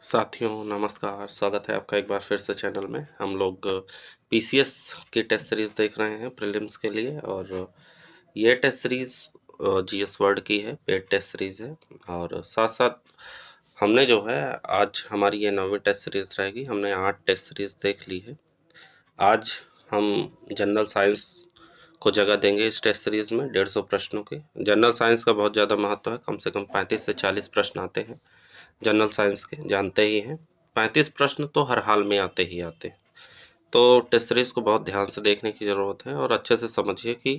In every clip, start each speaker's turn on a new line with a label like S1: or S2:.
S1: साथियों नमस्कार, स्वागत है आपका एक बार फिर से चैनल में। हम लोग पीसीएस की टेस्ट सीरीज़ देख रहे हैं प्रीलिम्स के लिए, और ये टेस्ट सीरीज़ जीएस वर्ड की है, पेड टेस्ट सीरीज़ है। और साथ साथ हमने जो है आज हमारी ये 9वीं टेस्ट सीरीज़ रहेगी। हमने 8 टेस्ट सीरीज़ देख ली है। आज हम जनरल साइंस को जगह देंगे इस टेस्ट सीरीज़ में 150 प्रश्नों के। जनरल साइंस का बहुत ज़्यादा महत्व है, कम से कम 35 से 40 प्रश्न आते हैं जनरल साइंस के, जानते ही हैं। 35 प्रश्न तो हर हाल में आते ही आते हैं। तो टेस्ट सीरीज़ को बहुत ध्यान से देखने की ज़रूरत है और अच्छे से समझिए कि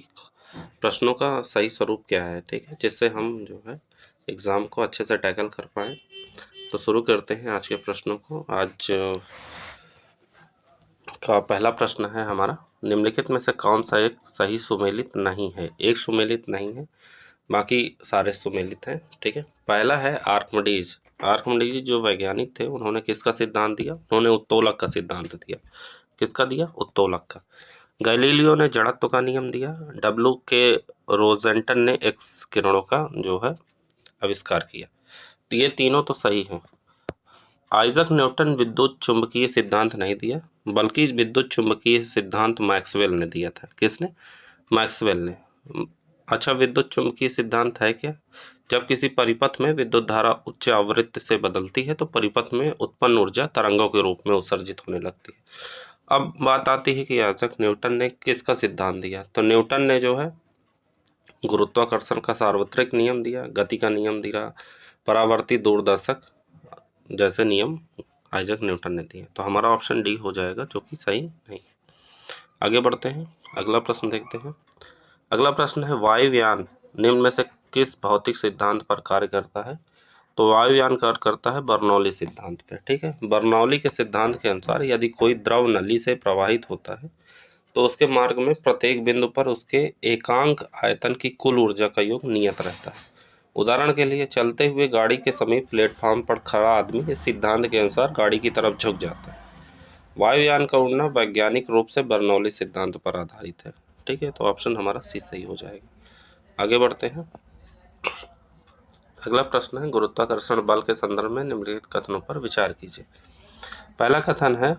S1: प्रश्नों का सही स्वरूप क्या है, ठीक है, जिससे हम जो है एग्ज़ाम को अच्छे से टैकल कर पाएँ। तो शुरू करते हैं आज के प्रश्नों को। आज का पहला प्रश्न है हमारा, निम्नलिखित में से कौन सा एक सही सुमेलित नहीं है। एक सुमेलित नहीं है, बाकी सारे सुमेलित हैं, ठीक है। पहला है आर्किमिडीज। आर्किमिडीज जो वैज्ञानिक थे, उन्होंने किसका सिद्धांत दिया? उन्होंने उत्तोलक का सिद्धांत दिया। किसका दिया? उत्तोलक का। गैलीलियो ने जड़त्व का नियम दिया। डब्ल्यू के रोजेंटन ने एक्स किरणों का जो है आविष्कार किया। तो ये तीनों तो सही हैं। आइजक न्यूटन विद्युत चुंबकीय सिद्धांत नहीं दिया, बल्कि विद्युत चुंबकीय सिद्धांत मैक्सवेल ने दिया था। किसने? मैक्सवेल ने। अच्छा, विद्युत चुंबकीय सिद्धांत है क्या? जब किसी परिपथ में विद्युत धारा उच्च आवृत्ति से बदलती है तो परिपथ में उत्पन्न ऊर्जा तरंगों के रूप में उत्सर्जित होने लगती है। अब बात आती है कि आइजक न्यूटन ने किसका सिद्धांत दिया। तो न्यूटन ने जो है गुरुत्वाकर्षण का सार्वत्रिक नियम दिया, गति का नियम दिया, परावर्ती दूरदर्शक जैसे नियम आइजक न्यूटन ने दिए। तो हमारा ऑप्शन डी हो जाएगा, जो कि सही नहीं। आगे बढ़ते हैं, अगला प्रश्न देखते हैं। अगला प्रश्न है, वायुयान निम्न में से किस भौतिक सिद्धांत पर कार्य करता है? तो वायुयान कार्य करता है बर्नौली सिद्धांत पे, ठीक है। बर्नौली के सिद्धांत के अनुसार यदि कोई द्रव नली से प्रवाहित होता है तो उसके मार्ग में प्रत्येक बिंदु पर उसके एकांक आयतन की कुल ऊर्जा का योग नियत रहता है। उदाहरण के लिए, चलते हुए गाड़ी के समीप प्लेटफॉर्म पर खड़ा आदमी इस सिद्धांत के अनुसार गाड़ी की तरफ झुक जाता है। वायुयान का उड़ना वैज्ञानिक रूप से बर्नौली सिद्धांत पर आधारित है, ठीक है। तो ऑप्शन हमारा सी सही हो जाएगा। आगे बढ़ते हैं, अगला प्रश्न है, गुरुत्वाकर्षण बल के संदर्भ में निम्नलिखित कथनों पर विचार कीजिए। पहला कथन है,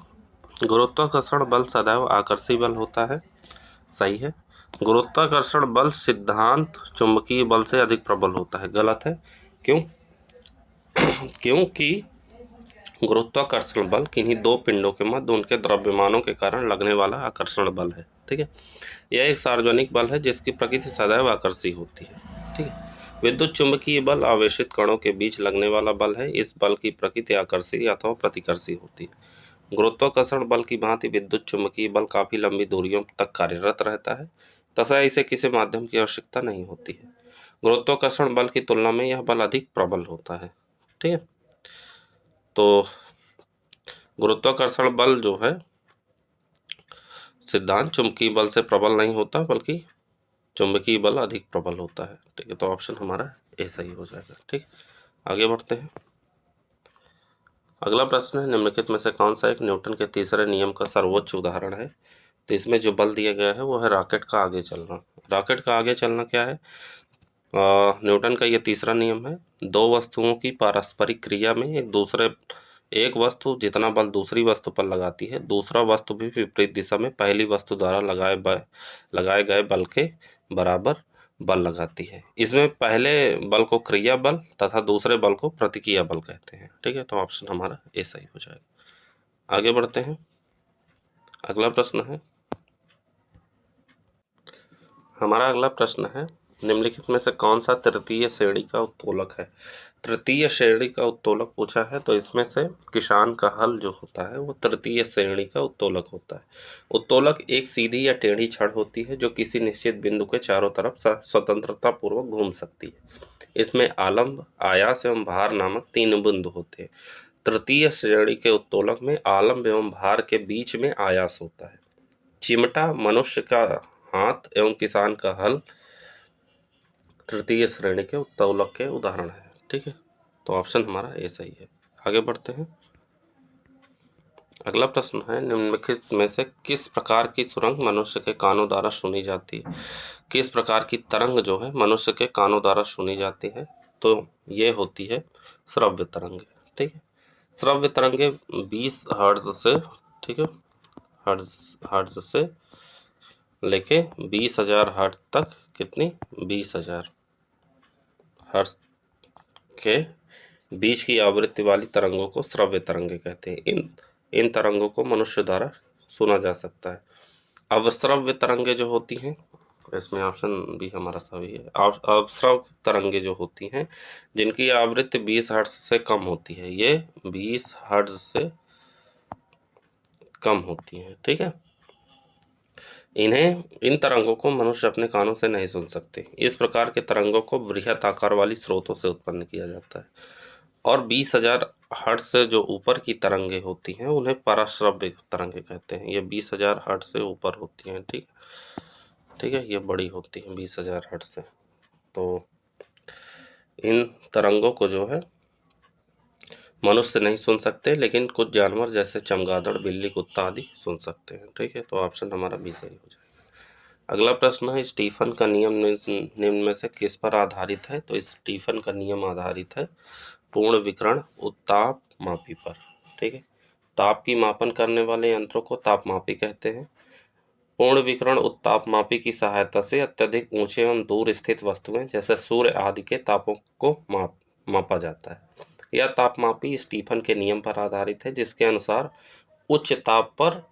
S1: गुरुत्वाकर्षण बल सदैव आकर्षी बल होता है। सही है। गुरुत्वाकर्षण बल सिद्धांत चुंबकीय बल से अधिक प्रबल होता है। गलत है। क्यों? क्योंकि गुरुत्वाकर्षण बल किन्हीं दो पिंडों के मध्य उनके द्रव्यमानों के कारण लगने वाला आकर्षण बल है, ठीक है। यह एक सार्वजनिक बल है जिसकी प्रकृति सदैव आकर्षी होती है, ठीक है। विद्युत चुंबकीय बल आवेशित कणों के बीच लगने वाला बल है। इस बल की प्रकृति आकर्षी अथवा प्रतिकर्षी होती है। गुरुत्वाकर्षण बल की भांति विद्युत चुंबकीय बल काफ़ी लंबी दूरियों तक कार्यरत रहता है, तथा इसे किसी माध्यम की आवश्यकता नहीं होती है। गुरुत्वाकर्षण बल की तुलना में यह बल अधिक प्रबल होता है, ठीक है। तो गुरुत्वाकर्षण बल जो है सिद्धांत चुंबकीय बल से प्रबल नहीं होता, बल्कि चुंबकीय बल अधिक प्रबल होता है, ठीक है। तो ऑप्शन हमारा ए सही हो जाएगा, ठीक। आगे बढ़ते हैं, अगला प्रश्न है, निम्नलिखित में से कौन सा एक न्यूटन के तीसरे नियम का सर्वोच्च उदाहरण है? तो इसमें जो बल दिया गया है वो है रॉकेट का आगे चलना। रॉकेट का आगे चलना क्या है? न्यूटन का ये तीसरा नियम है। दो वस्तुओं की पारस्परिक क्रिया में एक वस्तु जितना बल दूसरी वस्तु पर लगाती है, दूसरा वस्तु भी विपरीत दिशा में पहली वस्तु द्वारा लगाए गए बल के बराबर बल लगाती है। इसमें पहले बल को क्रिया बल तथा दूसरे बल को प्रतिक्रिया बल कहते हैं, ठीक है। तो ऑप्शन हमारा ए सही हो जाएगा। आगे बढ़ते हैं, अगला प्रश्न है, हमारा अगला प्रश्न है, निम्नलिखित में से कौन सा तृतीय श्रेणी का उत्तोलक है? तृतीय श्रेणी का उत्तोलक पूछा है, तो इसमें से किसान का हल जो होता है वो तृतीय श्रेणी का उत्तोलक होता है। उत्तोलक एक सीधी या टेढ़ी छड़ होती है जो किसी निश्चित बिंदु के चारों तरफ स्वतंत्रता पूर्वक घूम सकती है। इसमें आलंब, आयास एवं भार नामक 3 बिंदु होते हैं। तृतीय श्रेणी के उत्तोलक में आलंब एवं भार के बीच में आयास होता है। चिमटा, मनुष्य का हाथ एवं किसान का हल तृतीय श्रेणी के उत्तोलक के उदाहरण है, ठीक है। तो ऑप्शन हमारा ए सही है। आगे बढ़ते हैं, अगला प्रश्न है, निम्नलिखित में से किस प्रकार की सुरंग मनुष्य के कानों द्वारा सुनी जाती है? किस प्रकार की तरंग जो है मनुष्य के कानों द्वारा सुनी जाती है? तो ये होती है श्रव्य तरंग, ठीक है। श्रव्य तरंगे 20 हर्ट्ज से, ठीक है, हर्ट्ज से लेके 20,000 हर्ट्ज तक, कितनी 20,000 हर्ट्ज के बीच की आवृत्ति वाली तरंगों को श्रव्य तरंगे कहते हैं। इन तरंगों को मनुष्य द्वारा सुना जा सकता है। अवश्रव्य तरंगे जो होती हैं, इसमें ऑप्शन बी हमारा सही है। अवश्रव्य तरंगे जो होती हैं जिनकी आवृत्ति 20 हर्ट्ज से कम होती है, ये 20 हर्ट्ज से कम होती हैं, ठीक है। इन तरंगों को मनुष्य अपने कानों से नहीं सुन सकते। इस प्रकार के तरंगों को बृहत आकार वाली स्रोतों से उत्पन्न किया जाता है। और 20,000 हर्ट्ज से जो ऊपर की तरंगे होती हैं उन्हें पराश्रव्य तरंगे कहते हैं। ये 20,000 हर्ट्ज से ऊपर होती हैं, ठीक है, ये बड़ी होती हैं 20,000 हर्ट्ज से। तो इन तरंगों को जो है मनुष्य नहीं सुन सकते, लेकिन कुछ जानवर जैसे चमगादड़, बिल्ली, कुत्ता आदि सुन सकते हैं, ठीक है। तो ऑप्शन हमारा बी सही हो जाएगा। अगला प्रश्न है, स्टीफन का नियम निम्न में से किस पर आधारित है? तो स्टीफन का नियम आधारित है पूर्ण विकिरण उत्ताप मापी पर, ठीक है। ताप की मापन करने वाले यंत्रों को तापमापी कहते हैं। पूर्ण विकिरण उत्तापमापी की सहायता से अत्यधिक ऊंचे एवं दूर स्थित वस्तुएं जैसे सूर्य आदि के तापों को मापा जाता है। यह तापमापी स्टीफन के नियम पर आधारित है, जिसके अनुसार उच्च ताप पर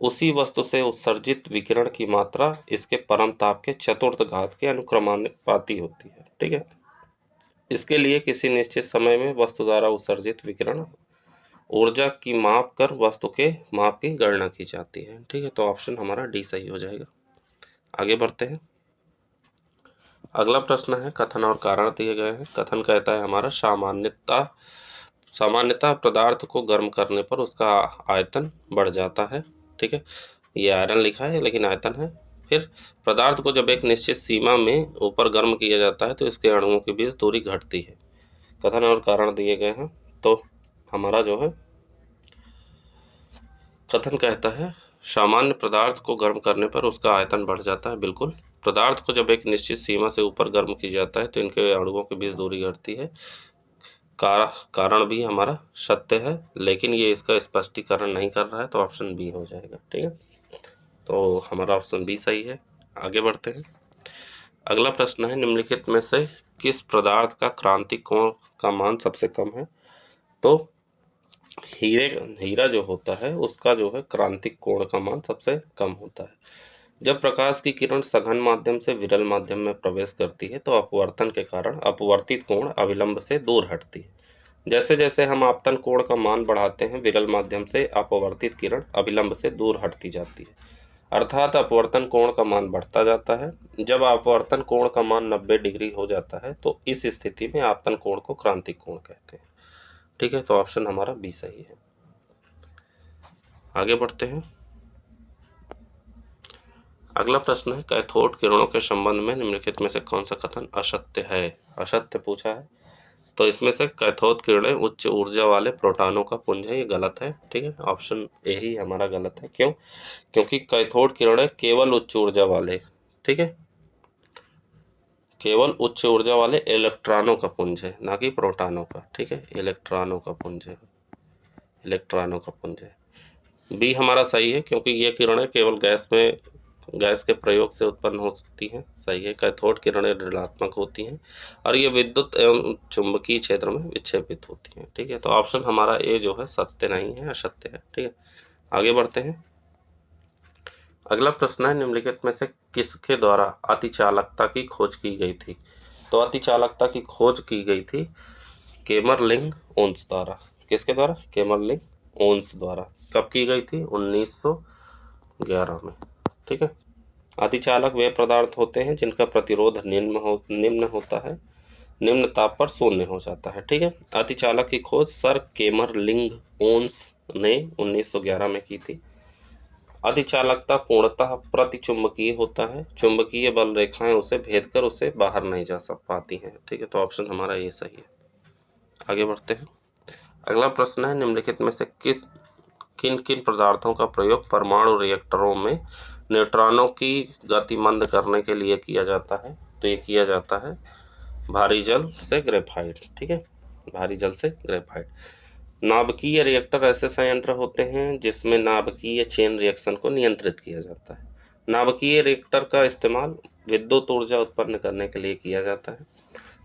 S1: उसी वस्तु से उत्सर्जित विकिरण की मात्रा इसके परम ताप के चतुर्थ घात के अनुक्रमानुपाती होती है, ठीक है। इसके लिए किसी निश्चित समय में वस्तु द्वारा उत्सर्जित विकिरण ऊर्जा की माप कर वस्तु के माप की गणना की जाती है, ठीक है। तो ऑप्शन हमारा डी सही हो जाएगा। आगे बढ़ते हैं। अगला प्रश्न है, कथन और कारण दिए गए हैं। कथन कहता है हमारा, सामान्यतः पदार्थ को गर्म करने पर उसका आयतन बढ़ जाता है, ठीक है। ये आयरन लिखा है लेकिन आयतन है। फिर पदार्थ को जब एक निश्चित सीमा में ऊपर गर्म किया जाता है तो इसके अणुओं के बीच दूरी घटती है। कथन और कारण दिए गए हैं। तो हमारा जो है कथन कहता है, सामान्य पदार्थ को गर्म करने पर उसका आयतन बढ़ जाता है। बिल्कुल, पदार्थ को जब एक निश्चित सीमा से ऊपर गर्म किया जाता है तो इनके अणुओं के बीच दूरी घटती है। कारण भी हमारा सत्य है, लेकिन ये इसका स्पष्टीकरण नहीं कर रहा है, तो ऑप्शन बी हो जाएगा, ठीक है। तो हमारा ऑप्शन बी सही है। आगे बढ़ते हैं। अगला प्रश्न है, निम्नलिखित में से किस पदार्थ का क्रांतिक कोण का मान सबसे कम है? तो हीरा जो होता है उसका जो है क्रांतिक कोण का मान सबसे कम होता है। जब प्रकाश की किरण सघन माध्यम से विरल माध्यम में प्रवेश करती है तो अपवर्तन के कारण अपवर्तित कोण अविलंब से दूर हटती है। जैसे जैसे हम आपतन कोण का मान बढ़ाते हैं, विरल माध्यम से अपवर्तित किरण अविलंब से दूर हटती जाती है, अर्थात अपवर्तन कोण का मान बढ़ता जाता है। जब अपवर्तन कोण का मान 90 डिग्री हो जाता है तो इस स्थिति में आपतन कोण को क्रांतिक कोण कहते हैं, ठीक है। तो ऑप्शन हमारा बी सही है। आगे बढ़ते हैं। अगला प्रश्न है, कैथोड किरणों के संबंध में निम्नलिखित में से कौन सा कथन असत्य है? असत्य पूछा है, तो इसमें से कैथोड किरणें उच्च ऊर्जा वाले प्रोटॉनों का पुंज है, ये गलत है, ठीक है। ऑप्शन ए ही हमारा गलत है। क्यों? क्योंकि कैथोड किरणें केवल उच्च ऊर्जा वाले, ठीक है, केवल उच्च ऊर्जा वाले इलेक्ट्रॉनों का पुंज है, ना कि प्रोटॉनों का, ठीक है। इलेक्ट्रॉनों का पुंज है, इलेक्ट्रॉनों का पुंज है। बी हमारा सही है, क्योंकि ये किरणें केवल गैस के प्रयोग से उत्पन्न हो सकती हैं, सही है। कैथोड किरणें ऋणात्मक होती हैं और ये विद्युत एवं चुंबकीय क्षेत्र में विक्षेपित होती हैं, ठीक है। तो ऑप्शन हमारा ए जो है सत्य नहीं है, असत्य है, ठीक है। आगे बढ़ते हैं। अगला प्रश्न है, निम्नलिखित में से किसके द्वारा अतिचालकता की खोज की गई थी? तो अतिचालकता की खोज की गई थी केमरलिंग ओन्स द्वारा। किसके द्वारा? केमरलिंग ओन्स द्वारा। कब की गई थी? 1911 में, ठीक है। अतिचालक वे पदार्थ होते हैं जिनका प्रतिरोध निम्न होता है, निम्न ताप पर शून्य हो जाता है, ठीक है। अतिचालक की खोज सर केमरलिंग ओन्स ने 1911 में की थी। अतिचालकता पूर्णतः प्रतिचुंबकीय होता है, चुंबकीय बल रेखाएं उसे भेद कर उसे बाहर नहीं जा पाती हैं, ठीक है। तो ऑप्शन हमारा ये सही है। आगे बढ़ते हैं। अगला प्रश्न है, निम्नलिखित में से किन किन पदार्थों का प्रयोग परमाणु रिएक्टरों में न्यूट्रॉनों की गति मंद करने के लिए किया जाता है? तो ये किया जाता है भारी जल से ग्रेफाइट, ठीक है, भारी जल से ग्रेफाइट। नाभिकीय रिएक्टर ऐसे संयंत्र होते हैं जिसमें नाभिकीय चेन रिएक्शन को नियंत्रित किया जाता है। नाभिकीय रिएक्टर का इस्तेमाल विद्युत ऊर्जा उत्पन्न करने के लिए किया जाता है।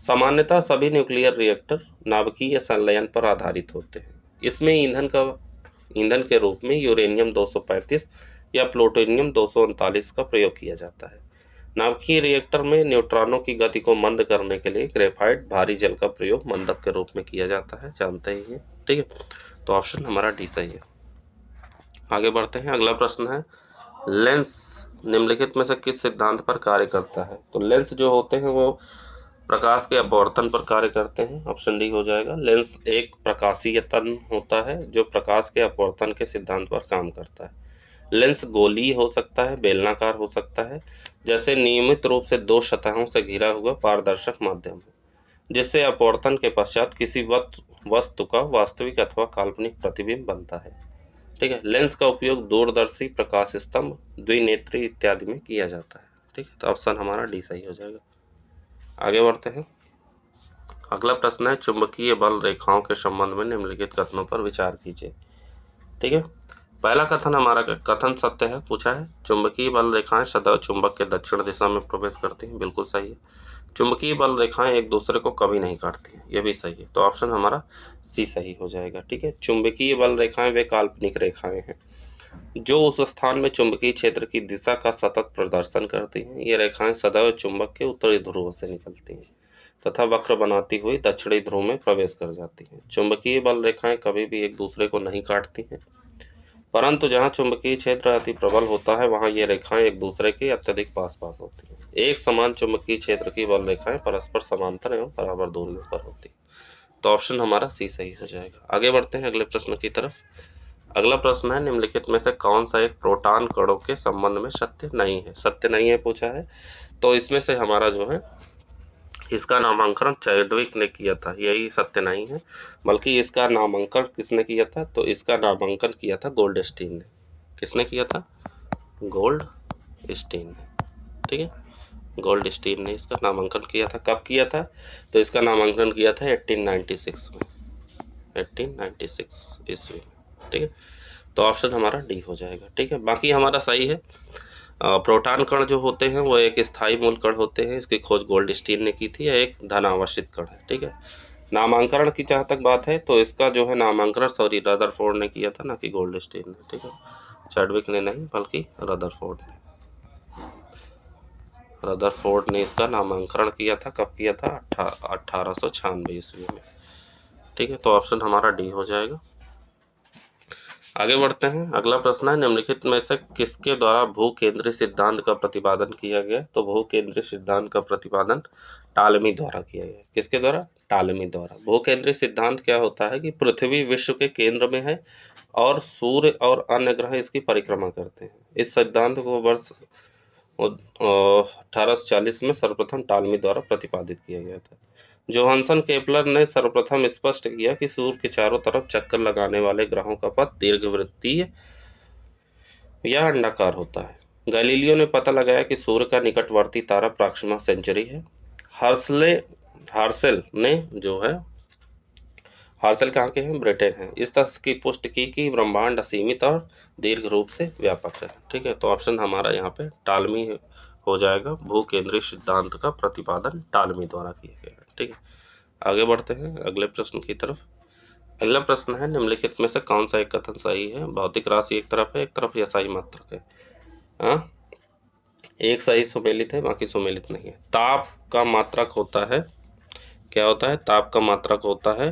S1: सामान्यतः सभी न्यूक्लियर रिएक्टर नाभिकीय संलयन पर आधारित होते हैं। इसमें ईंधन के रूप में यूरेनियम 235 या प्लूटोनियम 239 का प्रयोग किया जाता है। नाभिकीय रिएक्टर में न्यूट्रॉनों की गति को मंद करने के लिए ग्रेफाइट भारी जल का प्रयोग मंदक के रूप में किया जाता है, जानते ही हैं। ठीक है, तो ऑप्शन हमारा डी सही है। आगे बढ़ते हैं। अगला प्रश्न है, लेंस निम्नलिखित में से किस सिद्धांत पर कार्य करता है? तो लेंस जो होते हैं वो प्रकाश के अपवर्तन पर कार्य करते हैं, ऑप्शन डी हो जाएगा। लेंस एक प्रकाशीय तंत्र होता है जो प्रकाश के अपवर्तन के सिद्धांत पर काम करता है। लेंस गोलीय हो सकता है, बेलनाकार हो सकता है, जैसे नियमित रूप से दो सतहों से घिरा हुआ पारदर्शक माध्यम है, जिससे अपवर्तन के पश्चात किसी वस्तु का वास्तविक अथवा काल्पनिक प्रतिबिंब बनता है। ठीक है, लेंस का उपयोग दूरदर्शी, प्रकाश स्तंभ, द्विनेत्री इत्यादि में किया जाता है। ठीक है, तो ऑप्शन हमारा डी सही हो जाएगा। आगे बढ़ते हैं। अगला प्रश्न है, चुंबकीय बल रेखाओं के संबंध में निम्नलिखित कथनों पर विचार कीजिए। ठीक है, पहला कथन हमारा कथन सत्य है, पूछा है चुंबकीय बल रेखाएं सदैव चुंबक के दक्षिण दिशा में प्रवेश करती हैं, बिल्कुल सही है। चुंबकीय बल रेखाएं एक दूसरे को कभी नहीं काटती हैं, यह भी सही है, तो ऑप्शन हमारा सी सही हो जाएगा। ठीक है, चुंबकीय बल रेखाएं वे काल्पनिक रेखाएं हैं जो उस स्थान में चुंबकीय क्षेत्र की दिशा का सतत प्रदर्शन करती हैं। ये रेखाएं सदैव चुंबक के उत्तरी ध्रुव से निकलती हैं तथा वक्र बनाती हुई दक्षिणी ध्रुव में प्रवेश कर जाती हैं। चुंबकीय बल रेखाएं कभी भी एक दूसरे को नहीं काटती हैं, परंतु जहां चुंबकीय क्षेत्र अति प्रबल होता है वहां ये रेखाएं एक दूसरे के अत्यधिक पास होती हैं। एक समान चुंबकीय क्षेत्र की बल रेखाएं परस्पर समांतर एवं बराबर दूरियों पर होती हैं, तो ऑप्शन हमारा सी सही हो जाएगा। आगे बढ़ते हैं अगले प्रश्न की तरफ। अगला प्रश्न है, निम्नलिखित में से कौन सा एक प्रोटॉन कणों के संबंध में सत्य नहीं है? सत्य नहीं है पूछा है, तो इसमें से हमारा जो है इसका नामांकन चैडविक ने किया था, यही सत्य नहीं है, बल्कि इसका नामांकन किसने किया था? तो इसका नामांकन किया था गोल्डस्टीन ने। किसने किया था? गोल्डस्टीन ने। ठीक है, गोल्डस्टीन ने इसका नामांकन किया था। कब किया था? तो इसका नामांकन किया था 1896 में, 1896 ईस्वी में। ठीक है, तो ऑप्शन हमारा डी हो जाएगा। ठीक है, बाकी हमारा सही है। प्रोटॉन कण जो होते हैं वो एक स्थायी मूल कण होते हैं, इसकी खोज गोल्डस्टीन ने की थी, या एक धनावशित कण है। ठीक है, नामांकन की जहाँ तक बात है तो इसका जो है नामांकन रदरफोर्ड ने किया था, ना कि गोल्डस्टीन ने। ठीक है, चैडविक ने नहीं बल्कि रदरफोर्ड ने इसका नामांकन किया था। कब किया था? 1896 ईस्वी में। ठीक है, तो ऑप्शन हमारा डी हो जाएगा। आगे बढ़ते हैं। अगला प्रश्न है, निम्नलिखित में से किसके द्वारा भूकेंद्रीय सिद्धांत का प्रतिपादन किया गया? तो भूकेंद्रीय सिद्धांत का प्रतिपादन टालमी द्वारा किया गया। किसके द्वारा? टालमी द्वारा। भूकेंद्रीय सिद्धांत क्या होता है कि पृथ्वी विश्व के केंद्र में है और सूर्य और अन्य ग्रह इसकी परिक्रमा करते हैं। इस सिद्धांत को वर्ष 1840 में सर्वप्रथम टालमी द्वारा प्रतिपादित किया गया था। जोहानसन केपलर ने सर्वप्रथम स्पष्ट किया कि सूर्य के चारों तरफ चक्कर लगाने वाले ग्रहों का पथ दीर्घवृत्तीय या अंडाकार होता है। गैलीलियो ने पता लगाया कि सूर्य का निकटवर्ती तारा प्रॉक्सिमा सेंचुरी है। हार्सेल कहाँ के हैं? ब्रिटेन है। इस तथ्य की पुष्टि की कि ब्रह्मांड असीमित और दीर्घ रूप से व्यापक है। ठीक है, तो ऑप्शन हमारा यहाँ पे टालमी हो जाएगा। भूकेंद्रीय सिद्धांत का प्रतिपादन टालमी द्वारा किया गया। ठीक है, आगे बढ़ते हैं अगले प्रश्न की तरफ। अगला प्रश्न है, निम्नलिखित में से कौन सा एक कथन सही है? भौतिक राशि एक तरफ है, एक तरफ यसाई मात्रक है। एक सही सुमेलित है, बाकी सुमेलित नहीं है। ताप का मात्रक होता है, क्या होता है? ताप का मात्रक होता है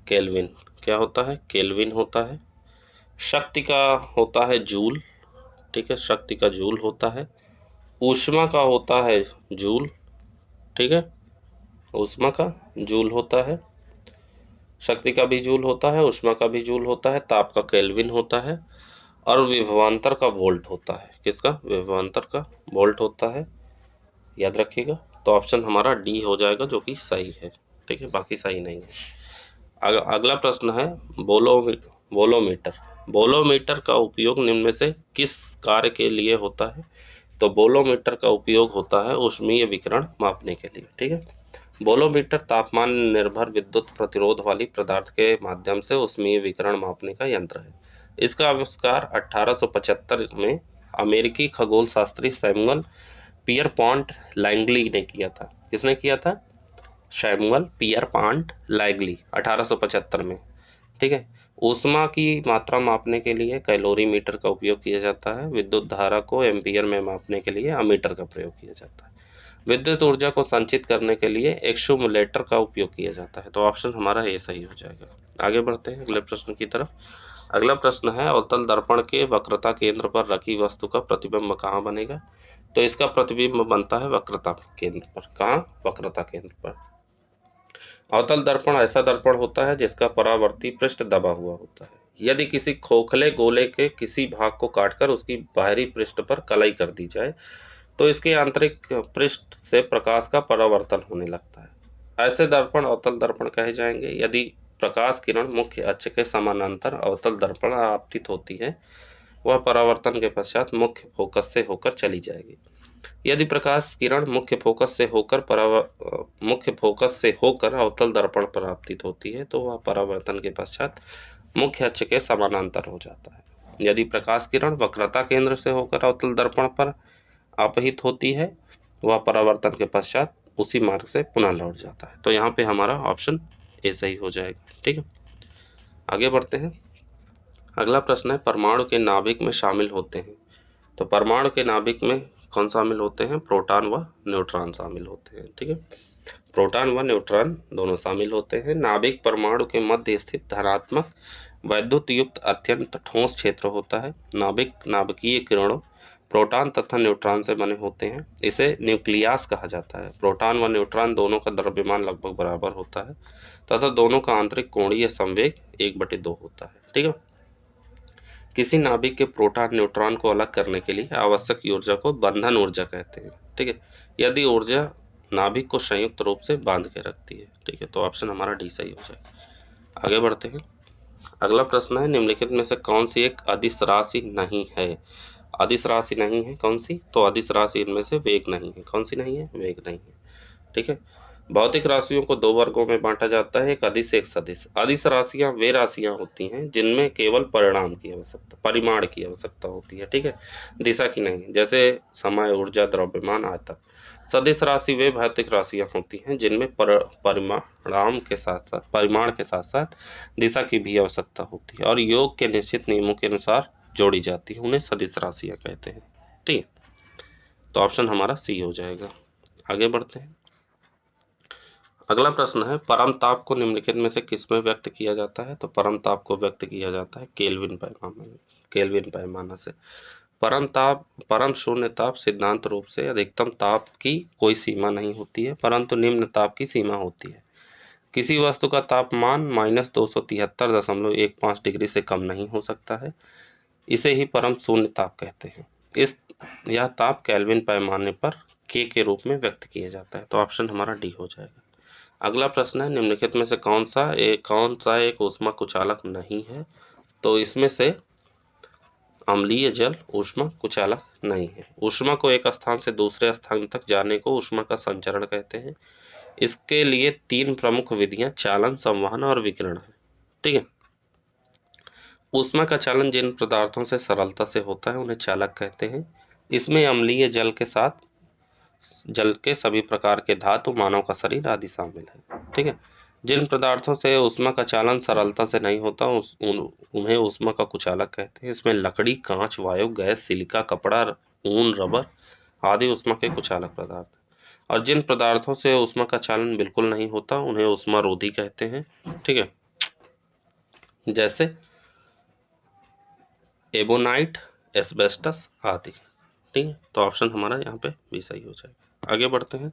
S1: केल्विन। क्या होता है? केल्विन होता है। शक्ति का होता है जूल। ठीक है, शक्ति का जूल होता है। ऊष्मा का होता है जूल। ठीक है, ऊष्मा का जूल होता है। शक्ति का भी जूल होता है, ऊष्मा का भी जूल होता है। ताप का केल्विन होता है और विभवांतर का वोल्ट होता है। किसका? विभवांतर का वोल्ट होता है, याद रखिएगा। तो ऑप्शन हमारा डी हो जाएगा, जो कि सही है। ठीक है, बाकी सही नहीं है। अगला प्रश्न है, बोलोमीटर। बोलोमीटर का उपयोग निम्न में से किस कार्य के लिए होता है? तो बोलोमीटर का उपयोग होता है ऊष्मीय विकिरण मापने के लिए। ठीक है, बोलोमीटर तापमान निर्भर विद्युत प्रतिरोध वाली पदार्थ के माध्यम से ऊष्मीय विकिरण मापने का यंत्र है। इसका आविष्कार 1875 में अमेरिकी खगोल शास्त्री सैमुअल पियरपॉन्ट लैंगली ने किया था। किसने किया था? सैमुअल पियरपॉन्ट लैंगली, 1875 में। ठीक है। ऊष्मा की मात्रा मापने के लिए कैलोरीमीटर का उपयोग किया जाता है। विद्युत धारा को एम्पियर में मापने के लिए अमीटर का प्रयोग किया जाता है। विद्युत ऊर्जा को संचित करने के लिए एक्सूमुलेटर का उपयोग किया जाता है। तो ऑप्शन हमारा ए सही हो जाएगा। आगे बढ़ते हैं अगले प्रश्न की तरफ। अगला प्रश्न है, अवतल दर्पण के वक्रता केंद्र पर रखी वस्तु का प्रतिबिंब कहाँ बनेगा? तो इसका प्रतिबिंब बनता है वक्रता केंद्र पर। कहाँ? वक्रता केंद्र पर। अवतल दर्पण ऐसा दर्पण होता है जिसका परावर्ती पृष्ठ दबा हुआ होता है। यदि किसी खोखले गोले के किसी भाग को काटकर उसकी बाहरी पृष्ठ पर कलई कर दी जाए तो इसके आंतरिक पृष्ठ से प्रकाश का परावर्तन होने लगता है। ऐसे दर्पण अवतल दर्पण कहे जाएंगे। यदि प्रकाश किरण मुख्य अक्ष के समानांतर अवतल दर्पण आपतित होती है, वह परावर्तन के पश्चात मुख्य फोकस से होकर चली जाएगी। यदि प्रकाश किरण मुख्य फोकस से होकर अवतल दर्पण पर आपतित होती है तो वह परावर्तन के पश्चात मुख्य अक्ष के समानांतर हो जाता है। यदि प्रकाश किरण वक्रता केंद्र से होकर अवतल दर्पण पर अपहित होती है, वह परावर्तन के पश्चात उसी मार्ग से पुनः लौट जाता है। तो यहाँ पे हमारा ऑप्शन ए सही हो जाएगा। ठीक है, आगे बढ़ते हैं। अगला प्रश्न है, परमाणु के नाभिक में शामिल होते हैं। तो परमाणु के नाभिक में कौन शामिल होते हैं? प्रोटॉन व न्यूट्रॉन शामिल होते हैं। ठीक है, प्रोटॉन व न्यूट्रॉन दोनों शामिल होते हैं। नाभिक परमाणु के मध्य स्थित धनात्मक वैद्युत युक्त अत्यंत ठोस क्षेत्र होता है। नाभिक नाभिकीय किरणों प्रोटॉन तथा न्यूट्रॉन से बने होते हैं। इसे न्यूक्लियस कहा जाता है। प्रोटॉन व न्यूट्रॉन दोनों का द्रव्यमान लगभग बराबर होता है तथा दोनों का आंतरिक कोणीय संवेग 1/2 होता है। ठीक है, किसी नाभिक के प्रोटॉन न्यूट्रॉन को अलग करने के लिए आवश्यक ऊर्जा को बंधन ऊर्जा कहते हैं। ठीक है, यदि ऊर्जा नाभिक को संयुक्त रूप से बांध के रखती है। ठीक है, तो ऑप्शन हमारा डी सही हो जाए। आगे बढ़ते हैं। अगला प्रश्न है, निम्नलिखित में से कौन सी एक अदिश राशि नहीं है? अदिश राशि नहीं है कौन सी? तो अदिश राशि इनमें से वेग नहीं है। कौन सी नहीं है? वेग नहीं है। ठीक है, भौतिक राशियों को 2 वर्गों में बांटा जाता है, एक अदिश एक सदिश। अदिश राशियां वे राशियां होती हैं जिनमें केवल परिमाण की आवश्यकता होती है। ठीक है, दिशा की नहीं, जैसे समय, ऊर्जा, द्रव्यमान, आयतन। सदिश राशि वे भौतिक राशियां होती हैं जिनमें परिमाण के साथ साथ दिशा की भी आवश्यकता होती है और योग के निश्चित नियमों के अनुसार जोड़ी जाती है। उन्हें सदिश राशियां कहते हैं। ठीक है, तो ऑप्शन हमारा सी हो जाएगा। आगे बढ़ते हैं। अगला प्रश्न है, परम ताप को निम्नलिखित में से किस में व्यक्त किया जाता है? तो परम ताप को व्यक्त किया जाता है केल्विन पैमाना से। परम शून्य ताप सिद्धांत रूप से अधिकतम ताप की कोई सीमा नहीं होती है, परंतु निम्न ताप की सीमा होती है। किसी वस्तु का तापमान -273.15 डिग्री से कम नहीं हो सकता है। इसे ही परम शून्य ताप कहते हैं। यह ताप केल्विन पैमाने पर के रूप में व्यक्त किया जाता है। तो ऑप्शन हमारा डी हो जाएगा। अगला प्रश्न है, निम्नलिखित में से कौन सा एक ऊष्मा कुचालक नहीं है? तो इसमें से अम्लीय जल ऊष्मा कुचालक नहीं है। ऊष्मा को एक स्थान से दूसरे स्थान तक जाने को ऊष्मा का संचरण कहते हैं। इसके लिए 3 प्रमुख विधियां चालन, संवहन और विकिरण है। ठीक है, ऊष्मा का चालन जिन पदार्थों से सरलता से होता है उन्हें चालक कहते हैं। इसमें अम्लीय जल के सभी प्रकार के धातु, मानव का शरीर आदि शामिल है। ठीक है, जिन पदार्थों से ऊष्मा का चालन सरलता से नहीं होता उन्हें ऊष्मा का कुचालक कहते हैं। इसमें लकड़ी, कांच, वायु, गैस, सिलिका, कपड़ा, ऊन, रबर आदि ऊष्मा के कुचालक पदार्थ। और जिन पदार्थों से ऊष्मा का चालन बिल्कुल नहीं होता उन्हें ऊष्मारोधी कहते हैं। ठीक है, जैसे एबोनाइट, एस्बेस्टस आदि। ठीक है, तो ऑप्शन हमारा यहाँ पे भी सही हो जाएगा। आगे बढ़ते हैं।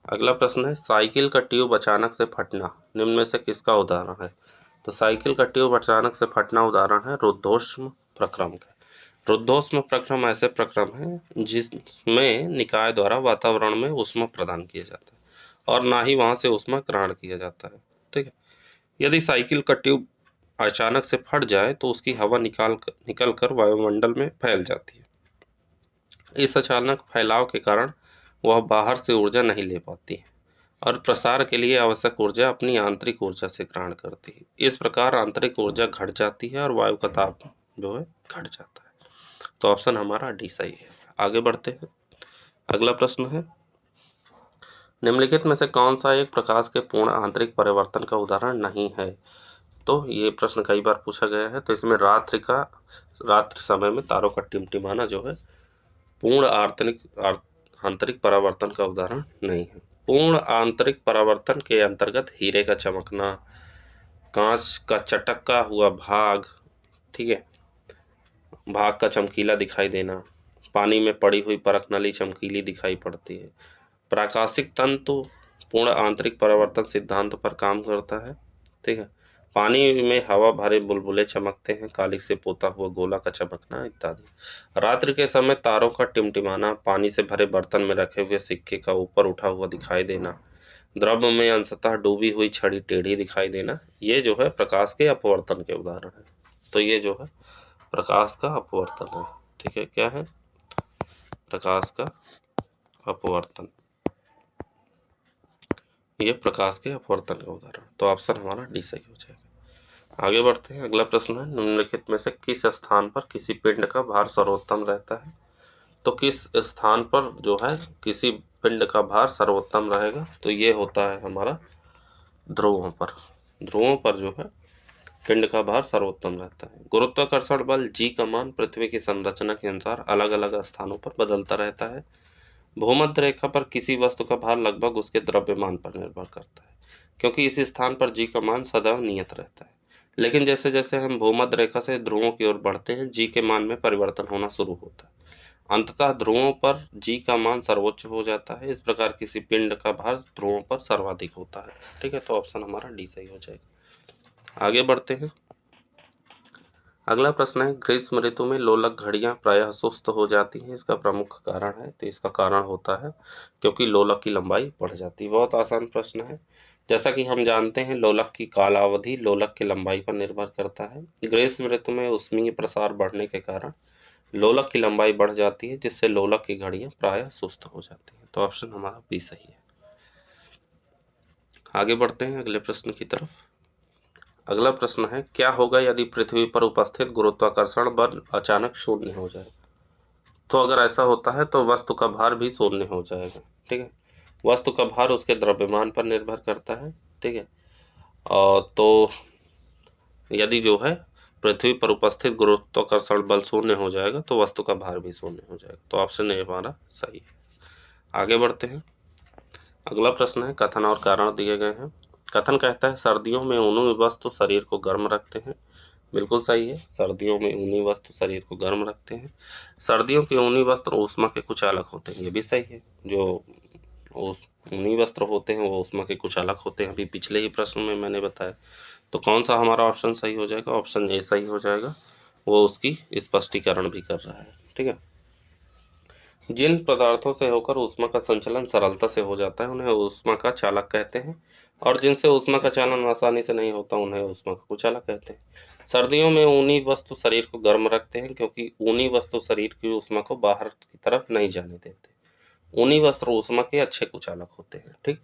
S1: अगला प्रश्न है, साइकिल का ट्यूब अचानक से फटना निम्न में से किसका उदाहरण है? तो साइकिल का ट्यूब अचानक से फटना उदाहरण है रुद्धोष्म प्रक्रम का। रुद्धोष्म प्रक्रम ऐसे प्रक्रम है जिसमें निकाय द्वारा वातावरण में ऊष्मा प्रदान किया जाता है और ना ही वहाँ से ऊष्मा ग्रहण किया जाता है। ठीक है, यदि साइकिल का ट्यूब अचानक से फट जाए तो उसकी हवा निकल कर वायुमंडल में फैल जाती है। इस अचानक फैलाव के कारण वह बाहर से ऊर्जा नहीं ले पाती है और प्रसार के लिए आवश्यक ऊर्जा अपनी आंतरिक ऊर्जा से ग्रहण करती है। इस प्रकार आंतरिक ऊर्जा घट जाती है और वायु का ताप जो है घट जाता है। तो ऑप्शन हमारा डी सही है। आगे बढ़ते हैं। अगला प्रश्न है, निम्नलिखित में से कौन सा एक प्रकाश के पूर्ण आंतरिक परिवर्तन का उदाहरण नहीं है। तो ये प्रश्न कई बार पूछा गया है। तो इसमें रात्रि समय में तारों का टिमटिमाना जो है पूर्ण आंतरिक परावर्तन का उदाहरण नहीं है। पूर्ण आंतरिक परावर्तन के अंतर्गत हीरे का चमकना, कांच का चटका हुआ भाग, ठीक है, भाग का चमकीला दिखाई देना, पानी में पड़ी हुई परख नली चमकीली दिखाई पड़ती है। प्राकाशिक तंतु पूर्ण आंतरिक परावर्तन सिद्धांत पर काम करता है, ठीक है। पानी में हवा भरे बुलबुले चमकते हैं, कालिख से पोता हुआ गोला का चमकना इत्यादि। रात्रि के समय तारों का टिमटिमाना, पानी से भरे बर्तन में रखे हुए सिक्के का ऊपर उठा हुआ दिखाई देना, द्रव्य में अंशतः डूबी हुई छड़ी टेढ़ी दिखाई देना, ये जो है प्रकाश के अपवर्तन के उदाहरण है। तो ये जो है प्रकाश का अपवर्तन है, ठीक है। क्या है? प्रकाश का अपवर्तन, ये प्रकाश के अपवर्तन का उदाहरण। तो ऑप्शन हमारा डी सही हो जाएगा। आगे बढ़ते हैं। अगला प्रश्न है, निम्नलिखित में से किस स्थान पर किसी पिंड का भार सर्वोत्तम रहता है। तो किस स्थान पर जो है किसी पिंड का भार सर्वोत्तम रहेगा। तो ये होता है हमारा ध्रुवों पर। ध्रुवों पर जो है पिंड का भार सर्वोत्तम रहता है। गुरुत्वाकर्षण बल जी का मान पृथ्वी की संरचना के अनुसार अलग अलग स्थानों पर बदलता रहता है। भूमध्य रेखा पर किसी वस्तु का भार लगभग उसके द्रव्यमान पर निर्भर करता है, क्योंकि इस स्थान पर जी का मान सदैव नियत रहता है। लेकिन जैसे जैसे हम भूमध्य रेखा से ध्रुवों की ओर बढ़ते हैं, जी के मान में परिवर्तन होना शुरू होता है। अंततः ध्रुवों पर जी का मान सर्वोच्च हो जाता है। इस प्रकार किसी पिंड का भार ध्रुवों पर सर्वाधिक होता है, ठीक है। तो ऑप्शन हमारा डी सही हो जाएगा। आगे बढ़ते हैं। अगला प्रश्न है, ग्रीष्म ऋतु में लोलक घड़ियां प्रायः सुस्त हो जाती हैं, इसका प्रमुख कारण है। तो इसका कारण होता है क्योंकि लोलक की लंबाई बढ़ जाती है। बहुत आसान प्रश्न है। जैसा कि हम जानते हैं, लोलक की कालावधि लोलक की लंबाई पर निर्भर करता है। ग्रीष्म ऋतु में ऊष्मीय प्रसार बढ़ने के कारण लोलक की लंबाई बढ़ जाती है, जिससे लोलक की घड़ियां प्रायः सुस्त हो जाती हैं। तो ऑप्शन हमारा बी सही है। आगे बढ़ते हैं अगले प्रश्न की तरफ। अगला प्रश्न है, क्या होगा यदि पृथ्वी पर उपस्थित गुरुत्वाकर्षण बल अचानक शून्य हो जाए। तो अगर ऐसा होता है तो वस्तु का भार भी शून्य हो जाएगा, ठीक है। वस्तु का भार उसके द्रव्यमान पर निर्भर करता है, ठीक है। और तो यदि जो है पृथ्वी पर उपस्थित गुरुत्वाकर्षण बल शून्य हो जाएगा तो वस्तु का भार भी शून्य हो जाएगा। तो ऑप्शन ए हमारा सही है। आगे बढ़ते हैं। अगला प्रश्न है, कथन और कारण दिए गए हैं। कथन कहता है, सर्दियों में ऊनी वस्त्र शरीर को गर्म रखते हैं। बिल्कुल सही है, सर्दियों में ऊनी वस्त्र शरीर को गर्म रखते हैं। सर्दियों के ऊनी वस्त्र ऊष्मा के कुछ अलग होते हैं, ये भी सही है। जो ऊनी वस्त्र होते हैं वो ऊष्मा के कुछ अलग होते हैं, अभी पिछले ही प्रश्न में मैंने बताया। तो कौन सा हमारा ऑप्शन सही हो जाएगा? ऑप्शन ए सही हो जाएगा, वो उसकी स्पष्टीकरण भी कर रहा है, ठीक है। जिन पदार्थों से होकर ऊष्मा का संचलन सरलता से हो जाता है उन्हें ऊष्मा का चालक कहते हैं, और जिनसे ऊष्मा का चालन आसानी से नहीं होता उन्हें ऊष्मा का कुचालक कहते हैं। सर्दियों में ऊनी वस्तु शरीर को गर्म रखते हैं, क्योंकि ऊनी वस्तु शरीर की ऊष्मा को बाहर की तरफ नहीं जाने देते। ऊनी वस्त्र ऊष्मा के अच्छे कुचालक होते हैं, ठीक।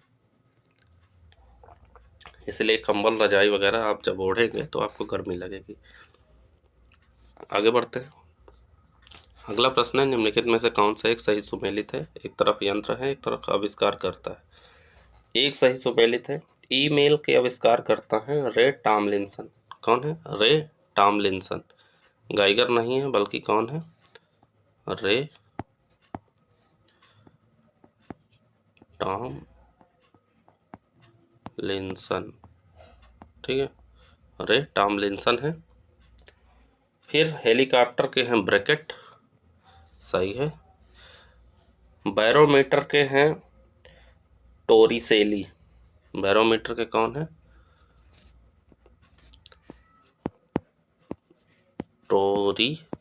S1: इसलिए कंबल रजाई वगैरह आप जब ओढ़ेंगे तो आपको गर्मी लगेगी। आगे बढ़ते हैं। अगला प्रश्न है, निम्नलिखित में से कौन सा एक सही सुमेलित है। एक तरफ यंत्र है, एक तरफ आविष्कार करता है। एक सही सुमेलित है। ईमेल के आविष्कार करता है रे टॉमलिंसन। कौन है? रे टॉमलिंसन। गाइगर नहीं है, बल्कि कौन है? रे टॉमलिंसन, ठीक है। रे टॉमलिंसन है। फिर हेलीकॉप्टर के हैं ब्रैकेट, सही है। बैरोमीटर के हैं टोरिसेली। बैरोमीटर के कौन है? टोरिसेली,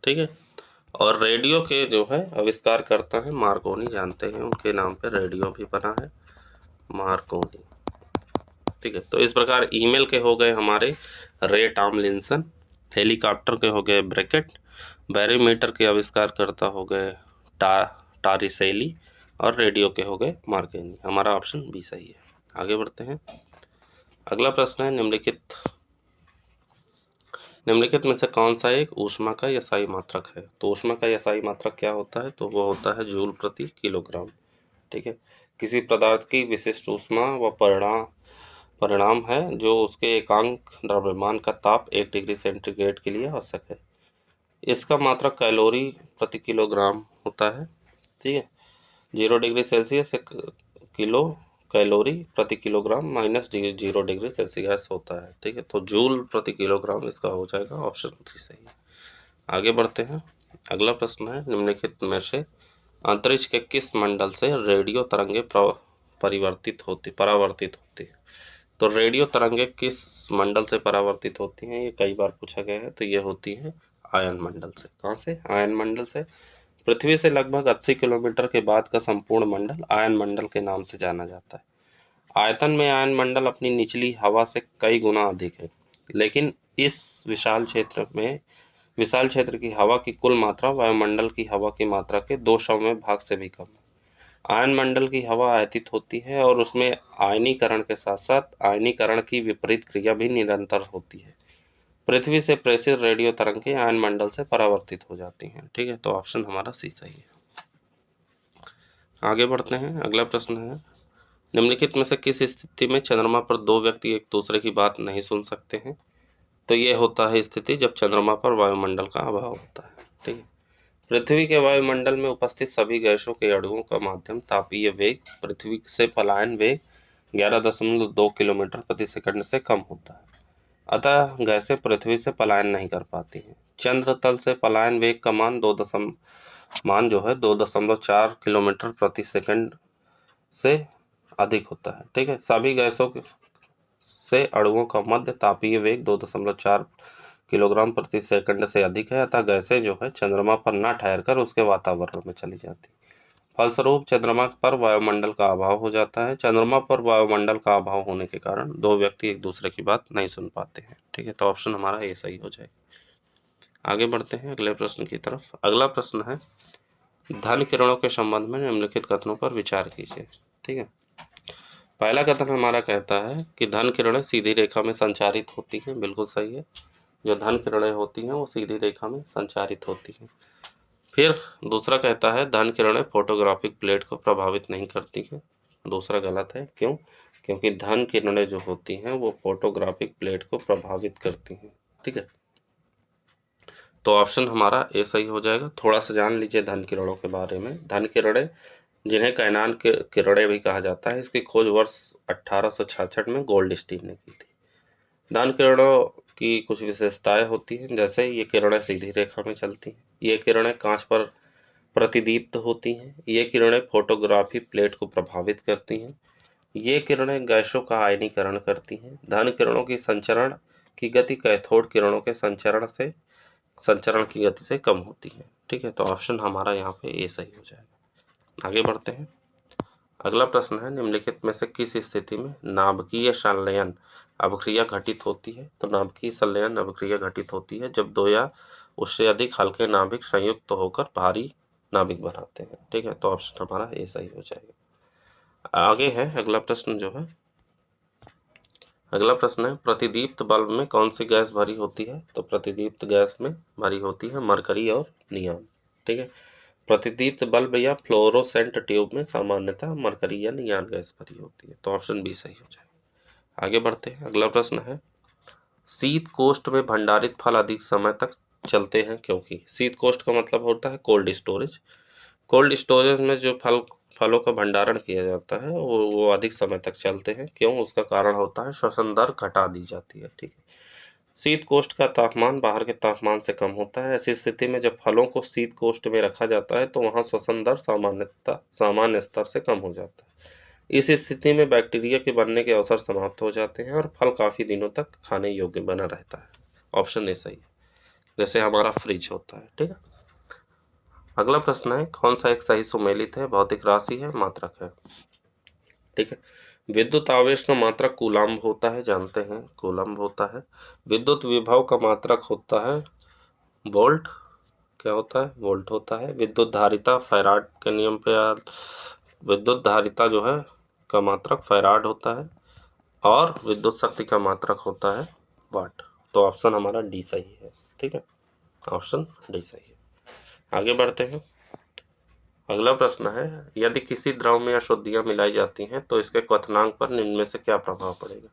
S1: ठीक है। और रेडियो के जो है आविष्कार करता है मार्कोनी, जानते हैं उनके नाम पे रेडियो भी बना है, मार्कोनी, ठीक है। तो इस प्रकार ईमेल के हो गए हमारे रे टॉमलिंसन, हेलीकॉप्टर के हो गए ब्रैकेट, बैरोमीटर के आविष्कार करता हो गए टारिसेली और रेडियो के हो गए मार्कोनी। हमारा ऑप्शन बी सही है। आगे बढ़ते हैं। अगला प्रश्न है, निम्नलिखित में से कौन सा एक ऊष्मा का यसाई मात्रक है। तो ऊष्मा का यसाई मात्रक क्या होता है, तो वो होता है जूल प्रति किलोग्राम। ठीक है, किसी पदार्थ की विशिष्ट ऊष्मा व परिणाम है जो उसके एकांक द्रव्यमान का ताप 1 डिग्री सेंटीग्रेड के लिए आवश्यक है। इसका मात्रक कैलोरी प्रति किलोग्राम होता है। ठीक है, 0 डिग्री सेल्सियस किलो कैलोरी प्रति किलोग्राम माइनस 0 डिग्री सेल्सियस होता है। ठीक है, तो जूल प्रति किलोग्राम इसका हो जाएगा ऑप्शन सी सही है। आगे बढ़ते हैं। अगला प्रश्न है, निम्नलिखित में से अंतरिक्ष के किस मंडल से रेडियो तरंगे परावर्तित होती है। तो रेडियो तरंगे किस मंडल से परावर्तित होती हैं, ये कई बार पूछा गया है। तो ये होती है आयन मंडल से। कहाँ से? आयन मंडल से। पृथ्वी से लगभग 80 किलोमीटर के बाद का संपूर्ण मंडल आयन मंडल के नाम से जाना जाता है। आयतन में आयन मंडल अपनी निचली हवा से कई गुना अधिक है, लेकिन इस विशाल क्षेत्र की हवा की कुल मात्रा वायुमंडल की हवा की मात्रा के 200वें भाग से भी कम है। आयन मंडल की हवा आयतित होती है और उसमें आयनीकरण के साथ साथ आयनीकरण की विपरीत क्रिया भी निरंतर होती है। पृथ्वी से प्रेषित रेडियो तरंगें आयन मंडल से परावर्तित हो जाती हैं। ठीक है, तो ऑप्शन हमारा सी सही है। आगे बढ़ते हैं। अगला प्रश्न है, निम्नलिखित में से किस स्थिति में चंद्रमा पर दो व्यक्ति एक दूसरे की बात नहीं सुन सकते हैं। तो ये होता है स्थिति जब चंद्रमा पर वायुमंडल का अभाव होता है। ठीक है, पृथ्वी के वायुमंडल में उपस्थित सभी गैसों के अणुओं का माध्यम तापीय वेग पृथ्वी से पलायन वेग 11.2 किलोमीटर प्रति सेकंड से कम होता है। अतः गैसें पृथ्वी से पलायन नहीं कर पाती हैं। चंद्र तल से पलायन वेग का मान 2.4 किलोमीटर प्रति सेकंड से अधिक होता है। ठीक है, सभी गैसों से अणुओं का मध्य तापीय वेग 2.4 किलोग्राम प्रति सेकंड से अधिक है। अतः गैसें जो है चंद्रमा पर न ठहरकर उसके वातावरण में चली जाती। फलस्वरूप चंद्रमा पर वायुमंडल का अभाव हो जाता है। चंद्रमा पर वायुमंडल का अभाव होने के कारण दो व्यक्ति एक दूसरे की बात नहीं सुन पाते हैं। ठीक है, तो ऑप्शन हमारा ये सही हो जाएगा। आगे बढ़ते हैं अगले प्रश्न की तरफ। अगला प्रश्न है, धन किरणों के संबंध में निम्नलिखित कथनों पर विचार कीजिए। ठीक है, पहला कथन हमारा कहता है कि धन किरणें सीधी रेखा में संचारित होती हैं। बिल्कुल सही है, जो धन किरणें होती हैं वो सीधी रेखा में संचारित होती हैं। फिर दूसरा कहता है धन किरणें फोटोग्राफिक प्लेट को प्रभावित नहीं करती हैं। दूसरा गलत है। क्यों? क्योंकि धन किरणें जो होती हैं वो फोटोग्राफिक प्लेट को प्रभावित करती हैं। ठीक है, तो ऑप्शन हमारा ए सही हो जाएगा। थोड़ा सा जान लीजिए धन किरणों के बारे में। धन किरणें, जिन्हें कैनान किरणें भी कहा जाता है, इसकी खोज वर्ष 1866 में गोल्डस्टीन ने की थी। धन किरणों की कुछ विशेषताएं होती हैं, जैसे ये किरणें सीधी रेखा में चलती हैं, ये किरणें कांच पर प्रतिदीप्त होती हैं, ये किरणें फोटोग्राफी प्लेट को प्रभावित करती हैं, ये किरणें गैसों का आयनीकरण करती हैं। धन किरणों की संचरण की गति कैथोड किरणों के संचरण की गति से कम होती है। ठीक है, तो ऑप्शन हमारा यहाँ पे ए सही हो जाएगा। आगे बढ़ते हैं। अगला प्रश्न है, निम्नलिखित में से किस स्थिति में नाभिकीय संलयन अभिक्रिया घटित होती है। तो नाभिकीय संलयन अभिक्रिया घटित होती है जब दो या उससे अधिक हल्के नाभिक संयुक्त होकर भारी नाभिक बनाते हैं। ठीक है, तो ऑप्शन हमारा ए सही हो जाएगा। आगे है अगला प्रश्न जो है, अगला प्रश्न है, प्रतिदीप्त बल्ब में कौन सी गैस भरी होती है। तो प्रतिदीप्त गैस में भरी होती है मरकरी और नियॉन। ठीक है, प्रतिदीप्त बल्ब या फ्लोरोसेंट ट्यूब में सामान्यतः मरकरी या नियॉन गैस भरी होती है। तो ऑप्शन बी सही हो जाएगा। आगे बढ़ते हैं। अगला प्रश्न है, शीत कोष्ठ में भंडारित फल अधिक समय तक चलते हैं क्योंकि। शीत कोष्ठ का मतलब होता है कोल्ड स्टोरेज। कोल्ड स्टोरेज में जो फलों का भंडारण किया जाता है वो अधिक समय तक चलते हैं। क्यों? उसका कारण होता है श्वसन दर घटा दी जाती है। ठीक है, शीत कोष्ठ का तापमान बाहर के तापमान से कम होता है। ऐसी स्थिति में जब फलों को शीत कोष्ठ में रखा जाता है तो वहाँ श्वसन दर सामान्य स्तर से कम हो जाता है। इस स्थिति में बैक्टीरिया के बनने के अवसर समाप्त हो जाते हैं और फल काफ़ी दिनों तक खाने योग्य बना रहता है। ऑप्शन ए सही है, जैसे हमारा फ्रिज होता है। ठीक है, अगला प्रश्न है, कौन सा एक सही सुमेलित है, भौतिक राशि है, मात्रक है। ठीक है, विद्युत आवेश का मात्रक कूलम्ब होता है, जानते हैं कूलम्ब होता है। विद्युत विभव का मात्रक होता है वोल्ट। क्या होता है, वोल्ट होता है। विद्युत धारिता फैराड के नियम पे विद्युत धारिता जो है का मात्रक फैराड होता है और विद्युत शक्ति का मात्रक होता है वाट। तो ऑप्शन हमारा डी सही है। ठीक है, ऑप्शन डी सही है। आगे बढ़ते हैं। अगला प्रश्न है, यदि किसी द्रव में अशुद्धियाँ मिलाई जाती हैं तो इसके क्वथनांक पर निम्न में से क्या प्रभाव पड़ेगा।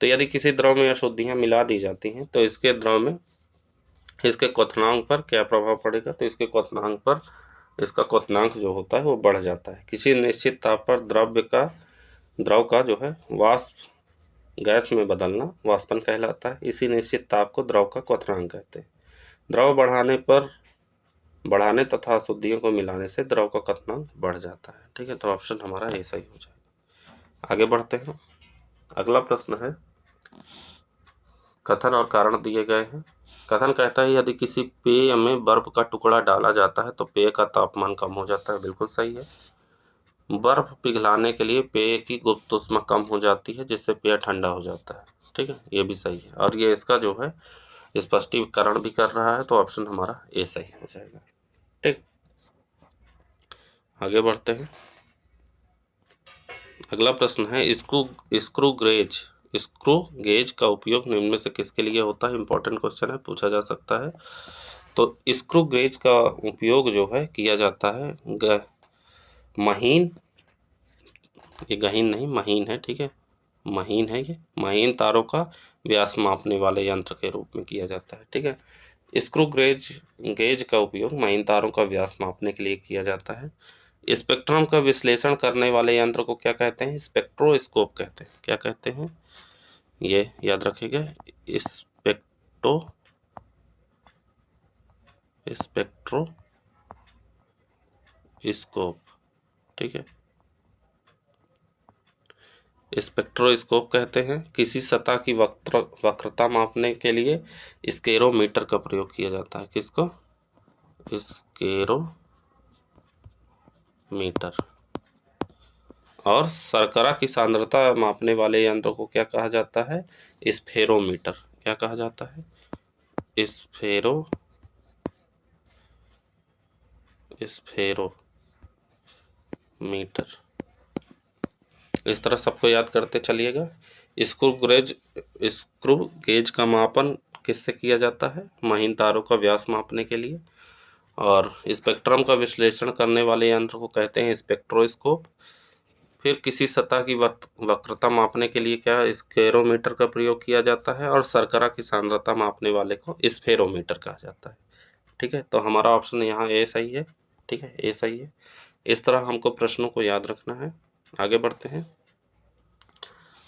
S1: तो यदि किसी द्रव में अशुद्धियाँ मिला दी जाती हैं तो इसके द्रव में इसके क्वथनांक पर क्या प्रभाव पड़ेगा। तो इसके क्वथनांक पर, इसका क्वथनांक जो होता है वो बढ़ जाता है। किसी निश्चित ताप पर द्रव का जो है वाष्प गैस में बदलना वाष्पन कहलाता है। इसी निश्चित ताप को द्रव का क्वथनांक कहते हैं। द्रव बढ़ाने तथा अशुद्धियों को मिलाने से द्रव का क्वथनांक बढ़ जाता है। ठीक है, तो ऑप्शन हमारा ए सही हो जाएगा। आगे बढ़ते हैं। अगला प्रश्न है, कथन और कारण दिए गए हैं। कथन कहता है, यदि किसी पेय में बर्फ का टुकड़ा डाला जाता है तो पेय का तापमान कम हो जाता है। बिल्कुल सही है। बर्फ पिघलाने के लिए पेय की गुप्त ऊष्मा कम हो जाती है जिससे पेय ठंडा हो जाता है। ठीक है, ये भी सही है और ये इसका जो है स्पष्टीकरण भी कर रहा है। तो ऑप्शन हमारा ए सही हो जाएगा। ठीक, आगे बढ़ते हैं। अगला प्रश्न है, स्क्रू गेज का उपयोग निम्न में से किसके लिए होता है। इंपॉर्टेंट क्वेश्चन है, पूछा जा सकता है। तो स्क्रू गेज का उपयोग जो है किया जाता है महीन, ये गहीन नहीं महीन है, ठीक है, महीन है, ये महीन तारों का व्यास मापने वाले यंत्र के रूप में किया जाता है। ठीक है, स्क्रू गेज का उपयोग महीन तारों का व्यास मापने के लिए किया जाता है। स्पेक्ट्रम का विश्लेषण करने वाले यंत्र को क्या कहते हैं। स्पेक्ट्रोस्कोप कहते हैं। क्या कहते हैं, ये याद रखिएगा, स्पेक्ट्रोस्कोप। ठीक है, स्पेक्ट्रोस्कोप कहते हैं। किसी सतह की वक्रता मापने के लिए स्केरोमीटर का प्रयोग किया जाता है। किसको, स्केरोमीटर। और शर्करा की सांद्रता मापने वाले यंत्र को क्या कहा जाता है, स्फेरोमीटर। क्या कहा जाता है, स्फेरोमीटर। इस तरह सबको याद करते चलिएगा। स्क्रू गेज का मापन किससे किया जाता है, महीन तारों का व्यास मापने के लिए। और स्पेक्ट्रम का विश्लेषण करने वाले यंत्र को कहते हैं स्पेक्ट्रोस्कोप। फिर किसी सतह की वक्रता मापने के लिए क्या, स्केरोमीटर का प्रयोग किया जाता है। और शर्करा की सांद्रता मापने वाले को स्फेरोमीटर कहा जाता है। ठीक है, तो हमारा ऑप्शन यहाँ ए सही है। ठीक है, ए सही है। इस तरह हमको प्रश्नों को याद रखना है। आगे बढ़ते हैं।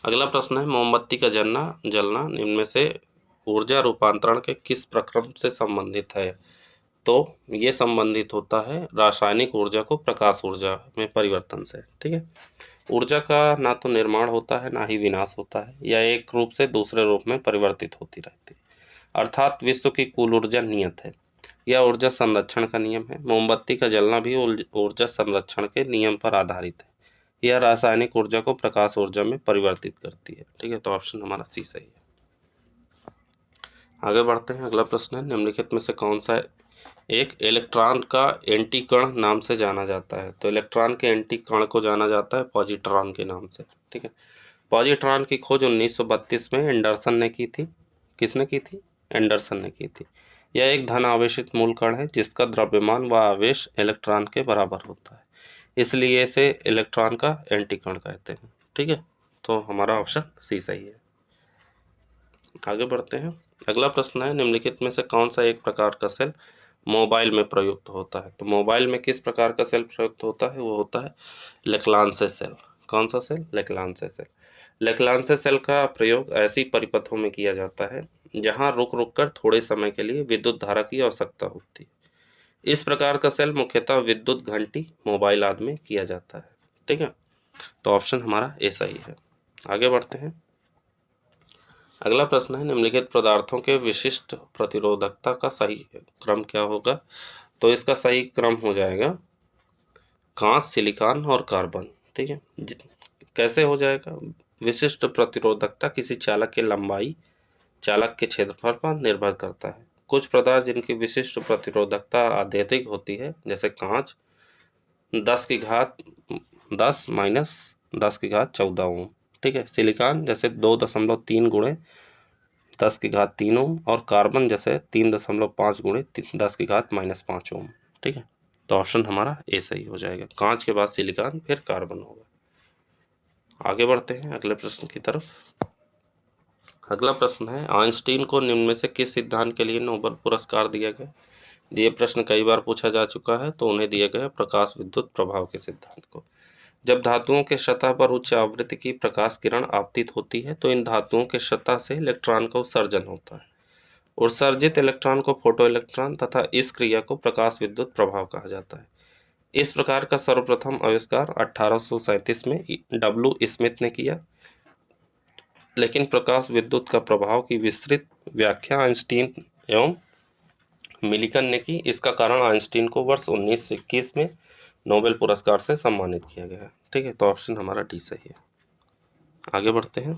S1: अगला प्रश्न है, मोमबत्ती का जलना निम्न में से ऊर्जा रूपांतरण के किस प्रक्रम से संबंधित है। तो ये संबंधित होता है रासायनिक ऊर्जा को प्रकाश ऊर्जा में परिवर्तन से। ठीक है, ऊर्जा का ना तो निर्माण होता है ना ही विनाश होता है, यह एक रूप से दूसरे रूप में परिवर्तित होती रहती है। अर्थात विश्व की कुल ऊर्जा नियत है। यह ऊर्जा संरक्षण का नियम है। मोमबत्ती का जलना भी ऊर्जा संरक्षण के नियम पर आधारित है। यह रासायनिक ऊर्जा को प्रकाश ऊर्जा में परिवर्तित करती है। ठीक है, तो ऑप्शन हमारा सी सही है। आगे बढ़ते हैं। अगला प्रश्न है, निम्नलिखित में से कौन सा एक इलेक्ट्रॉन का एंटी कण नाम से जाना जाता है। तो इलेक्ट्रॉन के एंटी कण को जाना जाता है पॉजिट्रॉन के नाम से। ठीक है, पॉजिट्रॉन की खोज 1932 में एंडरसन ने की थी। किसने की थी, एंडरसन ने की थी। यह एक धन आवेशित मूल कण है जिसका द्रव्यमान व आवेश इलेक्ट्रॉन के बराबर होता है, इसलिए इसे इलेक्ट्रॉन का एंटी कण कहते हैं। ठीक है, तो हमारा ऑप्शन सी सही है। आगे बढ़ते हैं। अगला प्रश्न है, निम्नलिखित में से कौन सा एक प्रकार का सेल मोबाइल में प्रयुक्त होता है। तो मोबाइल में किस प्रकार का सेल प्रयुक्त होता है, वो होता है लेक्लांसे सेल। कौन सा सेल, लेक्लांसे सेल। लेक्लांसे सेल का प्रयोग ऐसी परिपथों में किया जाता है जहां रुक रुक कर थोड़े समय के लिए विद्युत धारा की आवश्यकता होती है। इस प्रकार का सेल मुख्यतः विद्युत घंटी, मोबाइल आदि में किया जाता है। ठीक है, तो ऑप्शन हमारा ए सही है। आगे बढ़ते हैं। अगला प्रश्न है, निम्नलिखित पदार्थों के विशिष्ट प्रतिरोधकता का सही क्रम क्या होगा। तो इसका सही क्रम हो जाएगा कांच, सिलिकॉन और कार्बन। ठीक है, कैसे हो जाएगा, विशिष्ट प्रतिरोधकता किसी चालक की लंबाई, चालक के क्षेत्रफल पर निर्भर करता है। कुछ पदार्थ जिनकी विशिष्ट प्रतिरोधकता अत्यधिक होती है, जैसे कांच 10 की घात 10 माइनस 10 की घात 14 ओम, ठीक है। सिलिकॉन जैसे 2.3 गुणे 10 की घात 3 ओम, और कार्बन जैसे 3.5 गुणे 10 की घात -5 ओम, ठीक है। तो ऑप्शन हमारा ए सही हो जाएगा। कांच के बाद सिलिकॉन फिर कार्बन होगा। आगे बढ़ते हैं अगले प्रश्न की तरफ। अगला प्रश्न है, आइंस्टीन को निम्न में से किस सिद्धांत के लिए नोबेल पुरस्कार दिया गया। ये प्रश्न कई बार पूछा जा चुका है, तो उन्हें दिया गया प्रकाश विद्युत प्रभाव के सिद्धांत को। जब धातुओं के सतह पर उच्च आवृत्ति की प्रकाश किरण आपतित होती है, तो इन धातुओं के सतह से इलेक्ट्रॉन का उत्सर्जन होता है। उत्सर्जित इलेक्ट्रॉन को फोटो इलेक्ट्रॉन तथा इस क्रिया को प्रकाश विद्युत प्रभाव कहा जाता है। इस प्रकार का सर्वप्रथम आविष्कार 1837 में डब्ल्यू स्मिथ ने किया, लेकिन प्रकाश विद्युत का प्रभाव की विस्तृत व्याख्या आइंस्टीन एवं मिलिकन ने की। इसका कारण आइंस्टीन को वर्ष 1921 में नोबेल पुरस्कार से सम्मानित किया गया, ठीक है। तो ऑप्शन हमारा डी सही है। आगे बढ़ते हैं।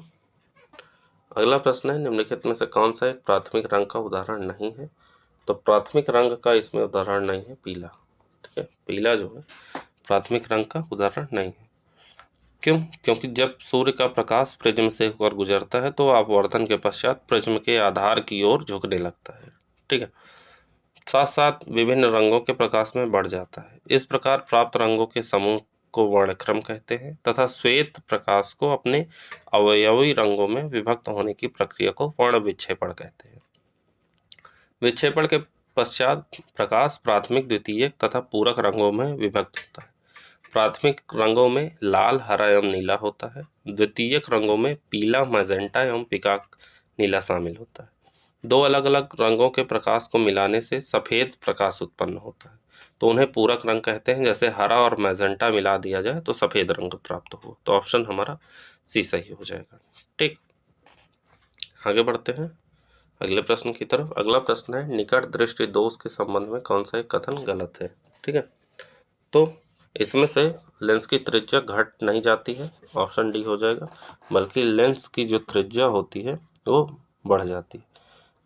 S1: अगला प्रश्न है, निम्नलिखित में से कौन सा एक प्राथमिक रंग का उदाहरण नहीं है। तो प्राथमिक रंग का इसमें उदाहरण नहीं है पीला, ठीक है। पीला जो है प्राथमिक रंग का उदाहरण नहीं है। क्यों? क्योंकि जब सूर्य का प्रकाश प्रिज्म से होकर गुजरता है, तो अपवर्तन के पश्चात प्रिज्म के आधार की ओर झुकने लगता है, ठीक है। साथ साथ विभिन्न रंगों के प्रकाश में बढ़ जाता है। इस प्रकार प्राप्त रंगों के समूह को वर्णक्रम कहते हैं, तथा श्वेत प्रकाश को अपने अवयवी रंगों में विभक्त होने की प्रक्रिया को वर्ण विक्षेपण कहते हैं। विक्षेपण के पश्चात प्रकाश प्राथमिक, द्वितीयक तथा पूरक रंगों में विभक्त होता है। प्राथमिक रंगों में लाल, हरा एवं नीला होता है। द्वितीयक रंगों में पीला, मैजेंटा एवं पीकॉक नीला शामिल होता है। दो अलग अलग रंगों के प्रकाश को मिलाने से सफ़ेद प्रकाश उत्पन्न होता है, तो उन्हें पूरक रंग कहते हैं। जैसे हरा और मैजेंटा मिला दिया जाए तो सफ़ेद रंग प्राप्त हो। तो ऑप्शन हमारा सी सही हो जाएगा, ठीक। आगे बढ़ते हैं अगले प्रश्न की तरफ। अगला प्रश्न है, निकट दृष्टि दोष के संबंध में कौन सा एक कथन गलत है, ठीक है। तो इसमें से लेंस की त्रिज्या घट नहीं जाती है, ऑप्शन डी हो जाएगा, बल्कि लेंस की जो त्रिज्या होती है वो बढ़ जाती है।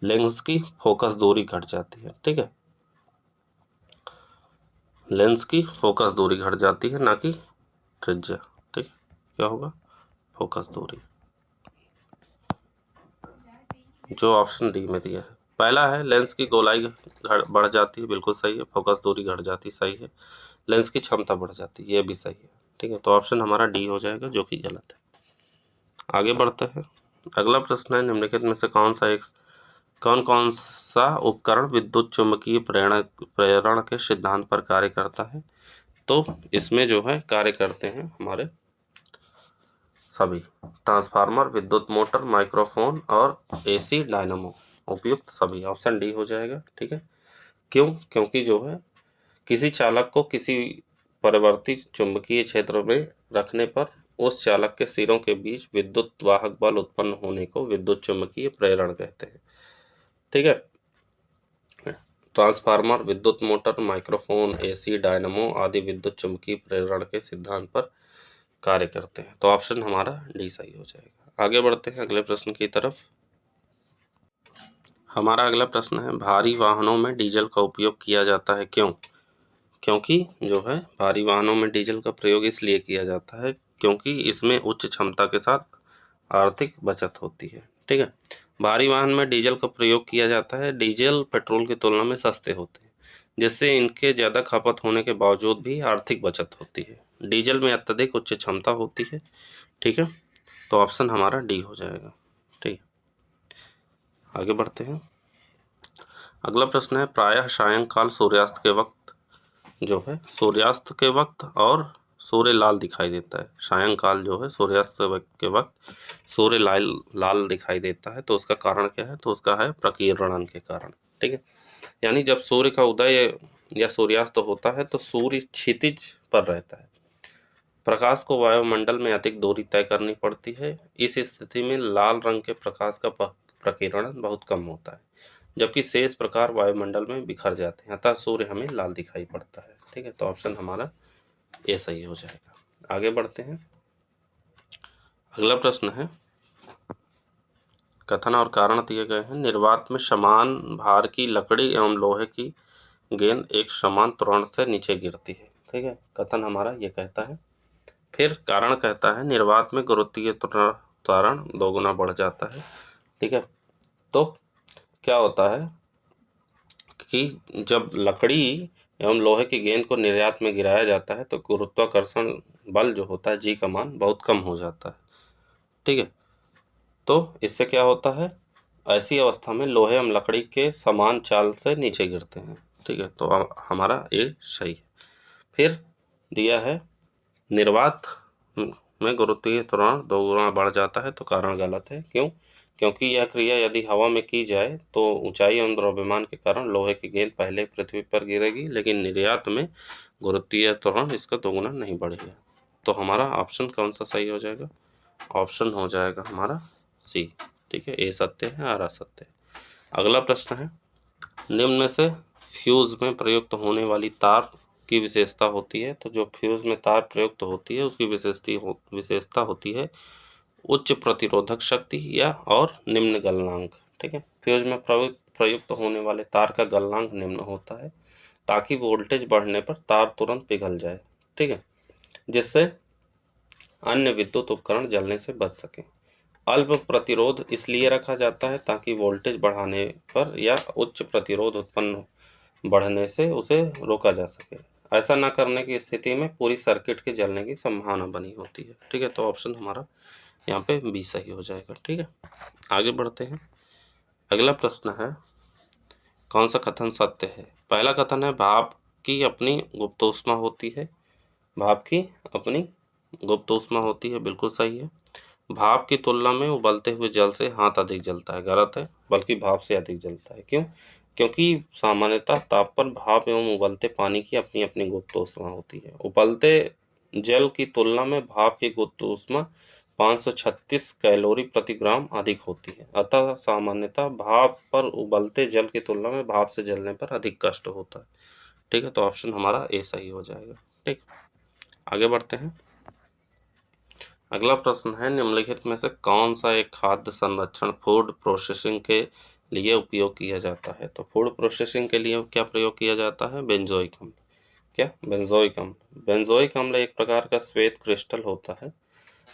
S1: लेंस की फोकस दूरी घट जाती है, ठीक है। लेंस की फोकस दूरी घट जाती है, ना कि त्रिज्या, ठीक। क्या होगा? फोकस दूरी, जो ऑप्शन डी में दिया है। पहला है लेंस की गोलाई बढ़ जाती है, बिल्कुल सही है। फोकस दूरी घट जाती, सही है। लेंस की क्षमता बढ़ जाती है, ये भी सही है, ठीक है। तो ऑप्शन हमारा डी हो जाएगा, जो कि गलत है। आगे बढ़ते हैं। अगला प्रश्न है, निम्नलिखित में से कौन कौन सा उपकरण विद्युत चुम्बकीय प्रेरण के सिद्धांत पर कार्य करता है। तो इसमें जो है कार्य करते हैं हमारे सभी ट्रांसफार्मर, विद्युत मोटर, माइक्रोफोन और एसी डायनामो, उपयुक्त सभी। ऑप्शन डी हो जाएगा, ठीक है। क्यों? क्योंकि जो है किसी चालक को किसी परिवर्ती चुंबकीय क्षेत्र में रखने पर उस चालक के सिरों के बीच विद्युत वाहक बल उत्पन्न होने को विद्युत चुंबकीय प्रेरण कहते हैं, ठीक है। ट्रांसफार्मर, विद्युत मोटर, माइक्रोफोन, एसी डायनामो आदि विद्युत चुंबकीय प्रेरण के सिद्धांत पर कार्य करते हैं। तो ऑप्शन हमारा डी सही हो जाएगा। आगे बढ़ते हैं अगले प्रश्न की तरफ। हमारा अगला प्रश्न है, भारी वाहनों में डीजल का उपयोग किया जाता है, क्यों? क्योंकि जो है भारी वाहनों में डीजल का प्रयोग इसलिए किया जाता है क्योंकि इसमें उच्च क्षमता के साथ आर्थिक बचत होती है, ठीक है। भारी वाहन में डीजल का प्रयोग किया जाता है। डीजल पेट्रोल की तुलना में सस्ते होते हैं, जिससे इनके ज़्यादा खपत होने के बावजूद भी आर्थिक बचत होती है। डीजल में अत्यधिक उच्च क्षमता होती है, ठीक है। तो ऑप्शन हमारा डी हो जाएगा, ठीक। आगे बढ़ते हैं। अगला प्रश्न है, प्रायः सायंकाल सूर्यास्त के वक्त जो है सूर्यास्त के वक्त और सूर्य लाल दिखाई देता है। सायंकाल जो है सूर्यास्त के वक्त सूर्य लाल दिखाई देता है, तो उसका कारण क्या है? तो उसका है प्रकीर्णन के कारण, ठीक है। यानी जब सूर्य का उदय या सूर्यास्त होता है तो सूर्य क्षितिज पर रहता है। प्रकाश को वायुमंडल में अधिक दूरी तय करनी पड़ती है। इस स्थिति में लाल रंग के प्रकाश का प्रकीर्णन बहुत कम होता है, जबकि शेष प्रकार वायुमंडल में बिखर जाते हैं, अतः सूर्य हमें लाल दिखाई पड़ता है, ठीक है। तो ऑप्शन हमारा ए सही हो जाएगा। आगे बढ़ते हैं। अगला प्रश्न है, कथन और कारण दिए गए हैं। निर्वात में समान भार की लकड़ी एवं लोहे की गेंद एक समान त्वरण से नीचे गिरती है। ठीक है, कथन हमारा ये कहता है। फिर कारण कहता है निर्वात में गुरुत्वीय त्वरण 2 गुना बढ़ जाता है। ठीक है, तो क्या होता है कि जब लकड़ी एवं लोहे की गेंद को निर्वात में गिराया जाता है तो गुरुत्वाकर्षण बल जो होता है जी का मान बहुत कम हो जाता है। ठीक है, तो इससे क्या होता है, ऐसी अवस्था में लोहे एवं लकड़ी के समान चाल से नीचे गिरते हैं। ठीक है, तो हमारा ये सही है। फिर दिया है निर्वात में गुरुत्वीय त्वरण 2 गुना बढ़ जाता है, तो कारण गलत है। क्यों? क्योंकि यह क्रिया यदि हवा में की जाए तो ऊंचाई एवं द्रव्यमान के कारण लोहे की गेंद पहले पृथ्वी पर गिरेगी, लेकिन निर्वात में गुरुत्वीय त्वरण इसका 2 गुना नहीं बढ़ेगा। तो हमारा ऑप्शन कौन सा सही हो जाएगा? ऑप्शन हो जाएगा हमारा सी। ठीक है, ए सत्य है और असत्य है। अगला प्रश्न है, निम्न में से फ्यूज में प्रयुक्त होने वाली तार की विशेषता होती है। तो जो फ्यूज में तार प्रयुक्त होती है उसकी विशेषता होती है उच्च प्रतिरोधक शक्ति या और निम्न गलनांक। ठीक है, फ्यूज में प्रयुक्त होने वाले तार का गलनांक निम्न होता है ताकि वोल्टेज बढ़ने पर तार तुरंत पिघल जाए। ठीक है, जिससे अन्य विद्युत उपकरण जलने से बच सके। अल्प प्रतिरोध इसलिए रखा जाता है ताकि वोल्टेज बढ़ाने पर या उच्च प्रतिरोध उत्पन्न बढ़ने से उसे रोका जा सके। ऐसा न करने की स्थिति में पूरी सर्किट के जलने की संभावना बनी होती है। ठीक है, तो ऑप्शन हमारा यहाँ पे बी सही हो जाएगा। ठीक है, आगे बढ़ते हैं। अगला प्रश्न है, कौन सा कथन सत्य है? पहला कथन है भाप की अपनी गुप्त ऊष्मा होती है। भाप की अपनी गुप्त ऊष्मा होती है, बिल्कुल सही है। भाप की तुलना में उबलते हुए जल से हाथ अधिक जलता है, गलत है, बल्कि भाप से अधिक जलता है। क्यों? क्योंकि सामान्यतः तापमान भाप एवं उबलते पानी की अपनी अपनी गुप्त ऊष्मा होती है। उबलते जल की तुलना में भाप की गुप्त ऊष्मा 536 कैलोरी प्रति ग्राम अधिक होती है। अतः सामान्यतः भाप पर उबलते जल की तुलना में भाप से जलने पर अधिक कष्ट होता है। ठीक है, तो ऑप्शन हमारा ए सही हो जाएगा। ठीक, आगे बढ़ते हैं। अगला प्रश्न है, निम्नलिखित में से कौन सा एक खाद्य संरक्षण फूड प्रोसेसिंग के लिए उपयोग किया जाता है? तो फूड प्रोसेसिंग के लिए क्या प्रयोग किया जाता है? बेंजोइक अम्ल। क्या? बेंजोइक अम्ल। बेंजोइक अम्ल एक प्रकार का श्वेत क्रिस्टल होता है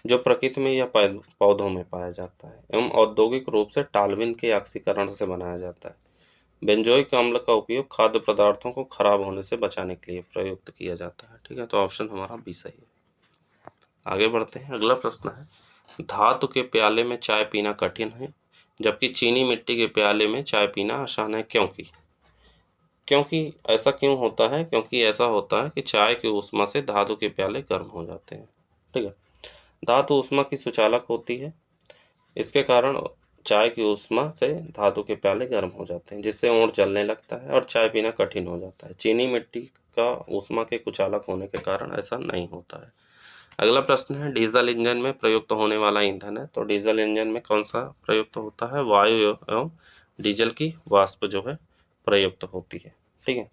S1: जो प्रकृति में या पौधों में पाया जाता है एवं औद्योगिक रूप से टाल्विन के ऑक्सीकरण से बनाया जाता है। बेंजोइक अम्ल का उपयोग खाद्य पदार्थों को खराब होने से बचाने के लिए प्रयुक्त किया जाता है। ठीक है, तो ऑप्शन हमारा बी सही है। आगे बढ़ते हैं। अगला प्रश्न है, धातु के प्याले में चाय पीना कठिन है जबकि चीनी मिट्टी के प्याले में चाय पीना आसान है, क्योंकि? क्योंकि ऐसा क्यों होता है? क्योंकि ऐसा होता है कि चाय की ऊष्मा से धातु के प्याले गर्म हो जाते हैं। ठीक है, धातु ऊष्मा की सुचालक होती है, इसके कारण चाय की ऊष्मा से धातु के प्याले गर्म हो जाते हैं जिससे ओंठ जलने लगता है और चाय पीना कठिन हो जाता है। चीनी मिट्टी का ऊष्मा के कुचालक होने के कारण ऐसा नहीं होता है। अगला प्रश्न है, डीजल इंजन में प्रयुक्त होने वाला ईंधन है। तो डीजल इंजन में कौन सा प्रयुक्त होता है? वायु एवं डीजल की वाष्प जो है प्रयुक्त होती है। ठीक है,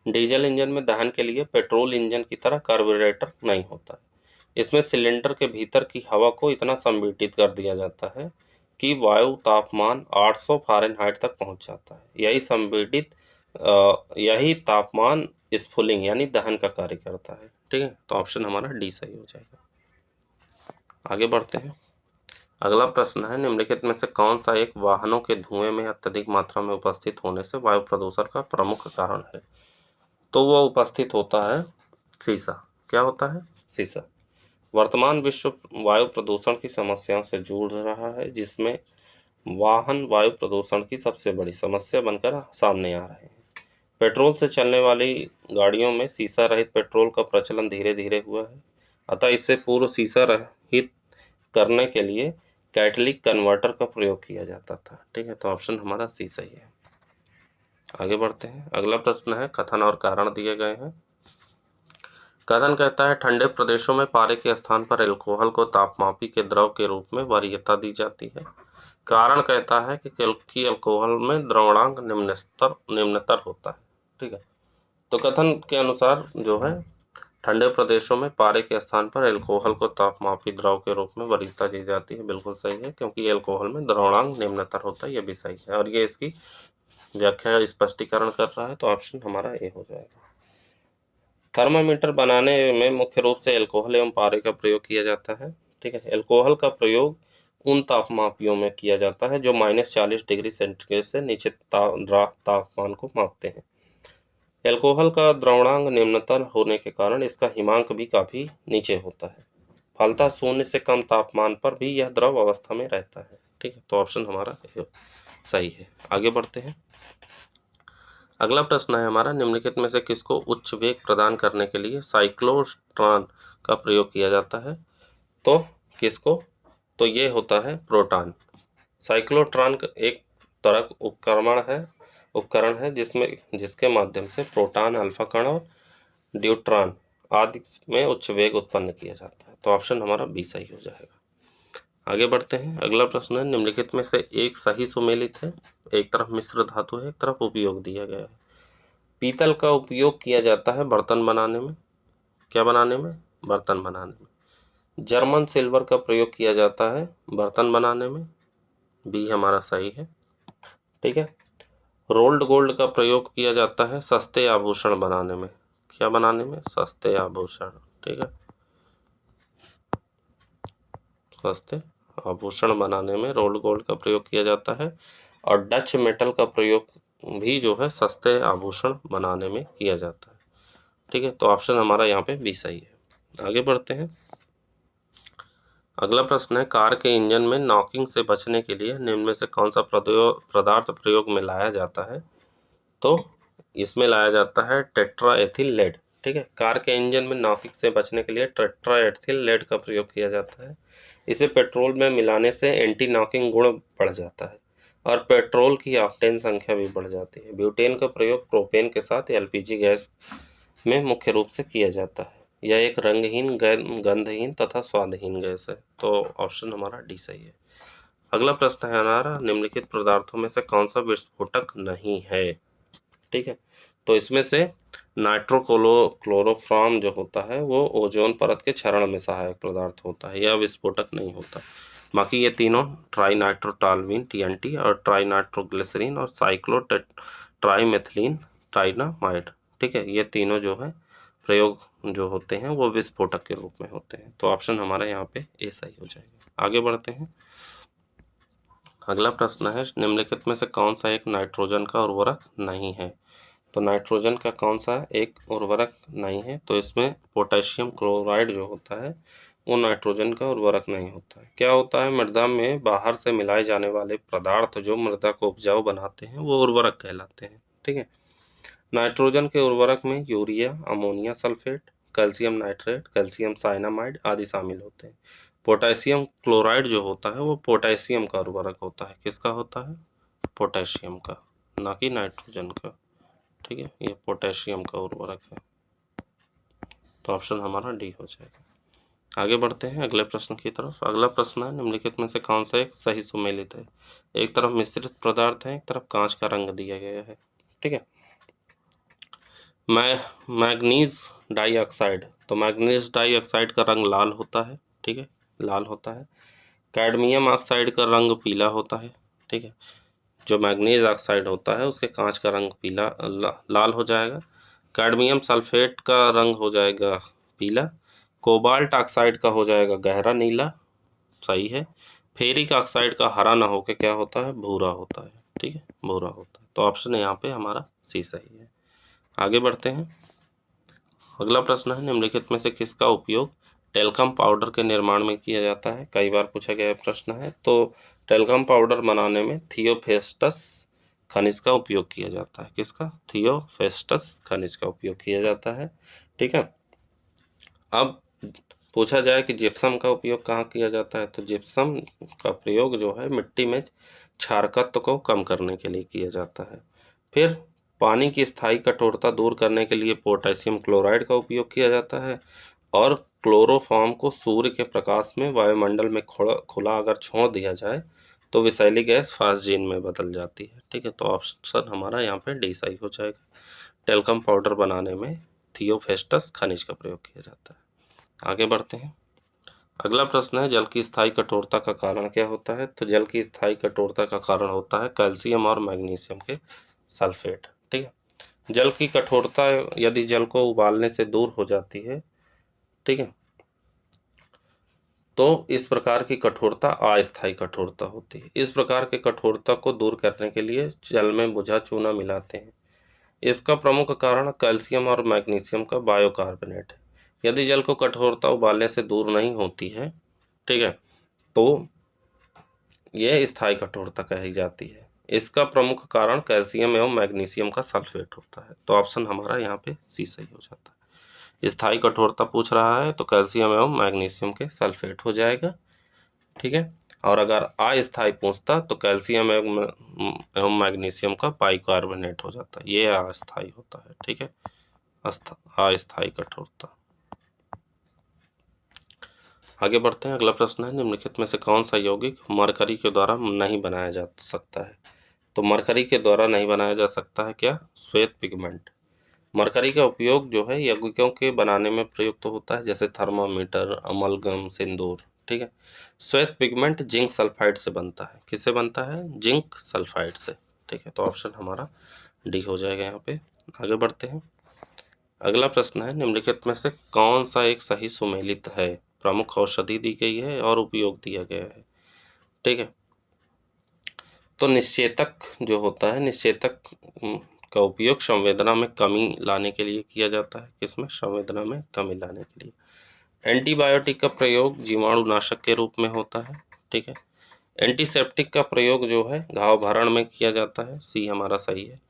S1: डीजल इंजन में दहन के लिए पेट्रोल इंजन की तरह कार्बोरेटर नहीं होता है। इसमें सिलेंडर के भीतर की हवा को इतना संपीड़ित कर दिया जाता है कि वायु तापमान 800 फ़ारेनहाइट तक पहुंच जाता है। यही तापमान स्फुलिंग यानी दहन का कार्य करता है। ठीक है, तो ऑप्शन हमारा डी सही हो जाएगा। आगे बढ़ते हैं। अगला प्रश्न है, निम्नलिखित में से कौन सा एक वाहनों के धुएं में अत्यधिक मात्रा में उपस्थित होने से वायु प्रदूषण का प्रमुख कारण है? तो वह उपस्थित होता है शीशा। क्या होता है? शीशा। वर्तमान विश्व वायु प्रदूषण की समस्याओं से जूझ रहा है जिसमें वाहन वायु प्रदूषण की सबसे बड़ी समस्या बनकर सामने आ रहे हैं। पेट्रोल से चलने वाली गाड़ियों में शीशा रहित पेट्रोल का प्रचलन धीरे धीरे हुआ है। अतः इससे पूर्व शीशा रहित करने के लिए कैटलिक कन्वर्टर का प्रयोग किया जाता था। ठीक है, तो ऑप्शन हमारा सी सही है। आगे बढ़ते हैं। अगला प्रश्न है, कथन और कारण दिए गए हैं। कथन कहता है, ठंडे प्रदेशों में पारे के स्थान पर एल्कोहल को तापमापी के द्रव के रूप में वरीयता दी जाती है। कारण कहता है कि अल्कोहल में द्रवणांक निम्नतर होता है। ठीक है, तो कथन के अनुसार जो है ठंडे प्रदेशों में पारे के स्थान पर एल्कोहल को तापमापी द्रव के रूप में वरीयता दी जाती है। बिल्कुल सही है, क्योंकि एल्कोहल में द्रवणांक निम्नतर होता है, ये भी सही है और ये इसकी व्याख्या स्पष्टीकरण कर रहा है, तो ऑप्शन हमारा ए हो जाएगा। थर्मामीटर बनाने में मुख्य रूप से एल्कोहल एवं पारे का प्रयोग किया जाता है। ठीक है, एल्कोहल का प्रयोग उन तापमापियों में किया जाता है जो -40 डिग्री सेंटीग्रेड से नीचे तापमान को मापते हैं। एल्कोहल का द्रवणांक निम्नतर होने के कारण इसका हिमांक भी काफी नीचे होता है। फलतः 0 से कम तापमान पर भी यह द्रव अवस्था में रहता है। ठीक है, तो ऑप्शन हमारा सही है। आगे बढ़ते हैं। अगला प्रश्न है हमारा, निम्नलिखित में से किसको उच्च वेग प्रदान करने के लिए साइक्लोट्रॉन का प्रयोग किया जाता है? तो किसको? तो ये होता है प्रोटॉन। साइक्लोट्रॉन एक त्वरक उपकरण है जिसके माध्यम से प्रोटॉन, अल्फा कण और न्यूट्रॉन आदि में उच्च वेग उत्पन्न किया जाता है। तो ऑप्शन हमारा बी सही हो जाएगा। आगे बढ़ते हैं। अगला प्रश्न है, निम्नलिखित में से एक सही सुमेलित है। एक तरफ मिश्र धातु है, एक तरफ उपयोग दिया गया है। पीतल का उपयोग किया जाता है बर्तन बनाने में। क्या बनाने में? बर्तन बनाने में। जर्मन सिल्वर का प्रयोग किया जाता है बर्तन बनाने में। बी हमारा सही है। ठीक है। रोल्ड गोल्ड का प्रयोग किया जाता है सस्ते आभूषण बनाने में। क्या बनाने में? सस्ते आभूषण। ठीक है, सस्ते आभूषण बनाने में रोल्ड गोल्ड का प्रयोग किया जाता है। और डच मेटल का प्रयोग भी जो है सस्ते आभूषण बनाने में किया जाता है। ठीक है, तो ऑप्शन हमारा यहाँ पे बी सही है। आगे बढ़ते हैं। अगला प्रश्न है, कार के इंजन में नॉकिंग से बचने के लिए निम्न में से कौन सा पदार्थ प्रयोग में लाया जाता है? तो इसमें लाया जाता है टेट्राएथिल लेड। ठीक है, कार के इंजन में नॉकिंग से बचने के लिए टेट्राएथिल लेड का प्रयोग किया जाता है। इसे पेट्रोल में मिलाने से एंटी नॉकिंग गुण बढ़ जाता है और पेट्रोल की ऑक्टेन संख्या भी बढ़ जाती है। ब्यूटेन का प्रयोग प्रोपेन के साथ एलपीजी गैस में मुख्य रूप से किया जाता है। यह एक रंगहीन, गंधहीन तथा स्वादहीन गैस है। तो ऑप्शन हमारा डी सही है। अगला प्रश्न है हमारा, निम्नलिखित पदार्थों में से कौन सा विस्फोटक नहीं है? ठीक है, तो इसमें से क्लोरोफॉर्म जो होता है वो ओजोन परत के क्षरण में सहायक पदार्थ होता है, यह विस्फोटक नहीं होता। बाकी ये तीनों ट्राइनाइट्रोटॉल्यूइन TNT और ट्राइनाइट्रोग्लिसरीन और ट्राइमेथिलीन डायनामाइड, ठीक है, ये तीनों जो है प्रयोग जो होते हैं वो विस्फोटक के रूप में होते हैं। तो ऑप्शन हमारा यहाँ पे ए सही हो जाएगा। आगे बढ़ते हैं। अगला प्रश्न है, निम्नलिखित में से कौन सा एक नाइट्रोजन का उर्वरक नहीं है? तो नाइट्रोजन का कौन सा एक उर्वरक नहीं है? तो इसमें पोटेशियम क्लोराइड जो होता है वो नाइट्रोजन का उर्वरक नहीं होता है। क्या होता है, मृदा में बाहर से मिलाए जाने वाले पदार्थ जो मृदा को उपजाऊ बनाते हैं वो उर्वरक कहलाते हैं। ठीक है, नाइट्रोजन के उर्वरक में urea, ammonia sulphate, calcium nitrate, calcium cyanamide आदि शामिल होते हैं। पोटेशियम क्लोराइड जो होता है वो पोटेशियम का उर्वरक होता है। किसका होता है? पोटेशियम का, ना कि नाइट्रोजन का। ठीक है, ये पोटेशियम का उर्वरक है। तो ऑप्शन हमारा डी हो जाएगा। आगे बढ़ते हैं अगले प्रश्न की तरफ। अगला प्रश्न है, निम्नलिखित में से कौन सा एक सही सुमेलित है? एक तरफ मिश्रित पदार्थ है, एक तरफ कांच का रंग दिया गया है। ठीक है, मैग्नीज डाइऑक्साइड, तो मैग्नीज डाइऑक्साइड का रंग लाल होता है। ठीक है, लाल होता है। कैडमियम ऑक्साइड का रंग पीला होता है। ठीक है, जो मैग्नीज ऑक्साइड होता है उसके कांच का रंग पीला लाल हो जाएगा। कैडमियम सल्फेट का रंग हो जाएगा पीला। कोबाल्ट ऑक्साइड का हो जाएगा गहरा नीला। सही है। फेरिक ऑक्साइड का हरा ना होकर क्या होता है? भूरा होता है। ठीक है, भूरा होता है। तो ऑप्शन यहाँ पे हमारा सी सही है। आगे बढ़ते हैं। अगला प्रश्न है, निम्नलिखित में से किसका उपयोग टेल्कम पाउडर के निर्माण में किया जाता है? कई बार पूछा गया प्रश्न है। तो टेल्कम पाउडर बनाने में थियोफेस्टस खनिज का उपयोग किया जाता है। किसका? थियोफेस्टस खनिज का उपयोग किया जाता है। ठीक है, अब पूछा जाए कि जिप्सम का उपयोग कहाँ किया जाता है? तो जिप्सम का प्रयोग जो है मिट्टी में क्षारकत्व को कम करने के लिए किया जाता है। फिर पानी की स्थायी कठोरता दूर करने के लिए पोटेशियम क्लोराइड का उपयोग किया जाता है और क्लोरोफॉर्म को सूर्य के प्रकाश में वायुमंडल में खुला अगर छोड़ दिया जाए तो विषैली गैस फास्जीन में बदल जाती है। ठीक है, तो ऑप्शन हमारा यहाँ पे डी सही हो जाएगा। टेल्कम पाउडर बनाने में थियोफेस्टस खनिज का प्रयोग किया जाता है। आगे बढ़ते हैं। अगला प्रश्न है, जल की स्थायी कठोरता का कारण क्या होता है? तो जल की स्थायी कठोरता का कारण होता है कैल्शियम और मैग्नीशियम के सल्फेट। ठीक है, जल की कठोरता यदि जल को उबालने से दूर हो जाती है, ठीक है, तो इस प्रकार की कठोरता अस्थायी कठोरता होती है। इस प्रकार के कठोरता को दूर करने के लिए जल में बुझा चूना मिलाते हैं। इसका प्रमुख कारण कैल्शियम और मैग्नीशियम का बायोकार्बोनेट है। यदि जल को कठोरता उबालने से दूर नहीं होती है, ठीक है, तो यह स्थायी कठोरता कही जाती है। इसका प्रमुख कारण कैल्शियम एवं मैग्नीशियम का सल्फेट होता है। तो ऑप्शन हमारा यहाँ पे सी सही हो जाता है। स्थायी कठोरता पूछ रहा है तो कैल्शियम एवं मैग्नीशियम के सल्फेट हो जाएगा। ठीक है, और अगर अस्थायी पूछता तो कैल्शियम एवं मैग्नीशियम का बाइकार्बोनेट हो जाता है। ये अस्थायी होता है। ठीक है, अस्थायी कठोरता। आगे बढ़ते हैं। अगला प्रश्न है, निम्नलिखित में से कौन सा यौगिक मरकरी के द्वारा नहीं बनाया जा सकता है? तो मरकरी के द्वारा नहीं बनाया जा सकता है क्या? श्वेत पिगमेंट। मरकरी का उपयोग जो है यौगिकों के बनाने में प्रयुक्त होता है, जैसे थर्मामीटर, अमलगम, सिंदूर। ठीक है, श्वेत पिगमेंट जिंक सल्फाइड से बनता है। किससे बनता है? जिंक सल्फाइड से। ठीक है, तो ऑप्शन हमारा डी हो जाएगा यहाँ पे। आगे बढ़ते हैं। अगला प्रश्न है, निम्नलिखित में से कौन सा एक सही सुमेलित है? प्रमुख औषधि दी गई है और उपयोग दिया गया है। ठीक है, तो निश्चेतक जो होता है, निश्चेतक का उपयोग संवेदना में कमी लाने के लिए किया जाता है। किसमें? संवेदना में कमी लाने के लिए। एंटीबायोटिक का प्रयोग जीवाणुनाशक के रूप में होता है। ठीक है, एंटीसेप्टिक का प्रयोग जो है घाव भरण में किया जाता है। सी हमारा सही है।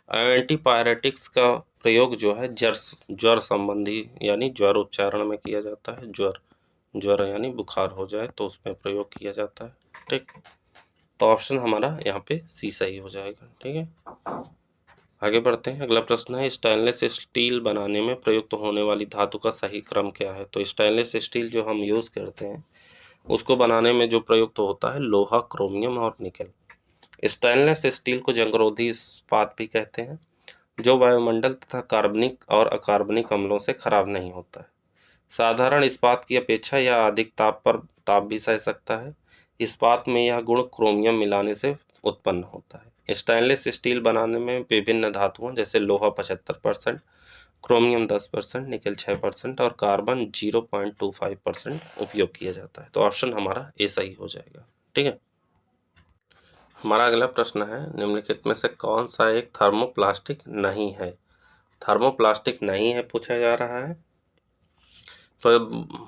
S1: एंटीपायरेटिक्स का प्रयोग जो है ज्वर संबंधी यानी ज्वर उच्चारण में किया जाता है। ज्वर यानी बुखार हो जाए तो उसमें प्रयोग किया जाता है। ठीक, तो ऑप्शन हमारा यहाँ पे सी सही हो जाएगा। ठीक है, आगे बढ़ते हैं। अगला प्रश्न है, स्टेनलेस स्टील बनाने में प्रयुक्त होने वाली धातु का सही क्रम क्या है? तो स्टेनलेस स्टील जो हम यूज़ करते हैं उसको बनाने में जो प्रयुक्त होता है लोहा, क्रोमियम और निकल। स्टेनलेस स्टील को जंगरोधी इस्पात भी कहते हैं, जो वायुमंडल तथा कार्बनिक और अकार्बनिक अम्लों से खराब नहीं होता है। साधारण इस्पात की अपेक्षा यह अधिक ताप भी सह सकता है। इस्पात में यह गुण क्रोमियम मिलाने से उत्पन्न होता है। स्टेनलेस स्टील बनाने में विभिन्न धातुओं जैसे लोहा 75%, क्रोमियम 10%, निकल 6% और कार्बन 0.25% उपयोग किया जाता है। तो ऑप्शन हमारा ए सही हो जाएगा। ठीक है, हमारा अगला प्रश्न है, निम्नलिखित में से कौन सा एक थर्मोप्लास्टिक नहीं है? थर्मोप्लास्टिक नहीं है पूछा जा रहा है, तो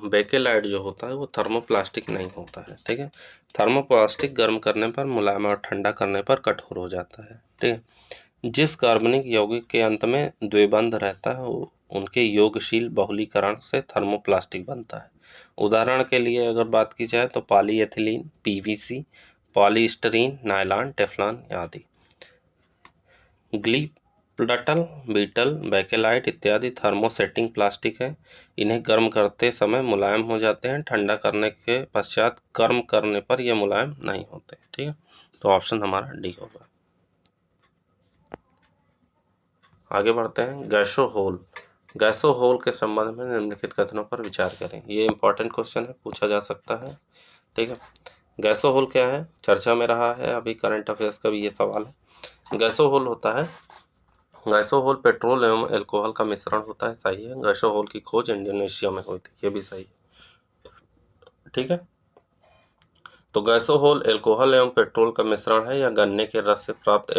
S1: बेकेलाइट जो होता है वो थर्मोप्लास्टिक नहीं होता है। ठीक है, थर्मोप्लास्टिक गर्म करने पर मुलायम और ठंडा करने पर कठोर हो जाता है। ठीक है, जिस कार्बनिक यौगिक के अंत में द्विबंध रहता है उनके योगशील बहुलीकरण से थर्मोप्लास्टिक बनता है। उदाहरण के लिए अगर बात की जाए तो पॉलीएथिलीन, पीवीसी, पॉलीस्टरीन, नायलॉन, टेफ्लॉन आदि। ग्लिप्टल, बीटल, बेकेलाइट इत्यादि थर्मोसेटिंग प्लास्टिक है। इन्हें गर्म करते समय मुलायम हो जाते हैं, ठंडा करने के पश्चात गर्म करने पर यह मुलायम नहीं होते। ठीक है, तो ऑप्शन हमारा डी होगा। आगे बढ़ते हैं। गैसो होल के संबंध में निम्नलिखित कथनों पर विचार करें। ये इंपॉर्टेंट क्वेश्चन है, पूछा जा सकता है। ठीक है, गैसो होल क्या है? चर्चा में रहा है, अभी करंट अफेयर्स का भी ये सवाल है। गैसो होल होता है, गैसो होल पेट्रोल एवं एल्कोहल का मिश्रण होता है। सही है। गैसो होल की खोज इंडोनेशिया में हुई थी, ये भी सही है। ठीक है, तो गैसो होल एल्कोहल एवं पेट्रोल का मिश्रण है या गन्ने के रस से प्राप्त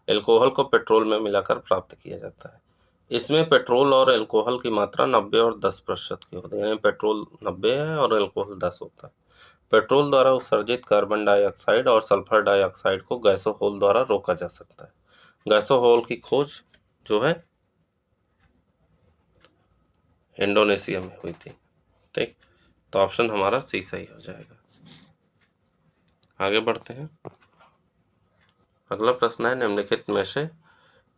S1: एल्कोहल को पेट्रोल में मिलाकर प्राप्त किया जाता है। इसमें पेट्रोल और एल्कोहल की मात्रा 90 और 10% की होती है, यानी पेट्रोल 90 है और एल्कोहल 10 होता है। पेट्रोल द्वारा उत्सर्जित कार्बन डाइऑक्साइड और सल्फर डाइऑक्साइड को गैसो होल द्वारा रोका जा सकता है। गैसो होल की खोज जो है इंडोनेशिया में हुई थी। ठीक, तो ऑप्शन हमारा सी सही हो जाएगा। आगे बढ़ते हैं। अगला प्रश्न है, निम्नलिखित में से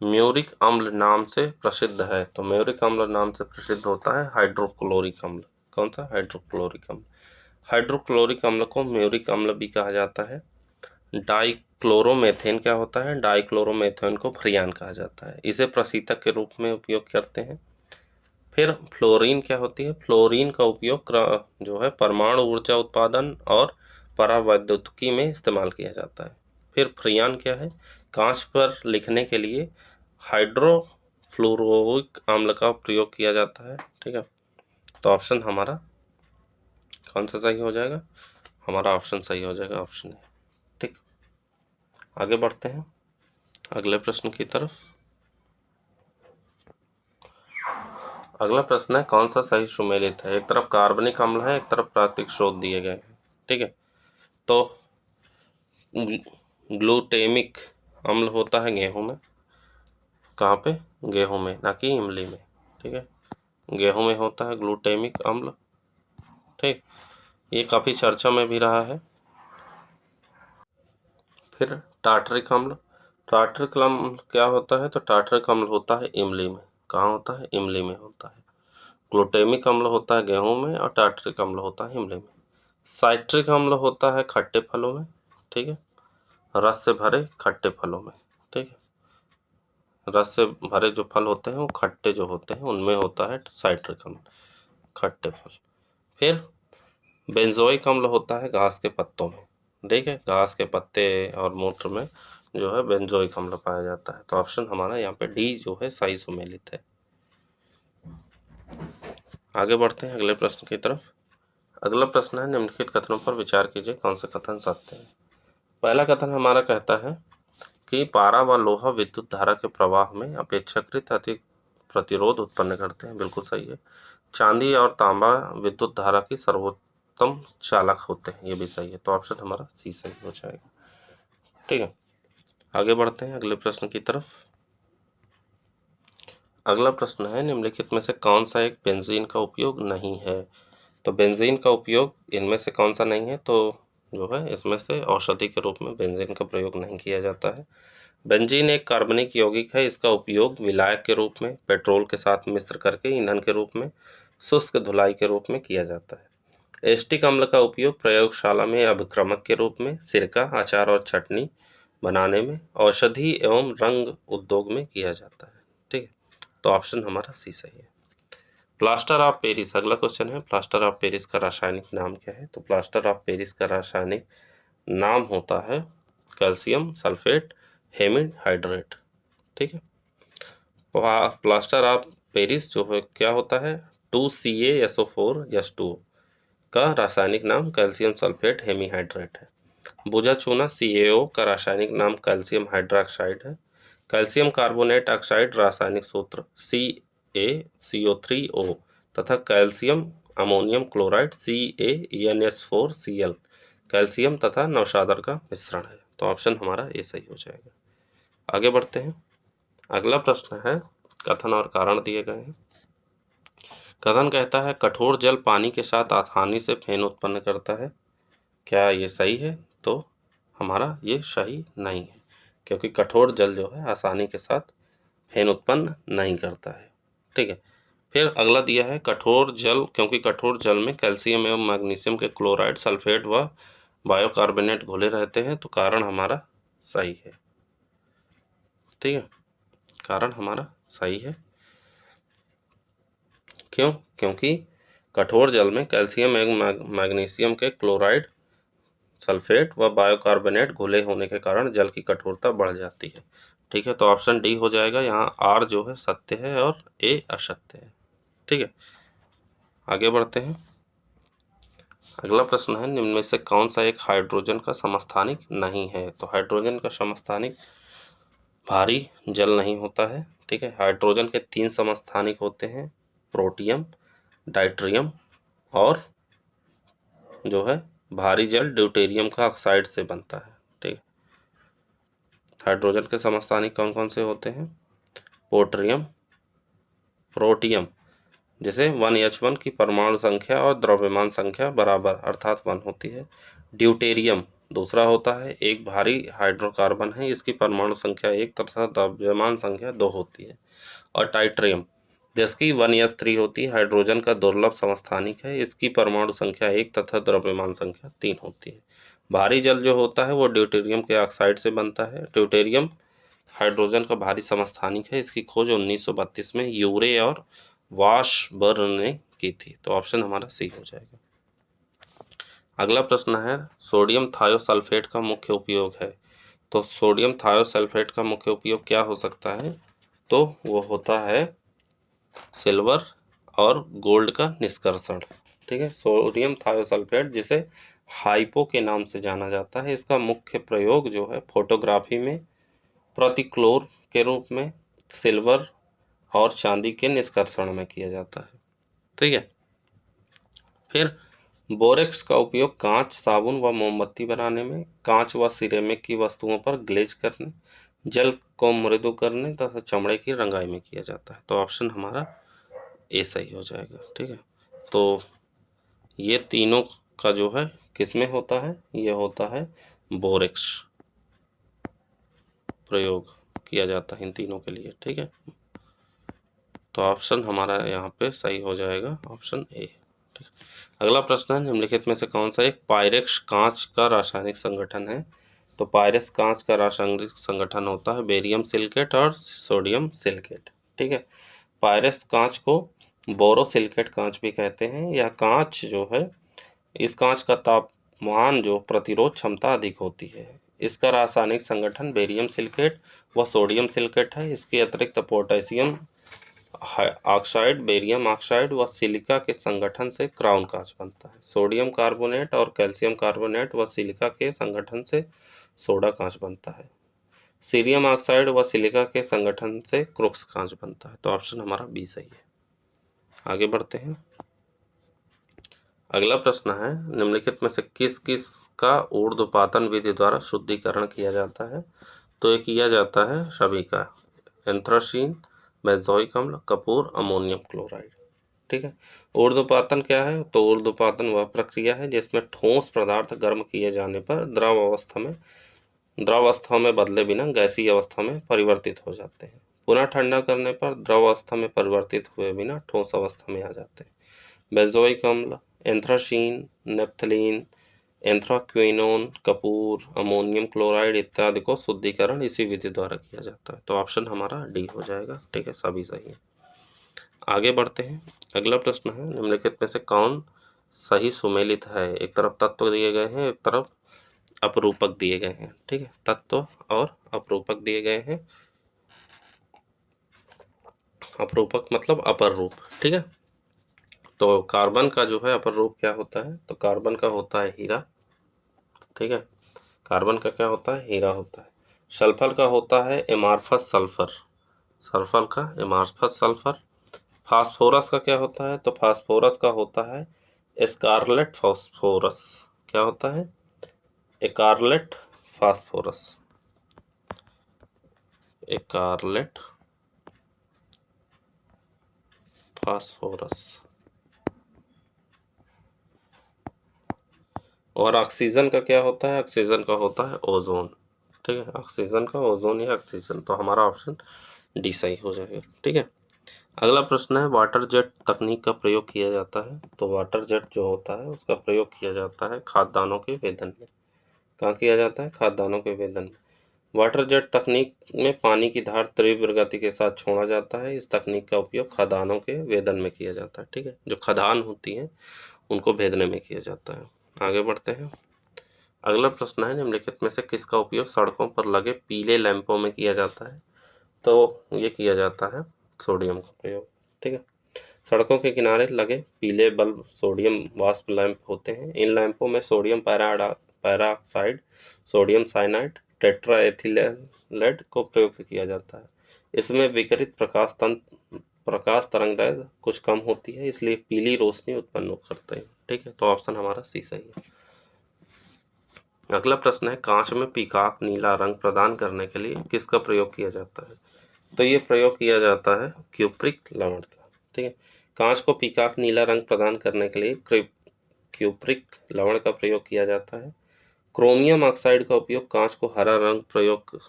S1: म्यूरिक अम्ल नाम से प्रसिद्ध है? तो म्यूरिक अम्ल नाम से प्रसिद्ध होता है हाइड्रोक्लोरिक अम्ल। कौन सा? हाइड्रोक्लोरिक अम्ल। हाइड्रोक्लोरिक अम्ल को म्यूरिक अम्ल भी कहा जाता है। डाइक्लोरोमेथेन क्या होता है? डाइक्लोरोमेथेन को फ्रियान कहा जाता है। इसे प्रशीतक के रूप में उपयोग करते हैं। फिर फ्लोरीन क्या होती है? फ्लोरीन का उपयोग जो है परमाणु ऊर्जा उत्पादन और परावैद्युतिकी में इस्तेमाल किया जाता है। फिर फ्रियान क्या है? कांच पर लिखने के लिए हाइड्रोफ्लोरोइक अम्ल का प्रयोग किया जाता है। ठीक है, तो ऑप्शन हमारा कौन सा सही हो जाएगा? हमारा ऑप्शन सही हो जाएगा, ऑप्शन ए। ठीक, आगे बढ़ते हैं अगले प्रश्न की तरफ। अगला प्रश्न है कौन सा सही सुमेलित है? एक तरफ कार्बनिक अम्ल है, एक तरफ प्राकृतिक स्रोत दिए गए हैं। ठीक है, तो ग्लूटेमिक अम्ल होता है गेहूं में। कहाँ पे? गेहूं में, ना कि इमली में। ठीक है, गेहूं में होता है ग्लूटेमिक अम्ल। ठीक, ये काफ़ी चर्चा में भी रहा है। फिर टार्टरिक अम्ल, टार्टरिक अम्ल क्या होता है? तो टार्टरिक अम्ल होता है इमली में। कहाँ होता है? इमली में होता है। ग्लूटेमिक अम्ल होता है गेहूं में और टार्टरिक अम्ल होता है इमली में। साइट्रिक अम्ल होता है खट्टे फलों में। ठीक है, रस से भरे खट्टे फलों में। ठीक है, रस से भरे जो फल होते हैं वो खट्टे जो होते हैं उनमें होता है साइट्रिक अम्ल, खट्टे फल। फिर बेंजोइक अम्ल होता है घास के पत्तों में। ठीक है, घास के पत्ते और मूत्र में जो है बेंजोइक अम्ल पाया जाता है। तो ऑप्शन हमारा यहाँ पे डी जो है सही सुमेलित है। आगे बढ़ते हैं अगले प्रश्न की तरफ। अगला प्रश्न है निम्नलिखित कथनों पर विचार कीजिए, कौन से कथन सत्य है? पहला कथन हमारा कहता है कि पारा व लोहा विद्युत धारा के प्रवाह में अपेक्षाकृत अधिक प्रतिरोध उत्पन्न करते हैं। बिल्कुल सही है। चांदी और तांबा विद्युत धारा की सर्वोत्तम चालक होते हैं। ये भी सही है। तो ऑप्शन हमारा सी सही हो जाएगा। ठीक है, आगे बढ़ते हैं अगले प्रश्न की तरफ। अगला प्रश्न है निम्नलिखित में से कौन सा एक बेंजीन का उपयोग नहीं है? तो बेंजीन का उपयोग इनमें से कौन सा नहीं है? तो जो है इसमें से औषधि के रूप में बेंजीन का प्रयोग नहीं किया जाता है। बेंजीन एक कार्बनिक यौगिक है। इसका उपयोग विलायक के रूप में, पेट्रोल के साथ मिश्र करके ईंधन के रूप में, शुष्क धुलाई के रूप में किया जाता है। एस्टिक अम्ल का उपयोग प्रयोगशाला में अभिक्रमक के रूप में, सिरका, अचार और चटनी बनाने में, औषधि एवं रंग उद्योग में किया जाता है। ठीक है, तो ऑप्शन हमारा सी सही है। प्लास्टर ऑफ पेरिस, अगला क्वेश्चन है प्लास्टर ऑफ पेरिस का रासायनिक नाम क्या है? तो प्लास्टर ऑफ पेरिस का रासायनिक नाम होता है कैल्शियम सल्फेट हेमिड हाइड्रेट। ठीक है, प्लास्टर ऑफ पेरिस जो है क्या होता है? 2CaSO4 का रासायनिक नाम कैल्शियम सल्फेट हेमीहाइड्रेट है। बुझा चूना CaO का रासायनिक नाम कैल्शियम हाइड्रोक्साइड है। कैल्शियम कार्बोनेट ऑक्साइड रासायनिक सूत्र CaCO3O तथा calcium ammonium chloride CaNH4Cl calcium तथा नौशादर का मिश्रण है। तो ऑप्शन हमारा ए सही हो जाएगा। आगे बढ़ते हैं। अगला प्रश्न है कथन और कारण दिए गए हैं। कथन कहता है कठोर जल पानी के साथ आसानी से फेन उत्पन्न करता है। क्या ये सही है? तो हमारा ये सही नहीं है, क्योंकि कठोर जल जो है आसानी के साथ फेन उत्पन्न नहीं करता है। ठीक है, फिर अगला दिया है कठोर जल, क्योंकि कठोर जल में कैल्शियम एवं मैग्नीशियम के क्लोराइड, सल्फेट व बायोकार्बोनेट घुले रहते हैं। तो कारण हमारा सही है। ठीक है, कारण हमारा सही है। क्यों? क्योंकि कठोर जल में कैल्शियम एवं मैग्नीशियम के क्लोराइड, सल्फेट व बायोकार्बोनेट घुले होने के कारण जल की कठोरता बढ़ जाती है। ठीक है, तो ऑप्शन डी हो जाएगा। यहाँ आर जो है सत्य है और ए असत्य है। ठीक है, आगे बढ़ते हैं। अगला प्रश्न है निम्न में से कौन सा एक हाइड्रोजन का समस्थानिक नहीं है? तो हाइड्रोजन का समस्थानिक भारी जल नहीं होता है। ठीक है, हाइड्रोजन के 3 समस्थानिक होते हैं, प्रोटियम, डाइट्रियम और जो है भारी जल ड्यूटेरियम का ऑक्साइड से बनता है। ठीक है, हाइड्रोजन के समस्थानिक कौन कौन से होते हैं? पोट्रियम, प्रोटियम, जैसे 1H1 की परमाणु संख्या और द्रव्यमान संख्या बराबर अर्थात 1 होती है। ड्यूटेरियम दूसरा होता है, एक भारी हाइड्रोकार्बन है, इसकी परमाणु संख्या 1 तथा द्रव्यमान संख्या 2 होती है। और टाइट्रियम जिसकी 1S3 होती है, हाइड्रोजन का दुर्लभ समस्थानिक है, इसकी परमाणु संख्या 1 तथा द्रव्यमान संख्या 3 होती है। भारी जल जो होता है वो ड्यूटेरियम के ऑक्साइड से बनता है। ड्यूटेरियम हाइड्रोजन का भारी समस्थानिक है, इसकी खोज 1932 में यूरे और वाशबर्न ने की थी। तो ऑप्शन हमारा सी हो जाएगा। अगला प्रश्न है सोडियम थायोसल्फेट का मुख्य उपयोग है। तो सोडियम थायोसल्फेट का मुख्य उपयोग क्या हो सकता है? तो वो होता है सिल्वर और गोल्ड का निष्कर्षण। ठीक है, सोडियम थायोसल्फेट जिसे हाइपो के नाम से जाना जाता है, इसका मुख्य प्रयोग जो है फोटोग्राफी में प्रतिक्लोर के रूप में सिल्वर और चांदी के निष्कर्षण में किया जाता है। ठीक है, फिर बोरेक्स का उपयोग कांच, साबुन व मोमबत्ती बनाने में, कांच व सिरेमिक की वस्तुओं पर ग्लेज करने, जल को मृदु करने तथा चमड़े की रंगाई में किया जाता है। तो ऑप्शन हमारा ए सही हो जाएगा। ठीक है, तो ये तीनों का जो है किस में होता है? ये होता है बोरेक्स प्रयोग किया जाता है इन तीनों के लिए। ठीक है, तो ऑप्शन हमारा यहाँ पे सही हो जाएगा, ऑप्शन ए। ठीक, अगला प्रश्न है निम्नलिखित में से कौन सा एक पायरेक्स कांच का रासायनिक संगठन है? तो पायरेक्स कांच का रासायनिक संगठन होता है बेरियम सिलिकेट और सोडियम सिलिकेट। ठीक है, पायरेक्स कांच को बोरोसिलिकेट कांच भी कहते हैं। यह कांच जो है, इस कांच का तापमान जो प्रतिरोध क्षमता अधिक होती है। इसका रासायनिक संगठन बेरियम सिलिकेट व सोडियम सिलिकेट है। इसके अतिरिक्त पोटेशियम ऑक्साइड, बेरियम ऑक्साइड व सिलिका के संगठन से क्राउन कांच बनता है। सोडियम कार्बोनेट और कैल्शियम कार्बोनेट व सिलिका के संगठन से सोडा कांच बनता है। सीरियम ऑक्साइड व सिलिका के संगठन से क्रुक्स कांच बनता है। तो ऑप्शन हमारा बी सही है। आगे बढ़ते हैं। अगला प्रश्न है निम्नलिखित में से किस किस का ऊर्ध्वपातन विधि द्वारा शुद्धिकरण किया जाता है? तो ये किया जाता है सभी का, एंथ्रासीन, बेंजोइक अम्ल, कपूर, अमोनियम क्लोराइड। ठीक है, ऊर्ध्वपातन क्या है? तो ऊर्ध्वपातन वह प्रक्रिया है जिसमें ठोस पदार्थ गर्म किए जाने पर द्रव अवस्था में बदले बिना गैसीय अवस्था में परिवर्तित हो जाते हैं। पुनः ठंडा करने पर द्रव अवस्था में परिवर्तित हुए बिना ठोस अवस्था में आ जाते हैं। बेंजोइक अम्ल, anthracene, naphthalene, anthraquinone, Kapoor, ammonium chloride इत्यादि को शुद्धिकरण इसी विधि द्वारा किया जाता है। तो ऑप्शन हमारा डी हो जाएगा। ठीक है, सभी सही है। आगे बढ़ते हैं। अगला प्रश्न है निम्नलिखित में से कौन सही सुमेलित है? एक तरफ तत्व दिए गए हैं, एक तरफ अपरूपक दिए गए हैं। ठीक है, तत्व और अपरूपक दिए गए हैं। अपरूपक मतलब अपर रूप। ठीक है, तो कार्बन का जो है अपर रूप क्या होता है? तो कार्बन का होता है हीरा। ठीक है, कार्बन का क्या होता है? हीरा होता है। सल्फर का होता है एमार्फस सल्फर, सल्फर का एमार्फस सल्फर। फास्फोरस का क्या होता है? तो फास्फोरस का होता है स्कारलेट फास्फोरस। क्या होता है? एकारलेट फास्फोरस, एकारलेट फास्फोरस। और ऑक्सीजन का क्या होता है? ऑक्सीजन का होता है ओजोन। ठीक है, ऑक्सीजन का ओजोन या ऑक्सीजन। तो हमारा ऑप्शन डी सही हो जाएगा। ठीक है, अगला प्रश्न है वाटर जेट तकनीक का प्रयोग किया जाता है। तो वाटर जेट जो होता है उसका प्रयोग किया जाता है खाद्यान्नों के वेदन में। कहाँ किया जाता है? खाद्यान्नों के वेदन में। वाटर जेट तकनीक में पानी की धार तीव्र गति के साथ छोड़ा जाता है। इस तकनीक का उपयोग खदानों के वेदन में किया जाता है। ठीक है, जो खदान होती हैं उनको भेदने में किया जाता है। आगे बढ़ते हैं। अगला प्रश्न है निम्नलिखित में से किसका उपयोग सड़कों पर लगे पीले लैंपों में किया जाता है? तो ये किया जाता है सोडियम का प्रयोग। ठीक है, सड़कों के किनारे लगे पीले बल्ब सोडियम वाष्प लैंप होते हैं। इन लैंपों में सोडियम पैराऑक्साइड, सोडियम साइनाइड, टेट्राएथिलेट को प्रयुक्त किया जाता है। इसमें विकिरित प्रकाश तरंगदैर्घ्य कुछ कम होती है, इसलिए पीली रोशनी उत्पन्न करते हैं। ठीक है, तो ऑप्शन हमारा सी सही है। अगला प्रश्न है कांच में पीकॉक नीला रंग प्रदान करने के लिए किसका प्रयोग किया जाता है? तो ये प्रयोग किया जाता है क्यूप्रिक लवण का। ठीक है, कांच को पीकॉक नीला रंग प्रदान करने के लिए क्यूप्रिक लवण का प्रयोग किया जाता है। क्रोमियम ऑक्साइड का उपयोग कांच को हरा रंग प्रयोग,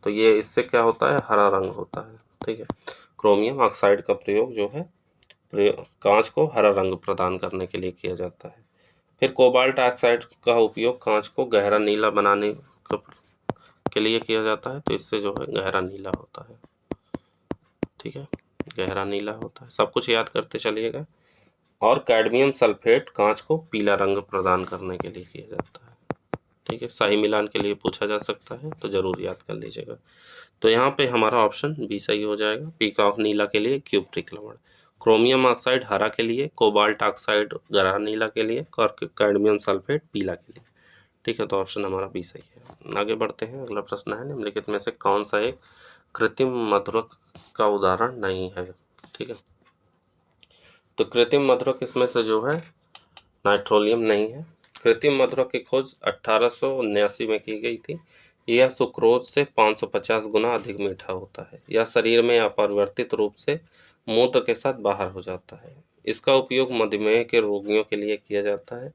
S1: तो ये इससे क्या होता है? हरा रंग होता है। ठीक है, क्रोमियम ऑक्साइड का प्रयोग जो है कांच को हरा रंग प्रदान करने के लिए किया जाता है। फिर कोबाल्ट ऑक्साइड का उपयोग कांच को गहरा नीला बनाने के लिए किया जाता है। तो इससे जो है गहरा नीला होता है। ठीक है, गहरा नीला होता है। सब कुछ याद करते चलिएगा। और कैडमियम सल्फेट कांच को पीला रंग प्रदान करने के लिए किया जाता है। ठीक है, शाही मिलान के लिए पूछा जा सकता है, तो ज़रूर याद कर लीजिएगा। तो यहाँ पे हमारा ऑप्शन बी सही हो जाएगा। पीकॉक नीला के लिए क्यूप्रिक लवण, क्रोमियम ऑक्साइड हरा के लिए, कोबाल्ट ऑक्साइड गहरा नीला के लिए, और कैडमियम सल्फेट पीला के लिए। ठीक है, तो ऑप्शन हमारा बी सही है। आगे बढ़ते हैं। अगला प्रश्न है, निम्नलिखित में से कौन सा एक कृत्रिम मधुरक का उदाहरण नहीं है। ठीक है, तो कृत्रिम मधुरक इसमें से जो है नाइट्रोलियम नहीं है। कृत्रिम मधुरक की खोज 1879 में की गई थी। यह सुक्रोज से 550 गुना अधिक मीठा होता है। यह शरीर में अपरिवर्तित रूप से मूत्र के साथ बाहर हो जाता है। इसका उपयोग मधुमेह के रोगियों के लिए किया जाता है।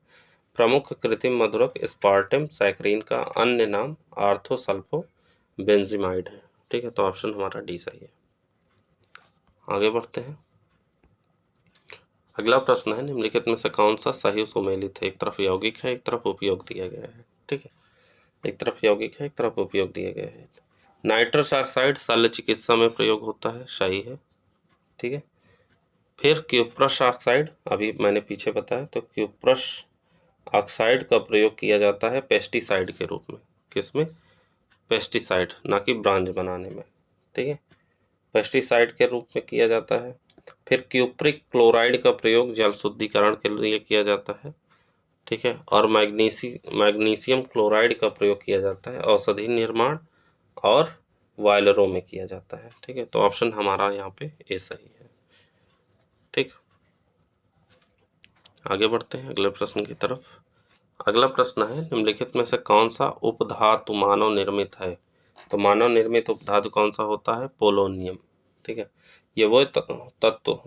S1: प्रमुख कृत्रिम मधुरक स्पार्टम सैकरीन का अन्य नाम आर्थोसल्फो बेंजीमाइड है। ठीक है, तो ऑप्शन हमारा डी सही है। आगे बढ़ते हैं। अगला प्रश्न है, निम्नलिखित में से कौन सा सही सुमेलित है। एक तरफ यौगिक है, एक तरफ उपयोग दिया गया है। ठीक है, एक तरफ यौगिक है, एक तरफ उपयोग दिया गया है। नाइट्रस ऑक्साइड शल्य चिकित्सा में प्रयोग होता है, सही है। ठीक है, फिर क्यूप्रस ऑक्साइड, अभी मैंने पीछे बताया, तो क्यूप्रस ऑक्साइड का प्रयोग किया जाता है पेस्टिसाइड के रूप में। किसमें? पेस्टिसाइड, ना कि ब्रांज बनाने में। ठीक है, पेस्टिसाइड के रूप में किया जाता है। फिर क्यूप्रिक क्लोराइड का प्रयोग जल शुद्धिकरण के लिए किया जाता है। ठीक है, और मैग्नीशियम क्लोराइड का प्रयोग किया जाता है औषधि निर्माण और वायलरों में किया जाता है। ठीक है, तो ऑप्शन हमारा यहाँ पे ए सही है। ठीक, आगे बढ़ते हैं अगले प्रश्न की तरफ। अगला प्रश्न है, निम्नलिखित में से कौन सा उपधातु मानव निर्मित है। तो मानव निर्मित उपधातु कौन सा होता है? पोलोनियम। ठीक है, ये वो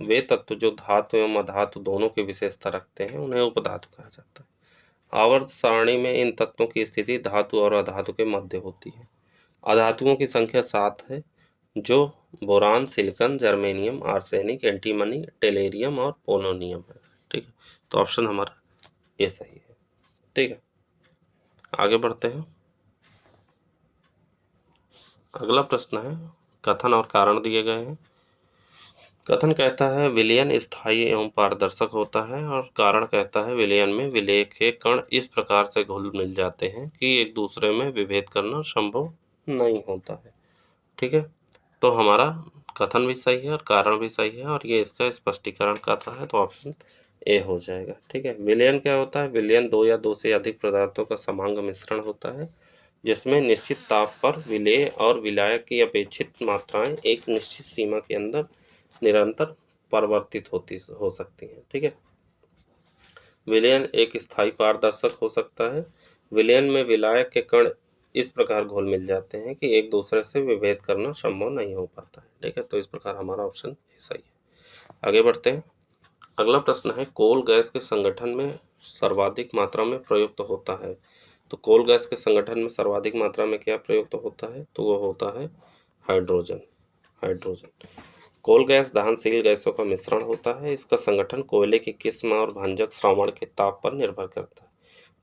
S1: वे तत्व जो धातु एवं अधातु दोनों की विशेषता रखते हैं, उन्हें उपधातु कहा जाता है। आवर्त सारणी में इन तत्वों की स्थिति धातु और अधातु के मध्य होती है। अधातुओं की संख्या 7 है, जो boron, silicon, germanium, arsenic, antimony, टेलेरियम और पोलोनियम है। ठीक है, तो ऑप्शन हमारा ये सही है। ठीक है, आगे बढ़ते हैं। अगला प्रश्न है, कथन और कारण दिए गए हैं। कथन कहता है विलयन स्थायी एवं पारदर्शक होता है, और कारण कहता है विलयन में विलेय के कण इस प्रकार से घुल मिल जाते हैं कि एक दूसरे में विभेद करना संभव नहीं होता है। ठीक है, तो हमारा कथन भी सही है और कारण भी सही है, और ये इसका स्पष्टीकरण कर रहा है, तो ऑप्शन ए हो जाएगा। ठीक है, विलयन क्या होता है? विलयन दो या दो से अधिक पदार्थों का समांग मिश्रण होता है, जिसमें निश्चित ताप पर विलेय और विलायक की अपेक्षित मात्राएं एक निश्चित सीमा के अंदर निरंतर परिवर्तित हो सकती हैं। ठीक है, विलयन एक स्थायी पारदर्शक हो सकता है। विलयन में विलायक के कण इस प्रकार घुल मिल जाते हैं कि एक दूसरे से विभेद करना संभव नहीं हो पाता है। ठीक है, तो इस प्रकार हमारा ऑप्शन सही है। आगे बढ़ते हैं। अगला प्रश्न है, कोल गैस के संगठन में सर्वाधिक मात्रा में प्रयुक्त होता है। तो कोल गैस के संगठन में सर्वाधिक मात्रा में क्या प्रयुक्त होता है? तो वो होता है हाइड्रोजन। कोल गैस दहनशील गैसों का मिश्रण होता है। इसका संगठन कोयले की किस्म और भंजक श्रवण के ताप पर निर्भर करता है।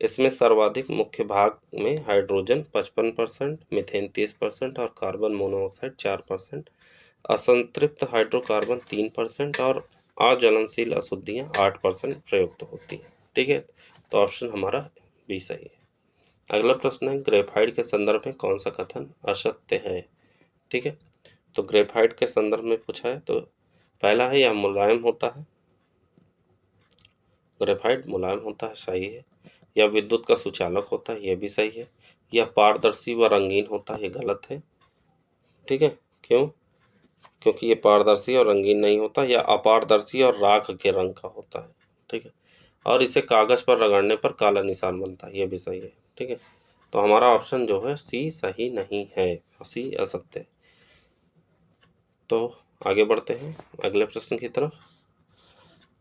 S1: इसमें सर्वाधिक मुख्य भाग में हाइड्रोजन 55%, मीथेन 30% और कार्बन मोनोऑक्साइड 4%, असंतृप्त हाइड्रोकार्बन 3% और अज्वलनशील अशुद्धियाँ 8% प्रयुक्त होती है। ठीक है, तो ऑप्शन हमारा बी सही है। अगला प्रश्न है, ग्रेफाइट के संदर्भ में कौन सा कथन असत्य है। ठीक है, तो ग्रेफाइट के संदर्भ में पूछा है, तो पहला है यह मुलायम होता है। ग्रेफाइट मुलायम होता है, सही है। यह विद्युत का सुचालक होता है, यह भी सही है। यह पारदर्शी व रंगीन होता है, यह गलत है। ठीक है, क्यों? क्योंकि ये पारदर्शी और रंगीन नहीं होता, यह अपारदर्शी और राख के रंग का होता है। ठीक है, और इसे कागज पर रगड़ने पर काला निशान बनता है, यह भी सही है। ठीक है, तो हमारा ऑप्शन जो है सी सही नहीं है, सी असत्य है। तो आगे बढ़ते हैं अगले प्रश्न की तरफ।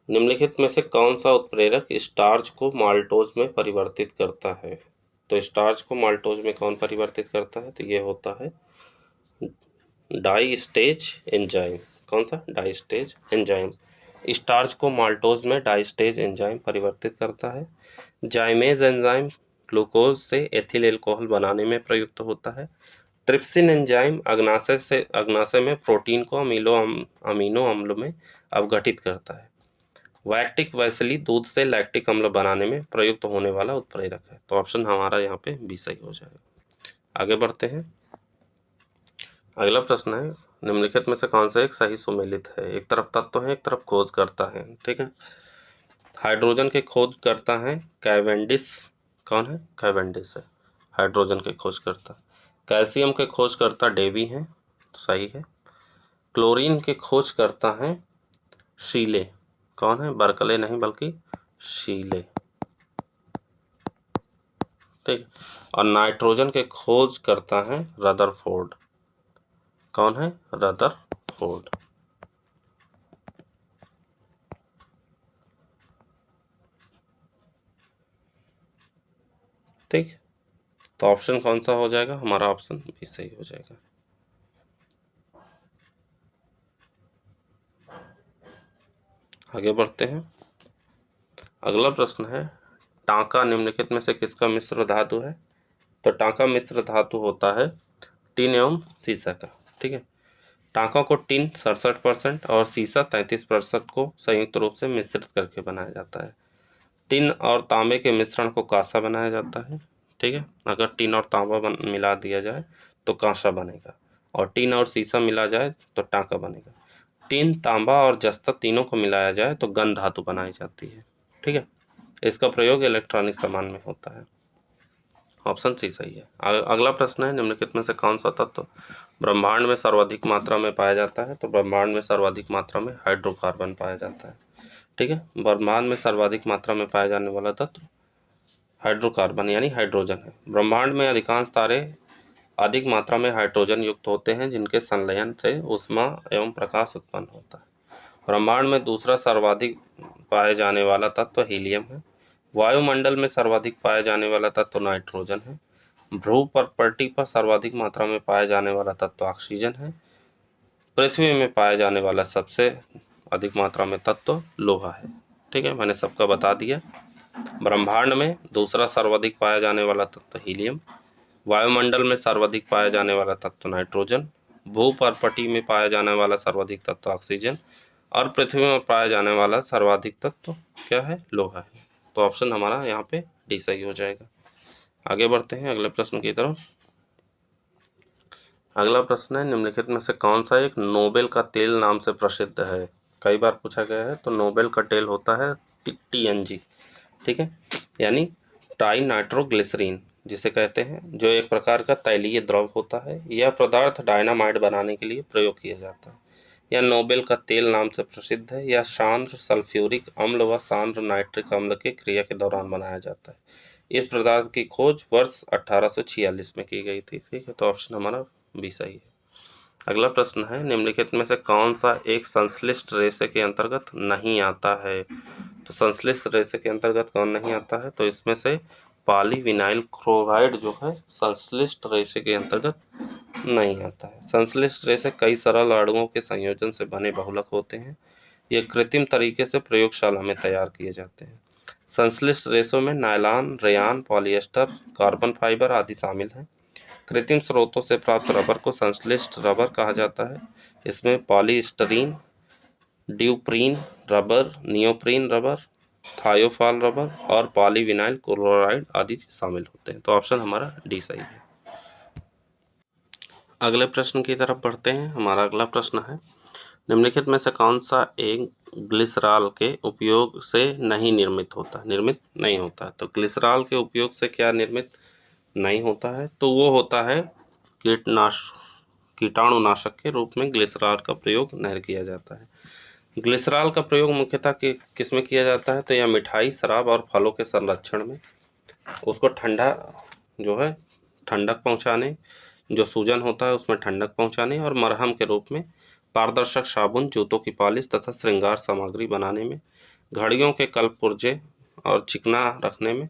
S1: निम्नलिखित में से कौन सा उत्प्रेरक स्टार्च को माल्टोज में परिवर्तित करता है। तो स्टार्च को माल्टोज में कौन परिवर्तित करता है? तो ये होता है डाई स्टेज एंजाइम। कौन सा? डाई स्टेज एंजाइम स्टार्च को माल्टोज में डाई स्टेज एंजाइम परिवर्तित करता है। जाइमेज एंजाइम ग्लूकोज से एथिल एल्कोहल बनाने में प्रयुक्त होता है। ट्रिप्सिन एंजाइम अग्नाशय में प्रोटीन को अमीनो अम्ल में अवघटित करता है। वैक्टिक वैसली दूध से लैक्टिक अम्ल बनाने में प्रयुक्त होने वाला उत्प्रेरक है। तो ऑप्शन हमारा यहाँ पे बी सही हो जाएगा। आगे बढ़ते हैं। अगला प्रश्न है, निम्नलिखित में से कौन सा एक सही सुमेलित है? एक तरफ तत्व है, एक तरफ खोज करता है। ठीक है, हाइड्रोजन के खोज करता है कैवेंडिश। कौन है? कैवेंडिश है हाइड्रोजन के खोज करता। कैल्शियम के खोज करता डेवी है, तो सही है। क्लोरीन के खोज करता है शीले। कौन है? बर्कले नहीं बल्कि शीले। ठीक, और नाइट्रोजन के खोज करता है रदरफोर्ड। कौन है? रदरफोर्ड। ठीक, तो ऑप्शन कौन सा हो जाएगा? हमारा ऑप्शन भी सही हो जाएगा। आगे बढ़ते हैं। अगला प्रश्न है, टांका निम्नलिखित में से किसका मिश्र धातु है? तो टांका मिश्र धातु होता है टिन एवं सीसा का। ठीक है, टांका को टिन 67% और सीसा 33% को संयुक्त रूप से मिश्रित करके बनाया जाता है। टिन और तांबे के मिश्रण को कांसा बनाया जाता है। ठीक है, अगर टिन और तांबा मिला दिया जाए तो कांसा बनेगा, और टिन और सीसा मिला जाए तो टांका बनेगा। टिन, तांबा और जस्ता तीनों को मिलाया जाए तो गन धातु बनाई जाती है। ठीक है, इसका प्रयोग इलेक्ट्रॉनिक सामान में होता है। ऑप्शन सी सही है। अगला प्रश्न है, निम्नलिखित में से कौन सा तत्व ब्रह्मांड में सर्वाधिक मात्रा में पाया जाता है? तो ब्रह्मांड में सर्वाधिक मात्रा में हाइड्रोकार्बन पाया जाता है। ठीक है, ब्रह्मांड में सर्वाधिक मात्रा में पाया जाने वाला तत्व हाइड्रोकार्बन यानी हाइड्रोजन है। ब्रह्मांड में अधिकांश तारे अधिक मात्रा में हाइड्रोजन युक्त होते हैं, जिनके संलयन से ऊष्मा एवं प्रकाश उत्पन्न होता है। ब्रह्मांड में दूसरा सर्वाधिक पाए जाने वाला तत्व हीलियम है। वायुमंडल में सर्वाधिक पाए जाने वाला तत्व नाइट्रोजन है। ध्रुव पर पट्टी पर सर्वाधिक मात्रा में पाए जाने वाला तत्व ऑक्सीजन है। पृथ्वी में पाए जाने वाला सबसे अधिक मात्रा में तत्व लोहा है। ठीक है, मैंने सबका बता दिया। ब्रह्मांड में दूसरा सर्वाधिक पाया जाने वाला तत्व हीलियम, वायुमंडल में सर्वाधिक पाया जाने वाला तत्व नाइट्रोजन, भू परपटी में पाया जाने वाला सर्वाधिक तत्व ऑक्सीजन, और पृथ्वी में पाया जाने वाला सर्वाधिक तत्व क्या है? लोहा है। तो ऑप्शन हमारा यहाँ पे डी सही हो जाएगा। आगे बढ़ते हैं अगले प्रश्न की तरफ। अगला प्रश्न है, निम्नलिखित में से कौन सा एक नोबेल का तेल नाम से प्रसिद्ध है? कई बार पूछा गया है। तो नोबेल का तेल होता है TNG। ठीक है, यानी ट्राई नाइट्रोग्लिसरीन जिसे कहते हैं, जो एक प्रकार का तैलीय द्रव होता है। यह पदार्थ डायनामाइट बनाने के लिए प्रयोग किया जाता है। यह नोबेल का तेल नाम से प्रसिद्ध है। यह सांद्र सल्फ्यूरिक अम्ल व सांद्र नाइट्रिक अम्ल के क्रिया के दौरान बनाया जाता है। इस पदार्थ की खोज वर्ष 1846 में की गई थी। ठीक है, तो ऑप्शन हमारा बी सही है। अगला प्रश्न है, निम्नलिखित में से कौन सा एक संश्लिष्ट रेशे के अंतर्गत नहीं आता है? तो संश्लिष्ट रेशे के अंतर्गत कौन नहीं आता है? तो इसमें से पॉलीविनाइल क्लोराइड जो है संश्लिष्ट रेशे के अंतर्गत नहीं आता है। संश्लिष्ट रेशे कई सरल अणुओं के संयोजन से बने बहुलक होते हैं। ये कृत्रिम तरीके से प्रयोगशाला में तैयार किए जाते हैं। संश्लिष्ट रेशों में nylon, rayon, polyester, carbon fibre आदि शामिल हैं। कृत्रिम स्रोतों से प्राप्त रबर को संश्लिष्ट रबर कहा जाता है। इसमें पॉलीस्टरीन, ड्यूप्रीन रबर, नियोप्रीन रबर, थायोफाल रबर और पॉलीविनाइल क्लोराइड आदि शामिल होते हैं। तो ऑप्शन हमारा डी सही है। अगले प्रश्न की तरफ बढ़ते हैं। हमारा अगला प्रश्न है, निम्नलिखित में से कौन सा एक ग्लिसरॉल के उपयोग से नहीं निर्मित होता है? तो ग्लिसरॉल के उपयोग से क्या निर्मित नहीं होता है? तो वो होता है कीटाणुनाशक के रूप में ग्लिसरॉल का प्रयोग नहीं किया जाता है। ग्लिसरॉल का प्रयोग मुख्यतः किस में किया जाता है? तो यह मिठाई, शराब और फलों के संरक्षण में, उसको ठंडा जो है ठंडक पहुंचाने, जो सूजन होता है उसमें ठंडक पहुंचाने, और मरहम के रूप में, पारदर्शक साबुन, जूतों की पॉलिश तथा श्रृंगार सामग्री बनाने में, घड़ियों के कलपुर्जे और चिकना रखने में,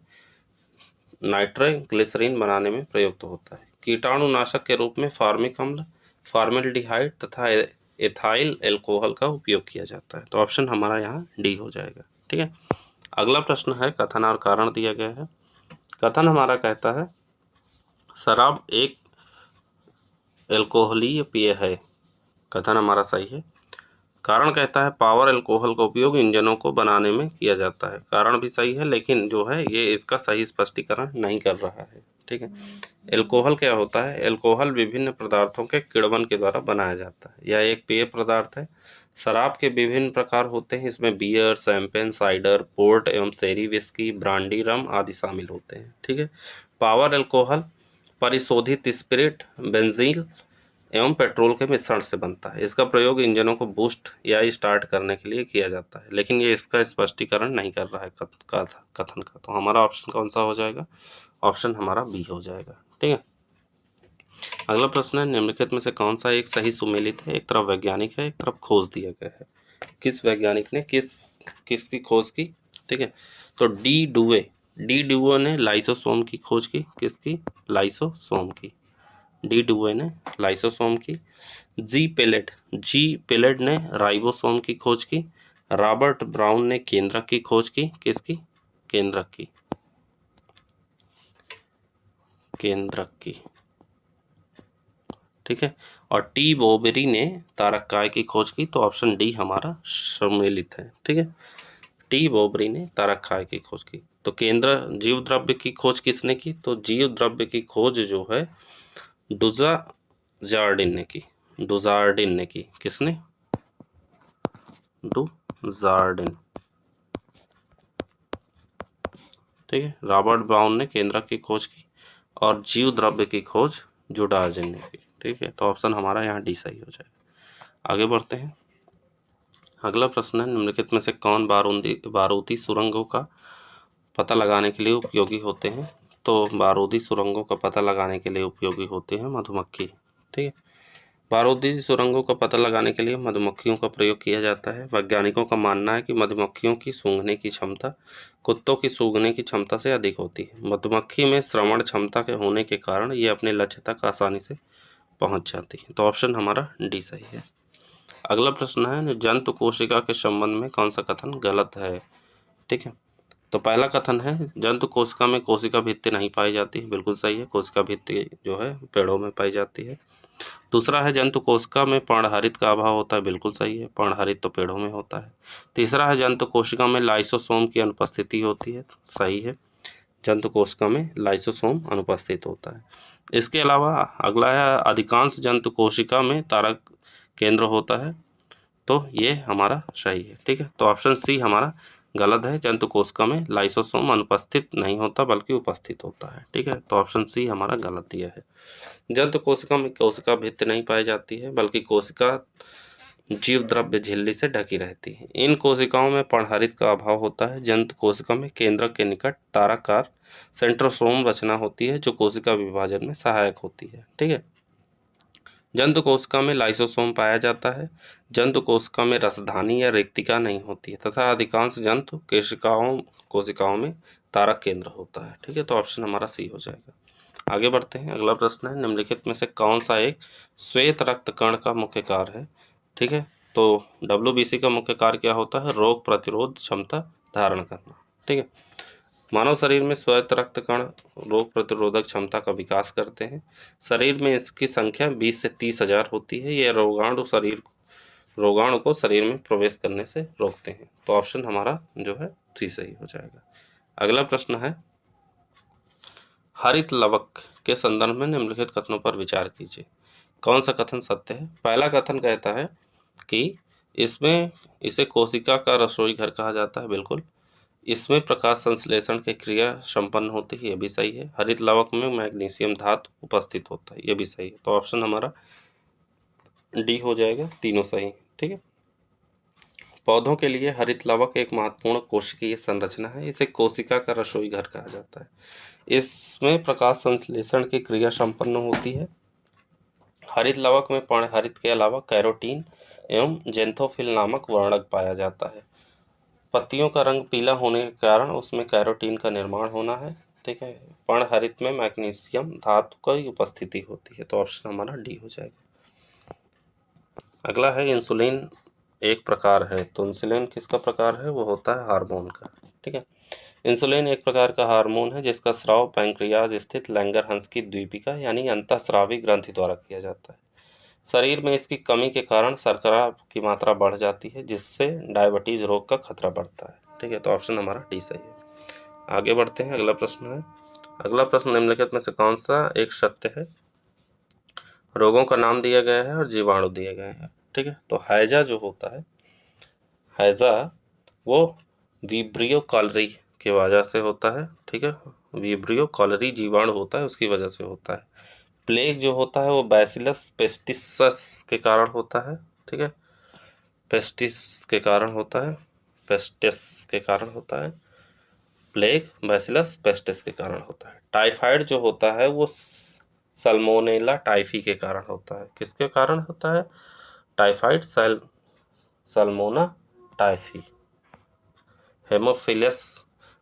S1: नाइट्रोग्लिसरीन बनाने में प्रयुक्त होता है। कीटाणुनाशक के रूप में फॉर्मिक अम्ल, फॉर्मेल्डिहाइड तथा एथाइल एल्कोहल का उपयोग किया जाता है। तो ऑप्शन हमारा यहाँ डी हो जाएगा। ठीक है, अगला प्रश्न है, कथन और कारण दिया गया है। कथन हमारा कहता है, शराब एक एल्कोहलीय पेय है, कथन हमारा सही है। कारण कहता है पावर एल्कोहल का उपयोग इंजनों को बनाने में किया जाता है, कारण भी सही है, लेकिन जो है ये इसका सही स्पष्टीकरण नहीं कर रहा है, ठीक है। एल्कोहल क्या होता है? एल्कोहल विभिन्न पदार्थों के किण्वन के द्वारा बनाया जाता है। यह एक पेय पदार्थ है। शराब के विभिन्न प्रकार होते हैं, इसमें बियर, शैंपेन, साइडर, पोर्ट एवं शेरी विस्की, ब्रांडी, रम आदि शामिल होते हैं, ठीक है। पावर एल्कोहल परिशोधित स्पिरिट, बेंजीन एवं पेट्रोल के मिश्रण से बनता है। इसका प्रयोग इंजनों को बूस्ट या स्टार्ट करने के लिए किया जाता है, लेकिन ये इसका स्पष्टीकरण नहीं कर रहा है कथन का। तो हमारा ऑप्शन कौन सा हो जाएगा? ऑप्शन हमारा बी हो जाएगा, ठीक है। अगला प्रश्न है, निम्नलिखित में से कौन सा एक सही सुमेलित है? एक तरफ वैज्ञानिक है, एक तरफ खोज दिया गया है। किस वैज्ञानिक ने किसकी खोज की? ठीक है, तो डी डुवे ने लाइसोसोम की खोज की। किसकी? लाइसोसोम की। डी डुवे ने लाइसोसोम की। जी पेलेट ने राइबोसोम की खोज की। रॉबर्ट ब्राउन ने केंद्रक की खोज की। किसकी? केंद्रक की। ठीक है, और टी बोबेरी ने तारककाय की खोज की। तो ऑप्शन डी हमारा सम्मिलित है, ठीक है। टी बोबेरी ने तारककाय की खोज की। तो केंद्र जीव द्रव्य की खोज किसने की? तो जीव द्रव्य की खोज जो है डुजार्डिन ने की। किसने? डुजार्डिन, ठीक है। रॉबर्ट ब्राउन ने केंद्रक की खोज की और जीव द्रव्य की खोज डुजार्डिन ने की, ठीक है। तो ऑप्शन हमारा यहाँ डी सही हो जाएगा। आगे बढ़ते हैं। अगला प्रश्न है, निम्नलिखित में से कौन बारूदी सुरंगों का पता लगाने के लिए उपयोगी होते हैं? तो बारूदी सुरंगों का पता लगाने के लिए उपयोगी होते हैं मधुमक्खी, ठीक है। बारूदी सुरंगों का पता लगाने के लिए मधुमक्खियों का प्रयोग किया जाता है। वैज्ञानिकों का मानना है कि मधुमक्खियों की सूंघने की क्षमता कुत्तों की सूंघने की क्षमता से अधिक होती है। मधुमक्खी में श्रवण क्षमता के होने के कारण ये अपने लक्ष्य तक आसानी से पहुंच जाती है। तो ऑप्शन हमारा डी सही है। अगला प्रश्न है, जंतु कोशिका के संबंध में कौन सा कथन गलत है? ठीक है, तो पहला कथन है जंतु कोशिका में कोशिका भित्ति नहीं पाई जाती, बिल्कुल सही है। कोशिका भित्ति जो है पेड़ों में पाई जाती है। दूसरा है जंतु कोशिका में पर्णहरित का अभाव होता है, बिल्कुल सही है। पर्णहरित तो पेड़ों में होता है। तीसरा है जंतु कोशिका में लाइसोसोम की अनुपस्थिति होती है, सही है। जंतु कोशिका में लाइसोसोम अनुपस्थित होता है। इसके अलावा अगला है अधिकांश जंतु कोशिका में तारक केंद्र होता है, तो ये हमारा सही है, ठीक है। तो ऑप्शन सी हमारा गलत है। जंतु कोशिका में लाइसोसोम अनुपस्थित नहीं होता बल्कि उपस्थित होता है, ठीक है। तो ऑप्शन सी हमारा गलत दिया है। जंतु कोशिका में कोशिका भित्ति नहीं पाई जाती है बल्कि कोशिका जीव द्रव्य झिल्ली से ढकी रहती है। इन कोशिकाओं में पर्णहरित का अभाव होता है। जंतु कोशिका में केंद्रक के निकट ताराकार सेंट्रोसोम रचना होती है जो कोशिका विभाजन में सहायक होती है, ठीक है। जंतु कोशिका में लाइसोसोम पाया जाता है। जंतु कोशिका में रसधानी या रिक्तिका नहीं होती है तथा अधिकांश जंतु कोशिकाओं में तारक केंद्र होता है, ठीक है। तो ऑप्शन हमारा सी हो जाएगा। आगे बढ़ते हैं। अगला प्रश्न है, निम्नलिखित में से कौन सा एक श्वेत रक्त कण का मुख्य कार्य है? ठीक है, तो WBC का मुख्य कार्य क्या होता है? रोग प्रतिरोध क्षमता धारण करना, ठीक है। मानव शरीर में श्वेत रक्त कण रोग प्रतिरोधक क्षमता का विकास करते हैं। शरीर में इसकी संख्या 20 से 30 हजार होती है। यह रोगाणु को शरीर में प्रवेश करने से रोकते हैं। तो ऑप्शन हमारा जो है सी सही हो जाएगा। अगला प्रश्न है, हरित लवक के संदर्भ में निम्नलिखित कथनों पर विचार कीजिए। कौन सा कथन सत्य है? पहला कथन कहता है कि इसे कोशिका का रसोई घर कहा जाता है, बिल्कुल। इसमें प्रकाश संश्लेषण की क्रिया संपन्न होती है, यह भी सही है। हरित लवक में मैग्नीशियम धातु उपस्थित होता है, यह भी सही है। तो ऑप्शन हमारा डी हो जाएगा, तीनों सही, ठीक है। पौधों के लिए हरित लवक एक महत्वपूर्ण कोशिकीय संरचना है। इसे कोशिका का रसोई घर कहा जाता है। इसमें प्रकाश संश्लेषण की क्रिया संपन्न होती है। हरित लवक में पर्णहरित के अलावा कैरोटीन एवं जेंथोफिल नामक वर्णक पाया जाता है। पत्तियों का रंग पीला होने के कारण उसमें कैरोटीन का निर्माण होना है, ठीक है। पर्णहरित में मैग्नीशियम धातु की उपस्थिति होती है। तो ऑप्शन हमारा डी हो जाएगा। अगला है, इंसुलिन एक प्रकार है। तो इंसुलिन किसका प्रकार है? वो होता है हार्मोन का, ठीक है। इंसुलिन एक प्रकार का हार्मोन है जिसका स्राव पैंक्रियाज स्थित लैंगरहंस की द्वीपिका यानी अंतःस्रावी ग्रंथि द्वारा किया जाता है। शरीर में इसकी कमी के कारण शर्करा की मात्रा बढ़ जाती है जिससे डायबिटीज रोग का खतरा बढ़ता है। ठीक है, तो ऑप्शन हमारा डी सही है। आगे बढ़ते हैं, अगला प्रश्न है। अगला प्रश्न निम्नलिखित में से कौन सा एक सत्य है? रोगों का नाम दिया गया है और जीवाणु दिए गए हैं। ठीक है, तो हैजा जो होता है, हैजा वो विब्रियो कॉलरी की वजह से होता है। ठीक है, विब्रियो कॉलरी जीवाणु होता है, उसकी वजह से होता है। प्लेग जो होता है वो बैसिलस पेस्टिसस के कारण होता है। ठीक है, पेस्टिस के कारण होता है, पेस्टिस के कारण होता है। प्लेग बैसिलस पेस्टिस के कारण होता है। टाइफाइड जो होता है वो सल्मोनेला टाइफी के कारण होता है। किसके कारण होता है? Typhoid Salmonella typhi. Haemophilus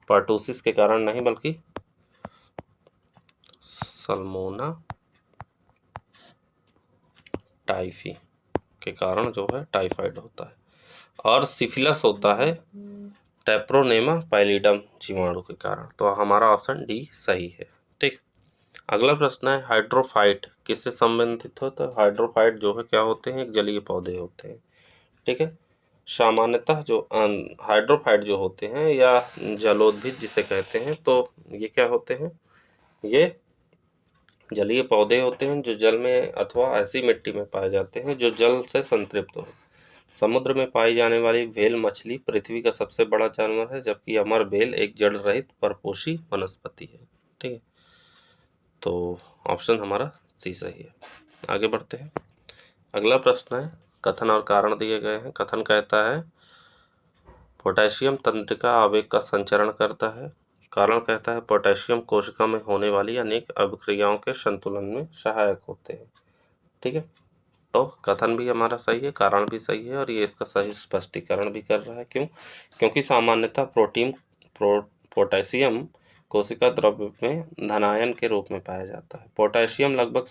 S1: pertussis के कारण नहीं बल्कि सल्मोना टाइफी के कारण जो है टाइफाइड होता है। और सिफिलस होता है टेप्रोनेमा पैलिडम जीवाणु के कारण। तो हमारा ऑप्शन डी सही है। ठीक, अगला प्रश्न है हाइड्रोफाइट किससे संबंधित हो? तो हाइड्रोफाइट जो है क्या होते हैं? एक जलीय पौधे होते हैं। ठीक है, सामान्यतः जो हाइड्रोफाइट जो होते हैं या जलोद्भिद जिसे कहते हैं, तो ये क्या होते हैं? ये जलीय पौधे होते हैं जो जल में अथवा ऐसी मिट्टी में पाए जाते हैं जो जल से संतृप्त हो। समुद्र में पाई जाने वाली व्हेल मछली पृथ्वी का सबसे बड़ा जानवर है, जबकि अमर व्हेल एक जड़ रहित परपोषी वनस्पति है। ठीक है, तो ऑप्शन हमारा सी सही है। आगे बढ़ते हैं, अगला प्रश्न है कथन और कारण दिए गए हैं। कथन कहता है पोटेशियम तंत्रिका आवेग का संचरण करता है। कारण कहता है पोटेशियम कोशिका में होने वाली अनेक अभिक्रियाओं के संतुलन में सहायक होते हैं। ठीक है, तो कथन भी हमारा सही है, कारण भी सही है और ये इसका सही स्पष्टीकरण भी कर रहा है। क्यों? क्योंकि सामान्यतः पोटेशियम कोशिका द्रव्य में धनायन के रूप में पाया जाता है। पोटेशियम लगभग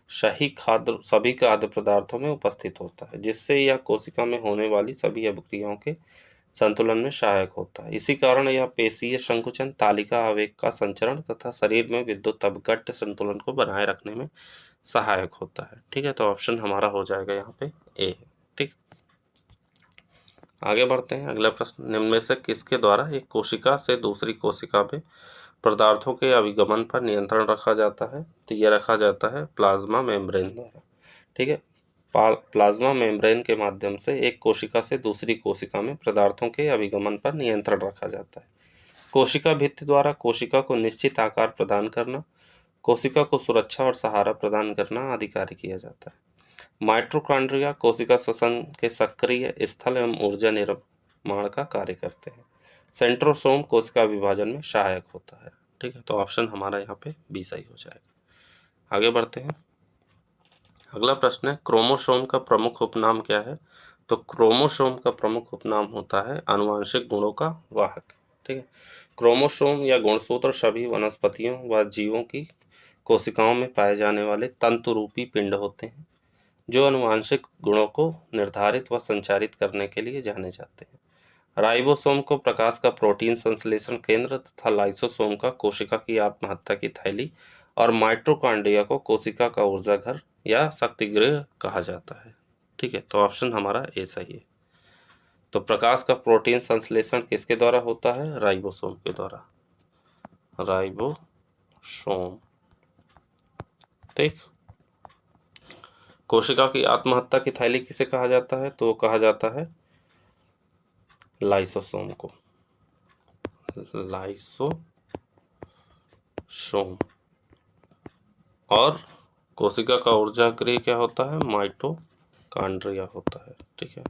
S1: सभी खाद्य पदार्थों में उपस्थित होता है, जिससे यह कोशिका में होने वाली सभी अभिक्रियाओं के संतुलन में सहायक होता है। इसी कारण यह पेशीय संकुचन, तालिका आवेग का संचरण तथा शरीर में विद्युत अपघट्य संतुलन को बनाए रखने में सहायक होता है। ठीक है, तो ऑप्शन हमारा हो जाएगा यहाँ पे ए। ठीक, आगे बढ़ते हैं, अगला प्रश्न निम्न में से किसके द्वारा एक कोशिका से दूसरी कोशिका में पदार्थों के अभिगमन पर नियंत्रण रखा जाता है? तो यह रखा जाता है प्लाज्मा मेम्ब्रेन द्वारा। ठीक है, प्लाज्मा मेम्ब्रेन के माध्यम से एक कोशिका से दूसरी कोशिका में पदार्थों के अभिगमन पर नियंत्रण रखा जाता है। कोशिका भित्ति द्वारा कोशिका को निश्चित आकार प्रदान करना, कोशिका को सुरक्षा और सहारा प्रदान करना आदि कार्य किया जाता है। माइटोकॉन्ड्रिया कोशिका श्वसन के सक्रिय स्थल एवं ऊर्जा निर्माण का कार्य करते हैं। सेंट्रोसोम कोशिका विभाजन में सहायक होता है। ठीक है, तो ऑप्शन हमारा यहाँ पे बी सही हो जाएगा। आगे बढ़ते हैं, अगला प्रश्न है क्रोमोसोम का प्रमुख उपनाम क्या है? तो क्रोमोसोम का प्रमुख उपनाम होता है आनुवांशिक गुणों का वाहक। ठीक है, क्रोमोसोम या गुणसूत्र सभी वनस्पतियों व जीवों की कोशिकाओं में पाए जाने वाले तंतु रूपी पिंड होते हैं जो आनुवांशिक गुणों को निर्धारित व संचारित करने के लिए जाने जाते हैं। राइबोसोम को प्रकाश का प्रोटीन संश्लेषण केंद्र तथा लाइसोसोम का कोशिका की आत्महत्या की थैली और माइटोकॉन्ड्रिया को कोशिका का ऊर्जा घर या शक्तिगृह कहा जाता है। ठीक है, तो ऑप्शन हमारा ए सही है। तो प्रकाश का प्रोटीन संश्लेषण किसके द्वारा होता है? राइबोसोम के द्वारा, राइबोसोम। ठीक, कोशिका की आत्महत्या की थैली किसे कहा जाता है? तो कहा जाता है लाइसोसोम को, लाइसोसोम। और कोशिका का ऊर्जा गृह क्या होता है? माइटोकॉन्ड्रिया होता है। ठीक है,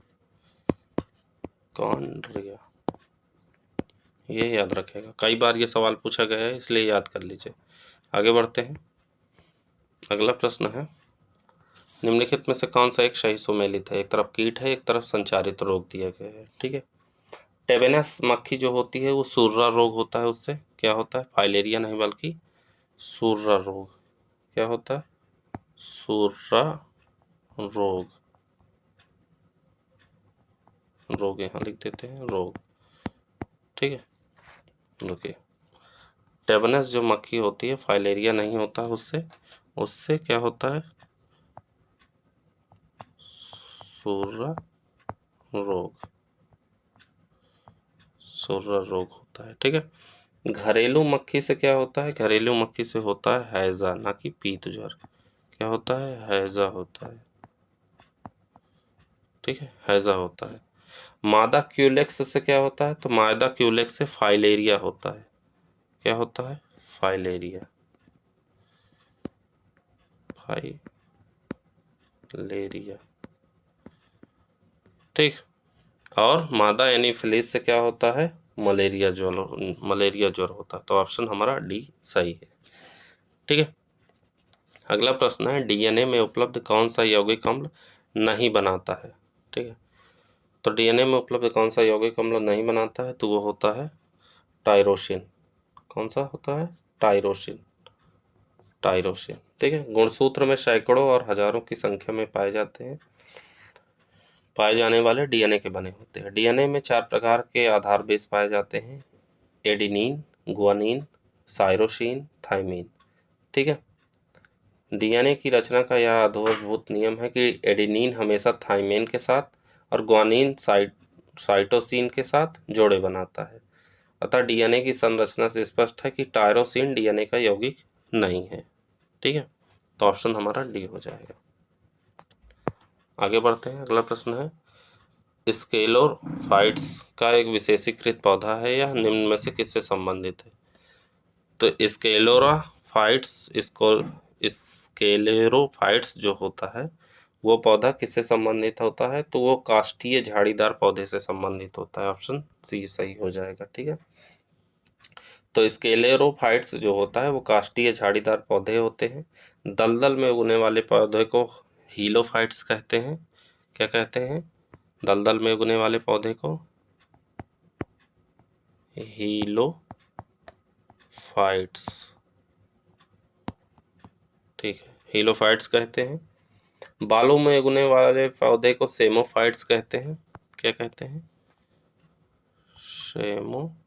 S1: कॉन्ड्रिया, ये याद रखेगा, कई बार ये सवाल पूछा गया है इसलिए याद कर लीजिए। आगे बढ़ते हैं, अगला प्रश्न है निम्नलिखित में से कौन सा एक सही सुमेलित है? एक तरफ कीट है, एक तरफ संचारित रोग दिया गया है। ठीक है, टेबेनस मक्खी जो होती है वो सुर्रा रोग होता है, उससे क्या होता है? फाइलेरिया नहीं बल्कि सुर्रा रोग। क्या होता है? सुर्रा रोग। रोग यहाँ लिख देते हैं, रोग। ठीक है, देखिए टेबनस जो मक्खी होती है, फाइलेरिया नहीं होता उससे क्या होता है, सुरा रोग होता है। ठीक है। घरेलू मक्खी से क्या होता है, घरेलू मक्खी से होता है हैजा, ना कि पीत ज्वर। क्या होता है, हैजा होता है। ठीक है, हैजा होता है। मादा क्यूलेक्स से क्या होता है, तो मादा क्यूलेक्स से फाइलेरिया होता है। क्या होता है, फाइलेरिया। ठीक। और मादा एनीफिलीज से क्या होता है, मलेरिया ज्वर होता है। तो ऑप्शन हमारा डी सही है। ठीक है। अगला प्रश्न है, डीएनए में उपलब्ध कौन सा यौगिक अम्ल नहीं बनाता है। ठीक है। तो डीएनए में उपलब्ध कौन सा यौगिक अम्ल नहीं बनाता है, तो वो होता है टायरोसिन। कौन सा होता है, टायरोसिन। ठीक है। गुणसूत्र में सैकड़ों और हजारों की संख्या में पाए जाने वाले डीएनए के बने होते हैं। डीएनए में 4 प्रकार के आधार बेस पाए जाते हैं, एडेनिन, गुआनिन, साइरोसिन, थाइमिन। ठीक है। डीएनए की रचना का यह आधारभूत नियम है कि एडेनिन हमेशा थाइमिन के साथ और गुआनिन साइटोसिन के साथ जोड़े बनाता है। अतः डीएनए की संरचना से स्पष्ट है कि टायरोसिन डीएनए का यौगिक नहीं है। ठीक है। तो ऑप्शन हमारा डी हो जाएगा। आगे बढ़ते हैं। अगला प्रश्न है, स्केलोफाइट्स का एक विशेषीकृत पौधा है, यह निम्न में से किससे संबंधित है। तो स्केलेरोफाइट्स जो होता है वो पौधा किससे संबंधित होता है, तो वो काष्ठीय झाड़ीदार पौधे से संबंधित होता है। ऑप्शन सी सही हो जाएगा। ठीक है। तो स्केलेरोफाइट्स जो होता है वो काष्ठीय झाड़ीदार पौधे होते हैं। दलदल में उगने वाले पौधे को हीलोफाइट्स कहते हैं। क्या कहते हैं, दलदल में उगने वाले पौधे को हीलोफाइट्स। ठीक है, हीलोफाइट्स कहते हैं। बालू में उगने वाले पौधे को सेमोफाइट्स कहते हैं। क्या कहते हैं, सेमोफाइट्स।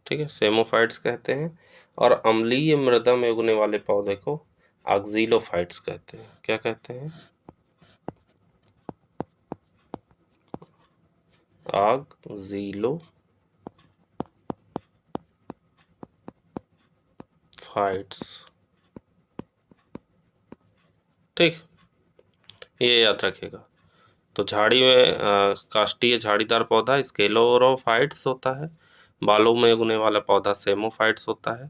S1: ठीक है, सेमोफाइट्स कहते हैं। और अम्लीय मृदा में उगने वाले पौधे को ऑक्जिलोफाइट्स कहते हैं। क्या कहते हैं, ऑक्जिलोफाइट्स। ठीक, ये याद रखिएगा। तो झाड़ी में काष्ठीय झाड़ीदार पौधा स्केलोरोफाइट्स होता है। बालू में उगने वाला पौधा सेमोफाइट्स होता है।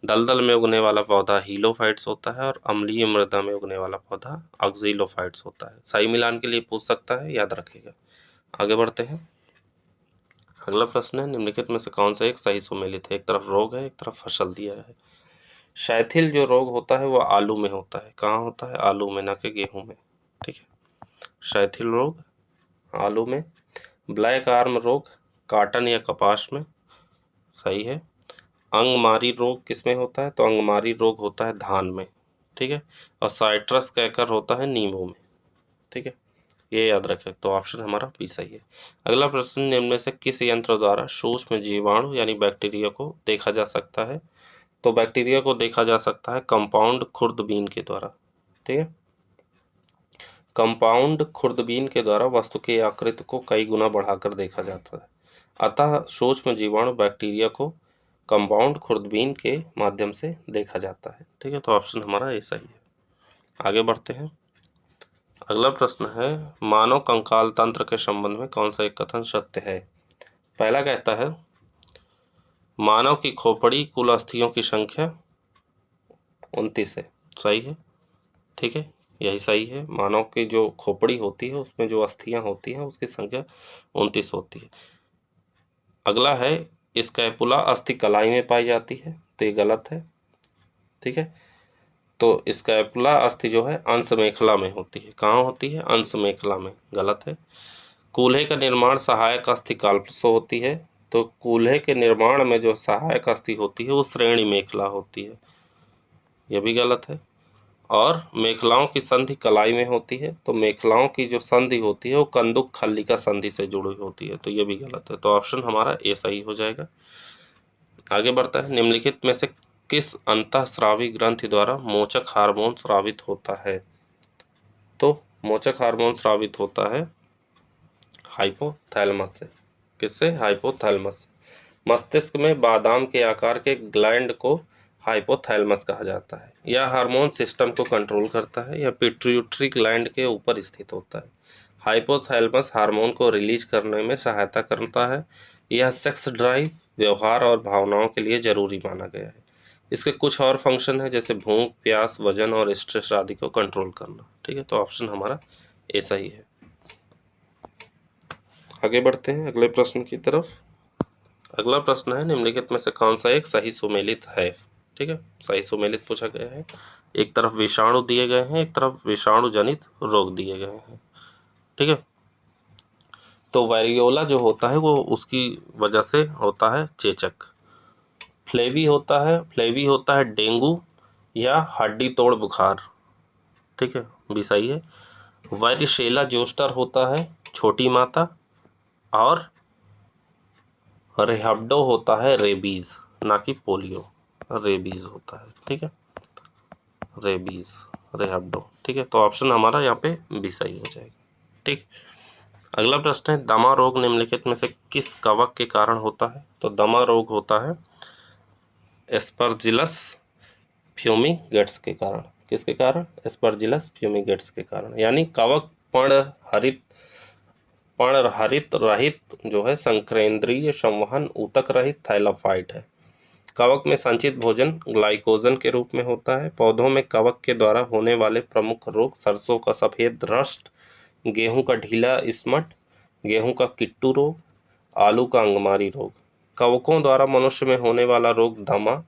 S1: दलदल में उगने वाला पौधा हीलोफाइट्स होता है। और अम्लीय मृदा में उगने वाला पौधा ऑक्जिलोफाइट्स होता है। सही मिलान के लिए पूछ सकता है, याद रखिएगा। आगे बढ़ते हैं। अगला प्रश्न है, निम्नलिखित में से कौन सा एक सही सुमेलित है। एक तरफ रोग है, एक तरफ फसल दिया है। शैथिल जो रोग होता है वो आलू में होता है। कहाँ होता है, आलू में, ना कि गेहूं में। ठीक है, शैथिल रोग आलू में। ब्लैक आर्म रोग काटन या कपास में। सही है। अंगमारी रोग किस में होता है, तो अंगमारी रोग होता है धान में। ठीक है। और साइट्रस कैकर होता है नींबू में। ठीक है, ये याद रखें। तो ऑप्शन हमारा बी सही है। अगला प्रश्न, निम्न में से किस यंत्र द्वारा सूक्ष्म जीवाणु यानी बैक्टीरिया को देखा जा सकता है। तो बैक्टीरिया को देखा जा सकता है कंपाउंड खुर्दबीन के द्वारा। ठीक है, कंपाउंड खुर्दबीन के द्वारा वस्तु की आकृति को कई गुना बढ़ाकर देखा जाता है। अतः सूक्ष्म जीवाणु बैक्टीरिया को कंपाउंड खुर्दबीन के माध्यम से देखा जाता है। ठीक है, तो ऑप्शन हमारा ये सही है। आगे बढ़ते हैं। अगला प्रश्न है, मानव कंकाल तंत्र के संबंध में कौन सा एक कथन सत्य है। पहला कहता है, मानव की खोपड़ी कुल अस्थियों की संख्या 29 है। सही है। ठीक है, यही सही है। मानव की जो खोपड़ी होती है उसमें जो अस्थियां होती हैं उसकी संख्या 29 होती है। अगला है, स्कैपुला अस्थि कलाई में पाई जाती है। तो ये गलत है। ठीक है, तो स्कैपुला अस्थि जो है अंश मेखला में होती है। कहाँ होती है, अंश मेखला में। गलत है। कूल्हे का निर्माण सहायक अस्थि काल्प से होती है। तो कूल्हे के निर्माण में जो सहायक अस्थि होती है वो श्रेणी मेखला होती है। यह भी गलत है। और मेखलाओं की संधि कलाई में होती है, तो मेखलाओं की जो संधि होती है वो कंदुक खल्लिका संधि से जुड़ी होती है, तो ये भी गलत है। तो ऑप्शन हमारा ए सही हो जाएगा। आगे बढ़ता है, निम्नलिखित में से किस अंतःस्रावी ग्रंथि द्वारा मोचक हार्मोन स्रावित होता है? तो मोचक हार्मोन स्रावित होता है हाइपोथैलेमस से। किससे? हाइपोथैलेमस। मस्तिष्क में बादाम के आकार के ग्लैंड को हाइपोथैलेमस कहा जाता है। यह हार्मोन सिस्टम को कंट्रोल करता है। यह पिट्यूटरी ग्लैंड के ऊपर स्थित होता है। हाइपोथैलेमस हार्मोन को रिलीज करने में सहायता करता है। यह सेक्स ड्राइव, व्यवहार और भावनाओं के लिए जरूरी माना गया है। इसके कुछ और फंक्शन है, जैसे भूख, प्यास, वजन और स्ट्रेस आदि को कंट्रोल करना। ठीक है, तो ऑप्शन हमारा ए सही है। आगे बढ़ते हैं अगले प्रश्न की तरफ। अगला प्रश्न है, निम्नलिखित में से कौन सा एक सही सुमेलित है? ठीक है, सही सुमेलित पूछा गया है। एक तरफ विषाणु दिए गए हैं, एक तरफ विषाणु जनित रोग दिए गए हैं। ठीक है, तो वायरियोला जो होता है वो उसकी वजह से होता है चेचक। फ्लेवी होता है डेंगू या हड्डी तोड़ बुखार। ठीक है, भी सही है। वायरिशेला जोस्टर होता है छोटी माता, और रेहब्डो होता है रेबीज, ना कि पोलियो। रेबीज होता है। ठीक है, रेबीज, रेहब्डो। ठीक है, तो ऑप्शन हमारा यहाँ पे भी सही हो जाएगा। ठीक, अगला प्रश्न है, दमा रोग निम्नलिखित में से किस कवक के कारण होता है? तो दमा रोग होता है एस्परजिलस फ्यूमिगेट्स के कारण। किसके कारण? एस्परजिलस फ्यूमिगेट्स के कारण। यानी कवक पर्णहरित रहित जो है संकेंद्रीय संवहन ऊतक रहित थैलाफाइट है। कवक में संचित भोजन ग्लाइकोजन के रूप में होता है। पौधों में कवक के द्वारा होने वाले प्रमुख रोग सरसों का सफेद रस्ट, गेहूं का ढीला स्मट, गेहूं का किट्टू रोग, आलू का अंगमारी रोग। कवकों द्वारा मनुष्य में होने वाला रोग दमा,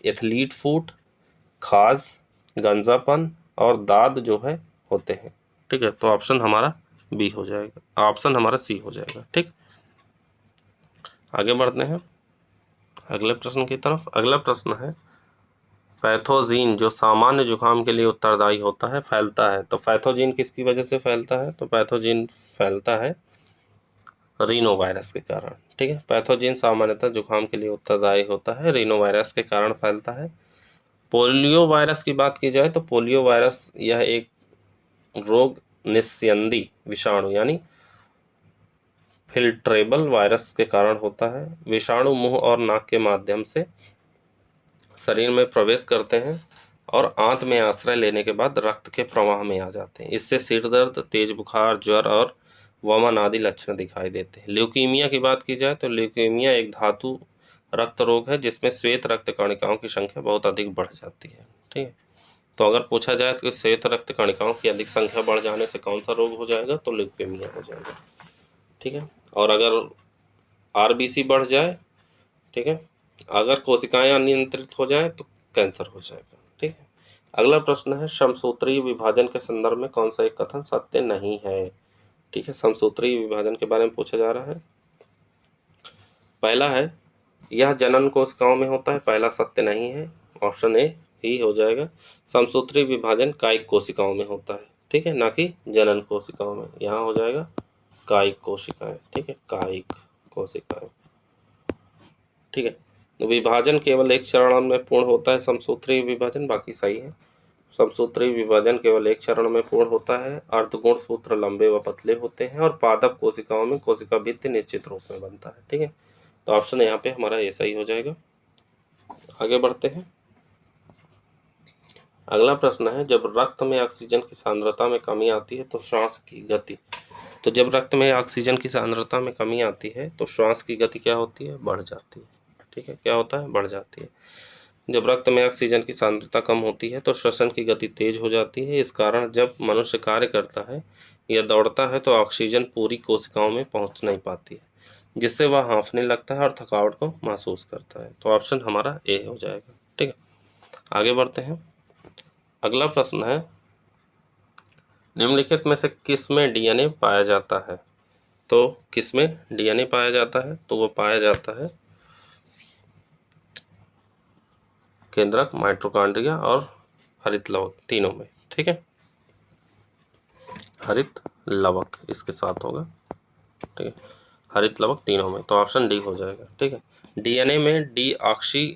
S1: एथलीट फूट, खाज, गंजापन और दाद जो है होते हैं। ठीक है, तो ऑप्शन हमारा बी हो जाएगा, ऑप्शन हमारा सी हो जाएगा। ठीक, आगे बढ़ते हैं अगले प्रश्न की तरफ। अगला प्रश्न है, पैथोजीन जो सामान्य जुकाम के लिए उत्तरदायी होता है फैलता है। तो पैथोजीन किसकी वजह से फैलता है? तो पैथोजीन फैलता है रीनो वायरस के कारण। ठीक है, पैथोजीन सामान्यतः जुकाम के लिए उत्तरदायी होता है, रीनो वायरस के कारण फैलता है। पोलियो वायरस की बात की जाए तो पोलियो वायरस यह एक रोग निस्यंदी विषाणु यानी फिल्ट्रेबल वायरस के कारण होता है। विषाणु मुंह और नाक के माध्यम से शरीर में प्रवेश करते हैं और आंत में आश्रय लेने के बाद रक्त के प्रवाह में आ जाते हैं। इससे सिर दर्द, तेज बुखार, ज्वर और वमन आदि लक्षण दिखाई देते हैं। ल्यूकीमिया की बात की जाए तो ल्यूकीमिया एक धातु रक्त रोग है जिसमें श्वेत रक्त कणिकाओं की संख्या बहुत अधिक बढ़ जाती है। ठीक है, तो अगर पूछा जाए तो श्वेत रक्त कणिकाओं की अधिक संख्या बढ़ जाने से कौन सा रोग हो जाएगा? तो ल्यूकेमिया हो जाएगा। ठीक है, और अगर आरबीसी बढ़ जाए, ठीक है, अगर कोशिकाएं अनियंत्रित हो जाए तो कैंसर हो जाएगा। ठीक है, अगला प्रश्न है, समसूत्रीय विभाजन के संदर्भ में कौन सा एक कथन सत्य नहीं है? ठीक है, समसूत्रीय विभाजन के बारे में पूछा जा रहा है। पहला है, यह जनन कोशिकाओं में होता है, पहला सत्य नहीं है, ऑप्शन ए ही हो जाएगा। समसूत्रीय विभाजन कायिक कोशिकाओं में होता है, ठीक है, ना कि जनन कोशिकाओं में। यहाँ हो जाएगा कायिक कोशिकाएं। ठीक है, कायिक कोशिकाएं। ठीक है, तो विभाजन केवल एक चरण में पूर्ण होता है, समसूत्रीय विभाजन, बाकी सही है। समसूत्रीय विभाजन केवल एक चरण में पूर्ण होता है। अर्धगुण सूत्र लंबे व पतले होते हैं और पादप कोशिकाओं में कोशिका भित्ति निश्चित रूप में बनता है। ठीक है, तो ऑप्शन यहाँ पे हमारा ए सही हो जाएगा। आगे बढ़ते हैं, अगला प्रश्न है, जब रक्त में ऑक्सीजन की सांद्रता में कमी आती है तो श्वास की गति, तो जब रक्त में ऑक्सीजन की सांद्रता में कमी आती है तो श्वास की गति क्या होती है? बढ़ जाती है। ठीक है, क्या होता है? बढ़ जाती है। जब रक्त में ऑक्सीजन की सांद्रता कम होती है तो श्वसन की गति तेज हो जाती है। इस कारण जब मनुष्य कार्य करता है या दौड़ता है तो ऑक्सीजन पूरी कोशिकाओं में पहुंच नहीं पाती है, जिससे वह हाँफने लगता है और थकावट को महसूस करता है। तो ऑप्शन हमारा ए हो जाएगा। ठीक है, आगे बढ़ते हैं, अगला प्रश्न है, निम्नलिखित में से किस में डीएनए पाया जाता है? तो किस में डीएनए पाया जाता है? तो वो पाया जाता है केंद्रक, माइटोकॉन्ड्रिया और हरित लवक, तीनों में। ठीक है, हरित लवक इसके साथ होगा। ठीक है, हरित लवक तीनों में, तो ऑप्शन डी हो जाएगा। ठीक है, डीएनए में डीऑक्सी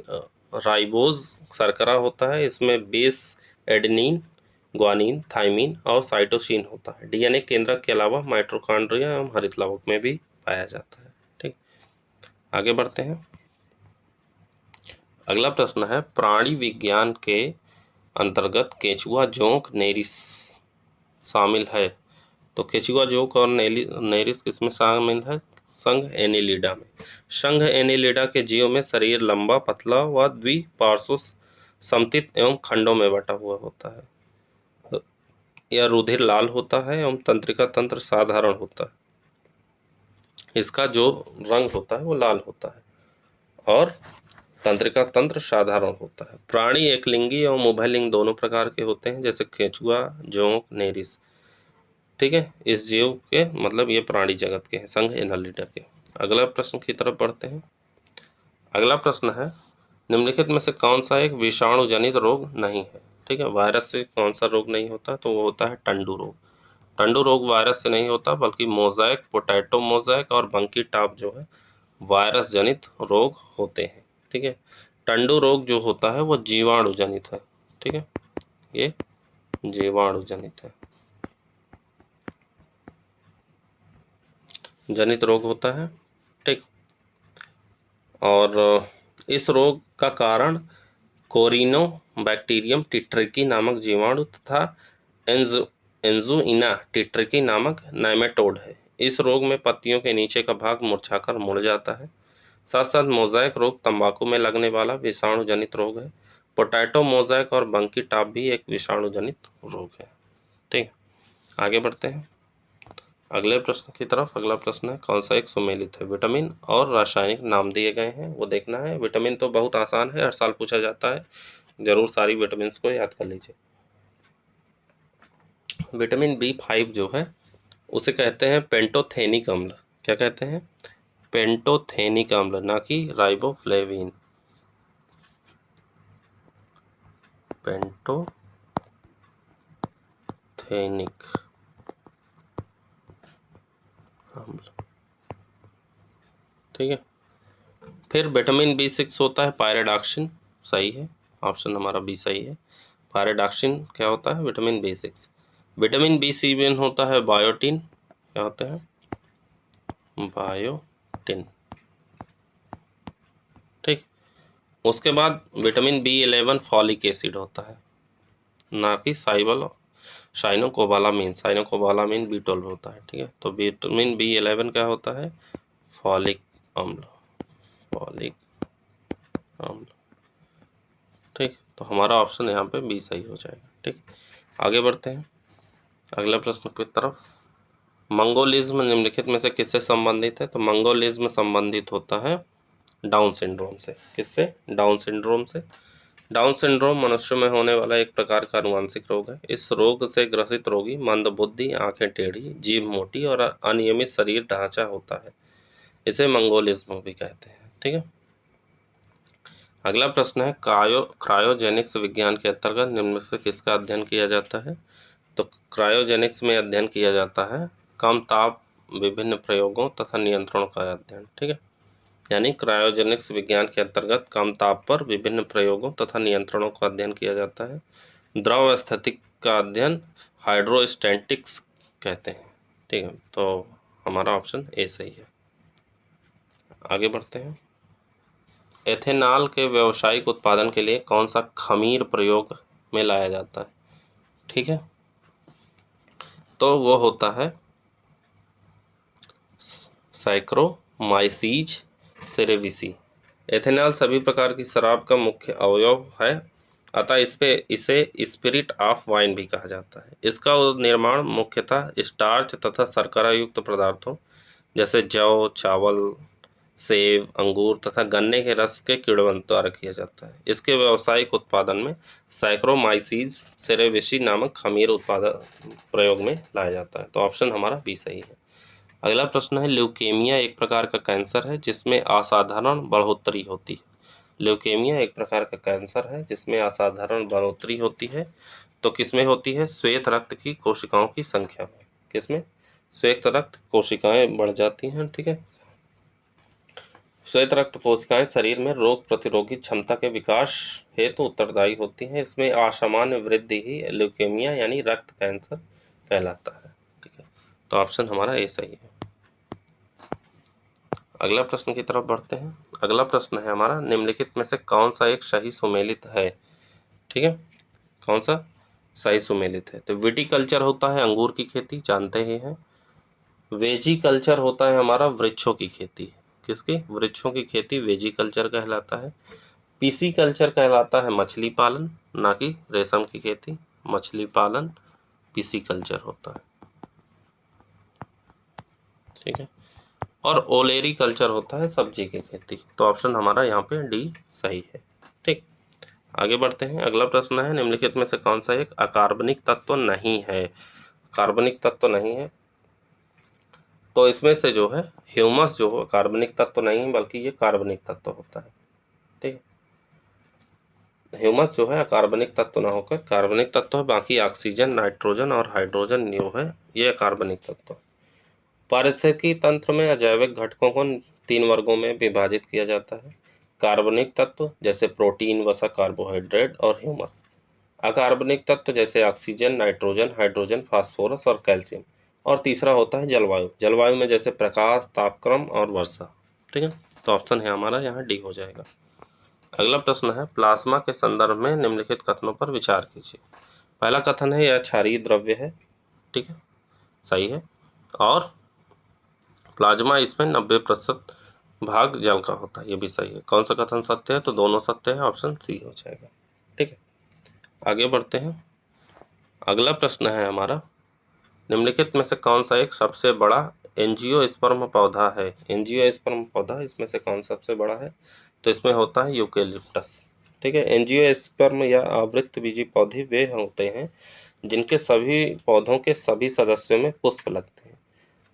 S1: राइबोज शर्करा होता है, इसमें बेस एडेनिन, ग्वानिन, थाइमिन और साइटोसिन होता है। डीएनए केंद्रक के अलावा माइटोकॉन्ड्रिया एवं हरित लवक में भी पाया जाता है। ठीक, आगे बढ़ते हैं। अगला प्रश्न है, प्राणी विज्ञान के अंतर्गत केंचुआ, जोंक, नेरिस शामिल है। तो केंचुआ, जोंक और नेरिस किसमें शामिल है? संघ एनिलिडा में। संघ एनिलिडा के जीवों में शरीर लंबा, पतला व द्विपार्श्व समतित एवं खंडों में बटा हुआ होता है। यह रुधिर लाल होता है एवं तंत्रिका तंत्र साधारण होता है। इसका जो रंग होता है वो लाल होता है और तंत्रिका तंत्र साधारण होता है। प्राणी एकलिंगी एवं उभयलिंग दोनों प्रकार के होते हैं, जैसे केंचुआ, जोंक, नेरिस। ठीक है, इस जीव के मतलब ये प्राणी जगत के हैं, संघ एनिलिडा के। अगला प्रश्न की तरफ बढ़ते हैं। अगला प्रश्न है, निम्नलिखित में से कौन सा एक विषाणु जनित रोग नहीं है? ठीक है, वायरस से कौन सा रोग नहीं होता? तो वो होता है टंडू रोग। टंडू रोग वायरस से नहीं होता, बल्कि मोज़ेक, पोटैटो मोज़ेक और मंकी टॉप जो है वायरस जनित रोग होते हैं। ठीक है, टंडू रोग जो होता है वो जीवाणु जनित है। ठीक है, ये जीवाणु जनित है, जनित रोग होता है। ठीक, और इस रोग का कारण कोरिनो बैक्टीरियम टिट्रिकी नामक जीवाणु तथा एंजुइना टिट्रिकी नामक नेमेटोड है। इस रोग में पत्तियों के नीचे का भाग मुरझाकर मुड़ जाता है। साथ साथ मोज़ेक रोग तंबाकू में लगने वाला विषाणु जनित रोग है। पोटैटो मोज़ेक और मंकी टॉप भी एक विषाणु जनित रोग है। ठीक, आगे बढ़ते हैं अगले प्रश्न की तरफ। अगला प्रश्न है, कौन सा एक सुमेलित है? विटामिन और रासायनिक नाम दिए गए हैं, वो देखना है। विटामिन तो बहुत आसान है, हर साल पूछा जाता है, जरूर सारी विटामिन को याद कर लीजिए। विटामिन B5 जो है उसे कहते हैं पेंटोथेनिक अम्ल। क्या कहते हैं? पेंटोथेनिक अम्ल, ना कि राइबोफ्लेविन। पेंटोथेनिक अम्ल। ठीक है, फिर विटामिन B6 होता है पायरिडॉक्सिन, सही है, ऑप्शन हमारा बी सही है। पायरिडॉक्सिन क्या होता है? Vitamin B6। विटामिन B7 होता है बायोटिन। क्या होता है? बायोटिन। ठीक, उसके बाद विटामिन B11 फॉलिक एसिड होता है, ना कि साइनोकोबालामीन। साइनोकोबालामीन B12 होता है। ठीक है, तो विटामिन B11 क्या होता है? फॉलिक अम्ल, फॉलिक अम्ल। ठीक, तो हमारा ऑप्शन यहाँ पे बी सही हो जाएगा। ठीक, आगे बढ़ते हैं अगला प्रश्न की तरफ। मंगोलिज्म निम्नलिखित में से किससे संबंधित है? तो मंगोलिज्म संबंधित होता है डाउन सिंड्रोम से। किससे? डाउन सिंड्रोम से। डाउन सिंड्रोम मनुष्य में होने वाला एक प्रकार का अनुवांशिक रोग है। इस रोग से ग्रसित रोगी मंदबुद्धि, आंखें टेढ़ी, जीभ मोटी और अनियमित शरीर ढांचा होता है। इसे मंगोलिज्म भी कहते हैं। ठीक है, अगला प्रश्न है, क्रायोजेनिक्स विज्ञान के अंतर्गत निम्न में से किसका अध्ययन किया जाता है? तो क्रायोजेनिक्स में अध्ययन किया जाता है कम ताप विभिन्न प्रयोगों तथा नियंत्रणों का अध्ययन। ठीक है, यानी क्रायोजेनिक्स विज्ञान के अंतर्गत कम ताप पर विभिन्न प्रयोगों तथा नियंत्रणों का अध्ययन किया जाता है। द्रव स्थितिक का अध्ययन हाइड्रोस्टैटिक्स कहते हैं। ठीक है, तो हमारा ऑप्शन ए सही है। आगे बढ़ते हैं। एथेनॉल के व्यावसायिक उत्पादन के लिए कौन सा खमीर प्रयोग में लाया जाता है? ठीक है, तो वो होता है सैक्रोमाइसीज सेरेविसी। एथेनॉल सभी प्रकार की शराब का मुख्य अवयव है, अतः इसे स्पिरिट ऑफ वाइन भी कहा जाता है। इसका निर्माण मुख्यतः स्टार्च तथा शर्करा युक्त पदार्थों जैसे जौ, चावल, सेब, अंगूर तथा गन्ने के रस के किण्वन द्वारा किया जाता है। इसके व्यावसायिक उत्पादन में सैक्रोमाइसीज सेरेविसी नामक खमीर उत्पादन प्रयोग में लाया जाता है। तो ऑप्शन हमारा बी सही है। अगला प्रश्न है, ल्यूकेमिया एक प्रकार का कैंसर है जिसमें असाधारण बढ़ोतरी होती है। ल्यूकेमिया एक प्रकार का कैंसर है जिसमें असाधारण बढ़ोतरी होती है। तो किसमें होती है? श्वेत रक्त की कोशिकाओं की संख्या में। किसमें? श्वेत रक्त कोशिकाएं बढ़ जाती हैं। ठीक है, श्वेत रक्त कोशिकाएं शरीर में रोग प्रतिरोधी क्षमता के विकास हेतु उत्तरदायी होती हैं। इसमें असामान्य वृद्धि ही ल्यूकेमिया यानी रक्त कैंसर कहलाता है। ठीक है, तो ऑप्शन हमारा ए सही है। अगला प्रश्न की तरफ बढ़ते हैं। अगला प्रश्न है हमारा, निम्नलिखित में से कौन सा एक सही सुमेलित है? ठीक है, कौन सा सही सुमेलित है? तो विटिकल्चर होता है अंगूर की खेती, जानते ही हैं। वेजिकल्चर होता है हमारा वृक्षों की खेती। किसकी? वृक्षों की खेती वेजिकल्चर कहलाता है। पीसी कल्चर कहलाता है मछली पालन, ना कि रेशम की खेती। मछली पालन पीसी कल्चर होता है। ठीक है, और ओलेरी कल्चर होता है सब्जी की खेती। तो ऑप्शन हमारा यहाँ पे डी सही है। ठीक, आगे बढ़ते हैं। अगला प्रश्न है, निम्नलिखित में से कौन सा एक अकार्बनिक तत्व नहीं है? कार्बनिक तत्व नहीं है, तो इसमें से जो है ह्यूमस जो है कार्बनिक तत्व नहीं है, बल्कि ये कार्बनिक तत्व होता है। ठीक है, ह्यूमस जो है अकार्बनिक तत्व ना होकर कार्बनिक तत्व है। बाकी ऑक्सीजन, नाइट्रोजन और हाइड्रोजन जो है ये अकार्बनिक तत्व। पारिस्थितिकी तंत्र में अजैविक घटकों को 3 वर्गों में विभाजित किया जाता है। कार्बनिक तत्व जैसे प्रोटीन, वसा, कार्बोहाइड्रेट और ह्यूमस। अकार्बनिक तत्व जैसे ऑक्सीजन, नाइट्रोजन, हाइड्रोजन, फास्फोरस और कैल्शियम। और तीसरा होता है जलवायु। जलवायु में जैसे प्रकाश, तापक्रम और वर्षा। ठीक है, तो ऑप्शन है हमारा यहाँ डी हो जाएगा। अगला प्रश्न है, प्लाज्मा के संदर्भ में निम्नलिखित कथनों पर विचार कीजिए। पहला कथन है यह क्षारीय द्रव्य है। ठीक है, सही है। और प्लाज्मा इसमें 90% भाग जल का होता है, ये भी सही है। कौन सा कथन सत्य है? तो दोनों सत्य है, ऑप्शन सी हो जाएगा। ठीक है, आगे बढ़ते हैं। अगला प्रश्न है हमारा, निम्नलिखित में से कौन सा एक सबसे बड़ा एंजियोस्पर्म पौधा है? एंजियोस्पर्म पौधा इसमें से कौन सबसे बड़ा है? तो इसमें होता है यूकेलिप्टस। ठीक है, एंजियोस्पर्म या आवृतबीजी पौधे वे होते हैं जिनके सभी पौधों के सभी सदस्यों में पुष्प लगते हैं,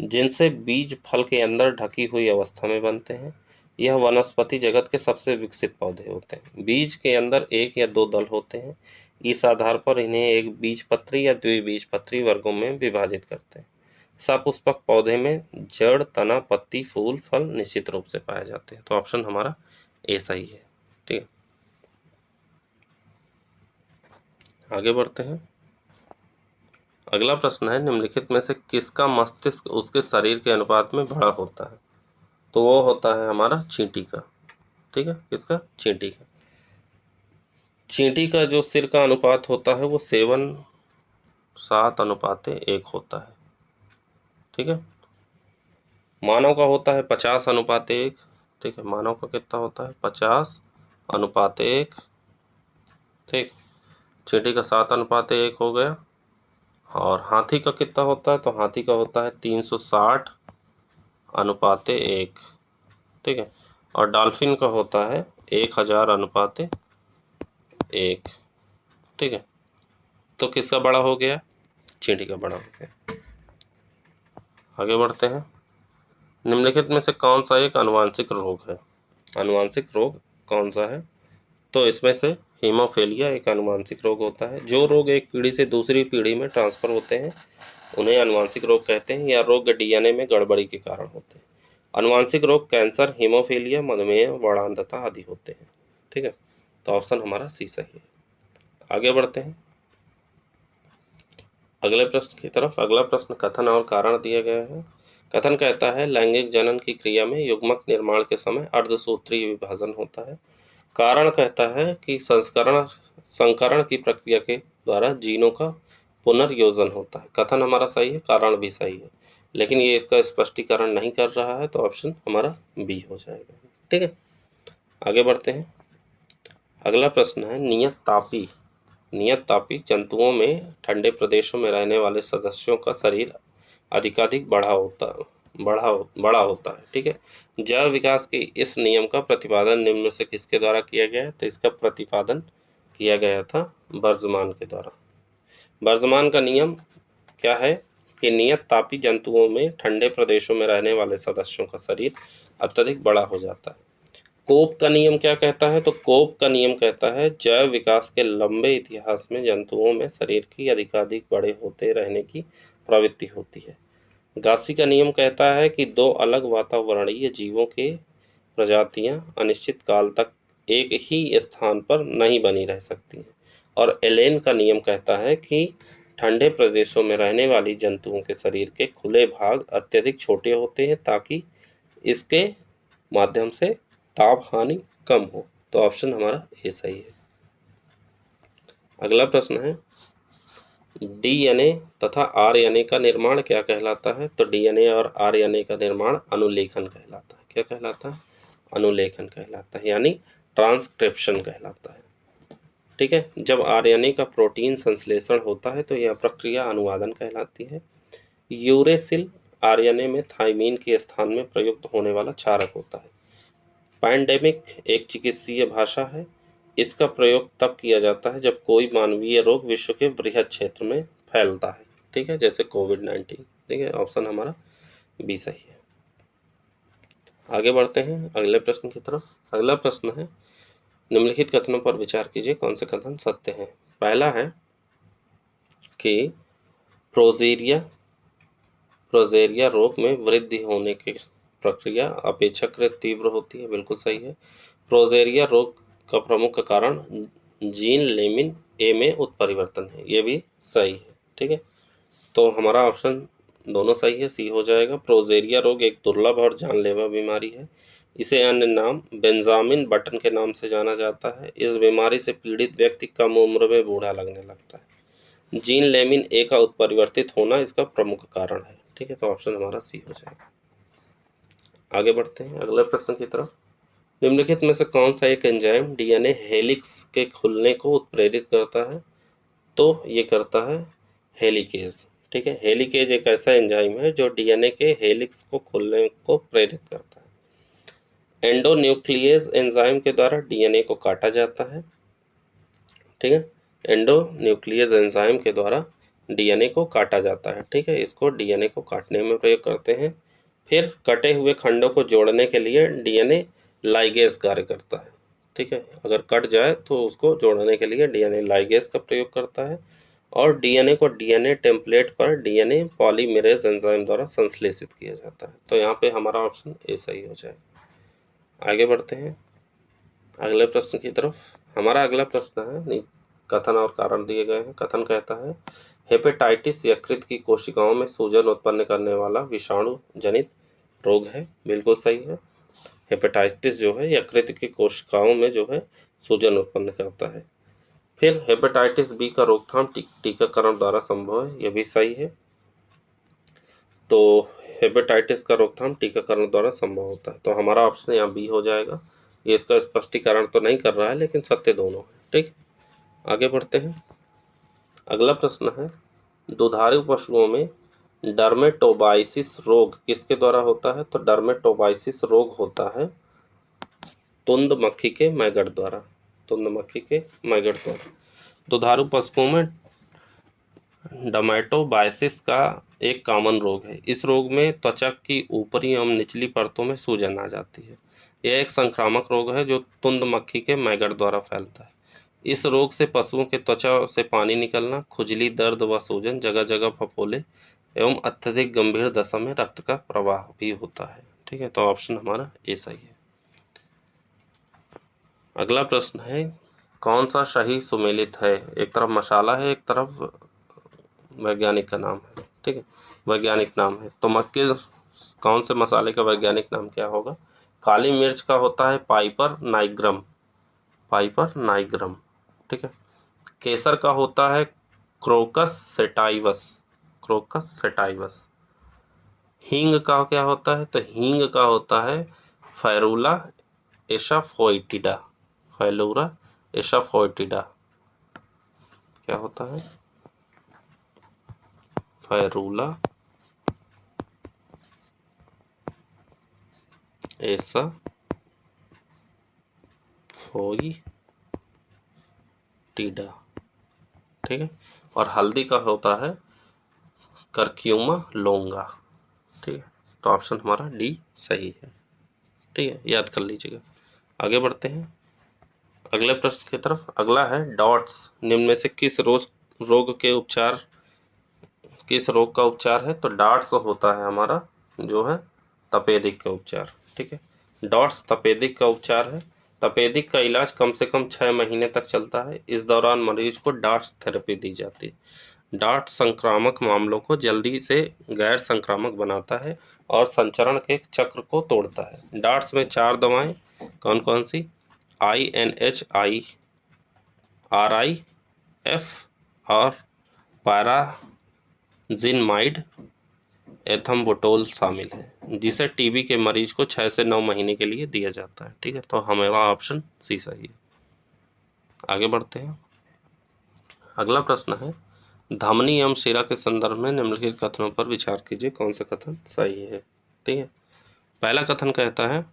S1: जिनसे बीज फल के अंदर ढकी हुई अवस्था में बनते हैं। यह वनस्पति जगत के सबसे विकसित पौधे होते हैं। बीज के अंदर 1 या 2 दल होते हैं। इस आधार पर इन्हें एक बीजपत्री या द्विबीजपत्री वर्गों में विभाजित करते हैं। सपुष्पक पौधे में जड़, तना, पत्ती, फूल, फल निश्चित रूप से पाए जाते हैं। तो ऑप्शन हमारा ए सही है। ठीक है, आगे बढ़ते हैं। अगला प्रश्न है, निम्नलिखित में से किसका मस्तिष्क उसके शरीर के अनुपात में बड़ा होता है? तो वो होता है हमारा चींटी का। ठीक है, किसका? चींटी का। चींटी का जो सिर का अनुपात होता है वो 7:1 होता है। ठीक है, मानव का होता है 50:1। ठीक है, मानव का कितना होता है? 50:1। ठीक, चींटी का 7:1 हो गया। और हाथी का कितना होता है? तो हाथी का होता है 360:1। ठीक है, और डॉल्फिन का होता है 1000:1। ठीक है, तो किसका बड़ा हो गया? चींटी का बड़ा हो गया। आगे बढ़ते हैं। निम्नलिखित में से कौन सा एक आनुवांशिक रोग है? आनुवांशिक रोग कौन सा है? तो इसमें से हीमोफीलिया एक आनुवांशिक रोग होता है। जो रोग एक पीढ़ी से दूसरी पीढ़ी में ट्रांसफर होते हैं उन्हें आनुवांशिक रोग कहते हैं, या रोग डीएनए में गड़बड़ी के कारण होते हैं। आनुवांशिक रोग कैंसर, हीमोफीलिया, मधुमेह, वर्णांधता आदि होते हैं। ठीक है, तो ऑप्शन हमारा सी सही है। आगे बढ़ते हैं अगले प्रश्न की तरफ। अगला प्रश्न कथन और कारण दिया गया है। कथन कहता है, लैंगिक जनन की क्रिया में युग्मक निर्माण के समय अर्धसूत्रीय विभाजन होता है। कारण कहता है कि संकरण की प्रक्रिया के द्वारा जीनों का पुनर्योजन होता है। कथन हमारा सही है, कारण भी सही है, लेकिन ये इसका स्पष्टीकरण नहीं कर रहा है, तो ऑप्शन हमारा बी हो जाएगा। ठीक है, आगे बढ़ते हैं। अगला प्रश्न है, नियत तापी जंतुओं में ठंडे प्रदेशों में रहने वाले सदस्यों का शरीर अधिकाधिक बड़ा होता है। ठीक है, जैव विकास के इस नियम का प्रतिपादन निम्न से किसके द्वारा किया गया है? तो इसका प्रतिपादन किया गया था बर्जमान के द्वारा। बर्जमान का नियम क्या है कि नियत तापी जंतुओं में ठंडे प्रदेशों में रहने वाले सदस्यों का शरीर अत्यधिक बड़ा हो जाता है। कोप का नियम क्या कहता है? तो कोप का नियम कहता है जैव विकास के लंबे इतिहास में जंतुओं में शरीर की अधिकाधिक बड़े होते रहने की प्रवृत्ति होती है। गासी का नियम कहता है कि दो अलग वातावरणीय जीवों के प्रजातियां अनिश्चित काल तक एक ही स्थान पर नहीं बनी रह सकती हैं। और एलेन का नियम कहता है कि ठंडे प्रदेशों में रहने वाली जंतुओं के शरीर के खुले भाग अत्यधिक छोटे होते हैं ताकि इसके माध्यम से ताप हानि कम हो। तो ऑप्शन हमारा ए सही है। अगला प्रश्न है डीएनए तथा आरएनए का निर्माण क्या कहलाता है? तो डीएनए और आरएनए का निर्माण अनुलेखन कहलाता है। क्या कहलाता है? अनुलेखन कहलाता है, यानी ट्रांसक्रिप्शन कहलाता है। ठीक है। जब आरएनए का प्रोटीन संश्लेषण होता है तो यह प्रक्रिया अनुवादन कहलाती है। यूरेसिल आरएनए में थाइमीन के स्थान में प्रयुक्त होने वाला क्षारक होता है। पैंडेमिक एक चिकित्सीय भाषा है। इसका प्रयोग तब किया जाता है जब कोई मानवीय रोग विश्व के बृहद क्षेत्र में फैलता है। ठीक है, जैसे कोविड-19। ठीक है, ऑप्शन हमारा बी सही है। आगे बढ़ते हैं अगले प्रश्न की तरफ। अगला प्रश्न है निम्नलिखित कथनों पर विचार कीजिए, कौन से कथन सत्य हैं। पहला है कि प्रोजेरिया रोग में वृद्धि होने की प्रक्रिया अपेक्षाकृत तीव्र होती है। बिल्कुल सही है। प्रोजेरिया रोग का प्रमुख कारण जीन लेमिन ए में उत्परिवर्तन है। ये भी सही है। ठीक है, तो हमारा ऑप्शन दोनों सही है, सी हो जाएगा। प्रोजेरिया रोग एक दुर्लभ और जानलेवा बीमारी है। इसे अन्य नाम बेंजामिन बटन के नाम से जाना जाता है। इस बीमारी से पीड़ित व्यक्ति कम उम्र में बूढ़ा लगने लगता है। जीन लेमिन ए का उत्परिवर्तित होना इसका प्रमुख कारण है। ठीक है, तो ऑप्शन हमारा सी हो जाएगा। आगे बढ़ते हैं अगले प्रश्न की तरफ। निम्नलिखित में से कौन सा एक एंजाइम डीएनए हेलिक्स के खुलने को उत्प्रेरित करता है? तो ये करता है हेलिकेज। ठीक है, हेलिकेज एक ऐसा एंजाइम है जो डीएनए के हेलिक्स को खुलने को प्रेरित करता है। एंडोन्यूक्लियेज एंजाइम के द्वारा डीएनए को काटा जाता है। ठीक है, एंडोन्यूक्लियेज एंजाइम के द्वारा डीएनए को काटा जाता है। ठीक है, इसको डीएनए को काटने में प्रयोग करते हैं। फिर कटे हुए खंडों को जोड़ने के लिए डीएनए लाइगेज कार्य करता है। ठीक है, अगर कट जाए तो उसको जोड़ने के लिए डीएनए लाइगेज का प्रयोग करता है और डीएनए को डीएनए टेम्पलेट पर डीएनए पॉलीमरेज एंजाइम द्वारा संश्लेषित किया जाता है। तो यहाँ पे हमारा ऑप्शन ए सही हो जाएगा। आगे बढ़ते हैं अगले प्रश्न की तरफ। हमारा अगला प्रश्न है कथन और कारण दिए गए हैं। कथन कहता है हेपेटाइटिस यकृत की कोशिकाओं में सूजन उत्पन्न करने वाला विषाणु जनित रोग है। बिल्कुल सही है। हेपेटाइटिस जो है यकृत की कोशिकाओं में जो है सूजन उत्पन्न करता है। फिर हेपेटाइटिस बी का रोकथाम टीकाकरण द्वारा संभव है। यह भी सही है। तो हेपेटाइटिस का रोकथाम टीकाकरण द्वारा संभव होता है। तो हमारा ऑप्शन यहाँ बी हो जाएगा। ये इसका स्पष्टीकरण तो नहीं कर रहा है लेकिन सत्य दोनों है। ठीक, आगे बढ़ते हैं। अगला प्रश्न है दुधारू पशुओं में डर्मेटोबाइसिस रोग किसके द्वारा होता है? तो डर्मेटोबाइसिस रोग होता है तुंद मक्खी के मैगट द्वारा। तुंद मक्खी के मैगट द्वारा दुधारू पशुओं में डर्मेटोबाइसिस का एक कॉमन रोग है। इस रोग में त्वचा की ऊपरी एवं निचली परतों में सूजन आ जाती है। यह एक संक्रामक रोग है जो तुंद मक्खी के मैगट द्वारा फैलता है। इस रोग से पशुओं के त्वचा से पानी निकलना, खुजली, दर्द व सूजन, जगह जगह फफोले एवं अत्यधिक गंभीर दशा में रक्त का प्रवाह भी होता है। ठीक है, तो ऑप्शन हमारा ए सही है। अगला प्रश्न है कौन सा सही सुमेलित है? एक तरफ मसाला है, एक तरफ वैज्ञानिक का नाम है। ठीक है, वैज्ञानिक नाम है। तो मक्के कौन से मसाले का वैज्ञानिक नाम क्या होगा? काली मिर्च का होता है पाइपर नाइग्रम। Piper nigrum. ठीक है, केसर का होता है क्रोकस सेटाइवस। Crocus sativus. हींग का क्या होता है? तो हींग का होता है फेरुला एसाफोइटिडा। फेरुला एसाफोइटिडा क्या होता है? Ferula asafoetida. ठीक है, और हल्दी का होता है करक्यूमा लोंगा। ठीक है, तो ऑप्शन हमारा डी सही है। ठीक है, याद कर लीजिएगा। आगे बढ़ते हैं अगले प्रश्न की तरफ। अगला है डॉट्स निम्न में से किस रोग का उपचार है? तो डॉट्स होता है हमारा जो है तपेदिक का उपचार। ठीक है, डॉट्स तपेदिक का उपचार है। तपेदिक का इलाज कम से कम 6 महीने तक चलता है। इस दौरान मरीज को डॉट्स थेरेपी दी जाती है। डॉट्स संक्रामक मामलों को जल्दी से गैर संक्रामक बनाता है और संचरण के चक्र को तोड़ता है। डॉट्स में 4 दवाएं कौन कौन सी? INHI, RIF और पैराजिनमाइड एथम्बुटोल शामिल है, जिसे टीबी के मरीज को 6 से 9 महीने के लिए दिया जाता है। ठीक है, तो हमारा ऑप्शन सी सही है। आगे बढ़ते हैं अगला प्रश्न है धमनी एवं शिरा के संदर्भ में निम्नलिखित कथनों पर विचार कीजिए, कौन सा कथन सही है? ठीक है, पहला कथन कहता है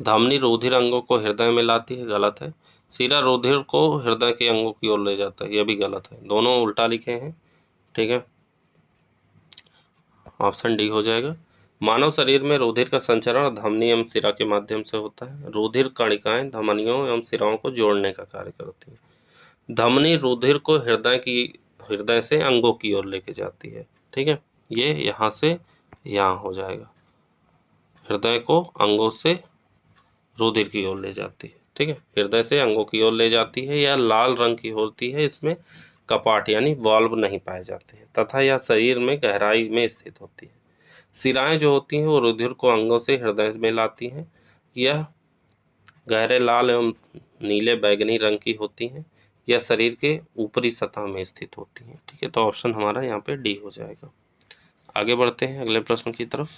S1: धमनी रुधिर अंगों को हृदय में लाती है, गलत है। शिरा रुधिर को हृदय के अंगों की ओर ले जाता है, यह भी गलत है। दोनों उल्टा लिखे हैं। ठीक है, ऑप्शन डी हो जाएगा। मानव शरीर में रुधिर का संचरण धमनी एवं शिरा के माध्यम से होता है। रुधिर कणिकाएं धमनियों एवं शिराओं को जोड़ने का कार्य करती है। धमनी रुधिर को हृदय से अंगों की ओर लेके जाती है। ठीक है, ये यहाँ से यहाँ हो जाएगा, हृदय को अंगों से रुधिर की ओर ले जाती है। ठीक है, हृदय से अंगों की ओर ले जाती है। यह लाल रंग की होती है, इसमें कपाट यानी वाल्व नहीं पाए जाते हैं तथा यह शरीर में गहराई में स्थित होती है। शिराएं जो होती हैं वो रुधिर को अंगों से हृदय में लाती हैं। यह गहरे लाल एवं नीले बैगनी रंग की होती हैं। यह शरीर के ऊपरी सतह में स्थित होती हैं। ठीक है, तो ऑप्शन हमारा यहाँ पे डी हो जाएगा। आगे बढ़ते हैं अगले प्रश्न की तरफ।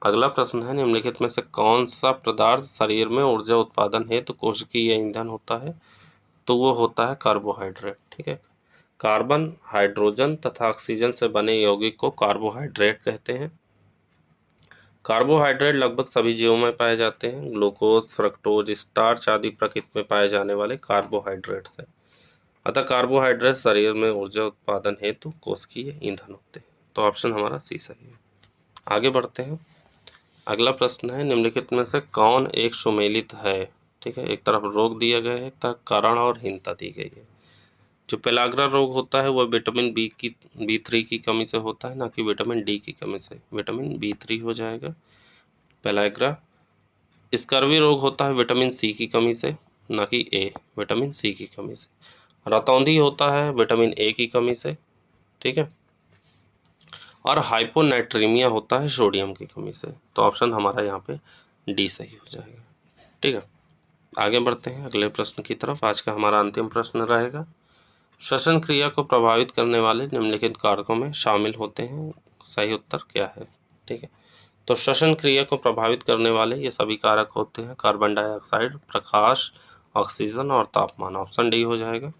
S1: अगला प्रश्न है निम्नलिखित में से कौन सा पदार्थ शरीर में ऊर्जा उत्पादन हेतु कोशिकीय ईंधन होता है? तो वो होता है कार्बोहाइड्रेट। ठीक है, कार्बन, हाइड्रोजन तथा ऑक्सीजन से बने यौगिक को कार्बोहाइड्रेट कहते हैं। कार्बोहाइड्रेट लगभग सभी जीवों में पाए जाते हैं। ग्लूकोज, फ्रक्टोज, स्टार्च आदि प्रकृति में पाए जाने वाले कार्बोहाइड्रेट्स हैं। अतः कार्बोहाइड्रेट शरीर में ऊर्जा उत्पादन हेतु कोशिकीय ईंधन होते हैं। तो ऑप्शन हमारा सी सही है। आगे बढ़ते हैं अगला प्रश्न है निम्नलिखित में से कौन एक सुमेलित है? ठीक है, एक तरफ रोग दिया गया है, एक तरफ कारण और हीनता दी गई है। जो पेलाग्रा रोग होता है वह विटामिन B3 की कमी से होता है, ना कि विटामिन डी की कमी से। विटामिन B3 हो जाएगा पेलाग्रा। स्कर्वी रोग होता है विटामिन सी की कमी से, ना कि ए, विटामिन सी की कमी से। रतौंधी होता है विटामिन ए की कमी से। ठीक है, और हाइपोनाइट्रीमिया होता है सोडियम की कमी से। तो ऑप्शन हमारा यहाँ पे डी सही हो जाएगा। ठीक है, आगे बढ़ते हैं अगले प्रश्न की तरफ। आज का हमारा अंतिम प्रश्न रहेगा श्वसन क्रिया को प्रभावित करने वाले निम्नलिखित कारकों में शामिल होते हैं, सही उत्तर क्या है? ठीक है, तो श्वसन क्रिया को प्रभावित करने वाले ये सभी कारक होते हैं कार्बन डाइऑक्साइड, प्रकाश, ऑक्सीजन और तापमान। ऑप्शन डी हो जाएगा।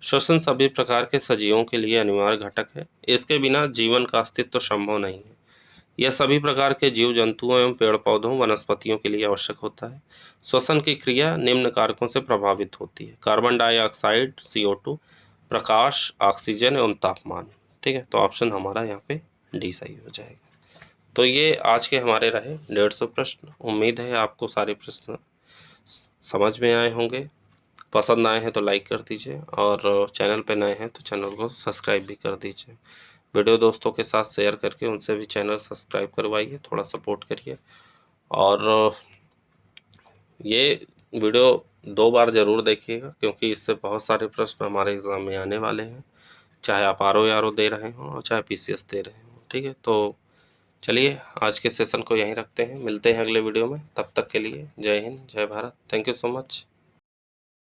S1: श्वसन सभी प्रकार के सजीवों के लिए अनिवार्य घटक है। इसके बिना जीवन का अस्तित्व संभव नहीं है। यह सभी प्रकार के जीव जंतुओं एवं पेड़ पौधों वनस्पतियों के लिए आवश्यक होता है। श्वसन की क्रिया निम्न कारकों से प्रभावित होती है कार्बन डाइऑक्साइड CO2, प्रकाश, ऑक्सीजन एवं तापमान। ठीक है, तो ऑप्शन हमारा यहाँ पे डी सही हो जाएगा। तो ये आज के हमारे रहे 150 प्रश्न। उम्मीद है आपको सारे प्रश्न समझ में आए होंगे। पसंद आए हैं तो लाइक कर दीजिए और चैनल पे नए हैं तो चैनल को सब्सक्राइब भी कर दीजिए। वीडियो दोस्तों के साथ शेयर करके उनसे भी चैनल सब्सक्राइब करवाइए, थोड़ा सपोर्ट करिए। और ये वीडियो 2 बार ज़रूर देखिएगा क्योंकि इससे बहुत सारे प्रश्न हमारे एग्ज़ाम में आने वाले हैं, चाहे आप RO दे रहे हों और चाहे PCS दे रहे हों। ठीक है, तो चलिए आज के सेशन को यहीं रखते हैं, मिलते हैं अगले वीडियो में। तब तक के लिए जय हिंद, जय Bharat, thank you so much.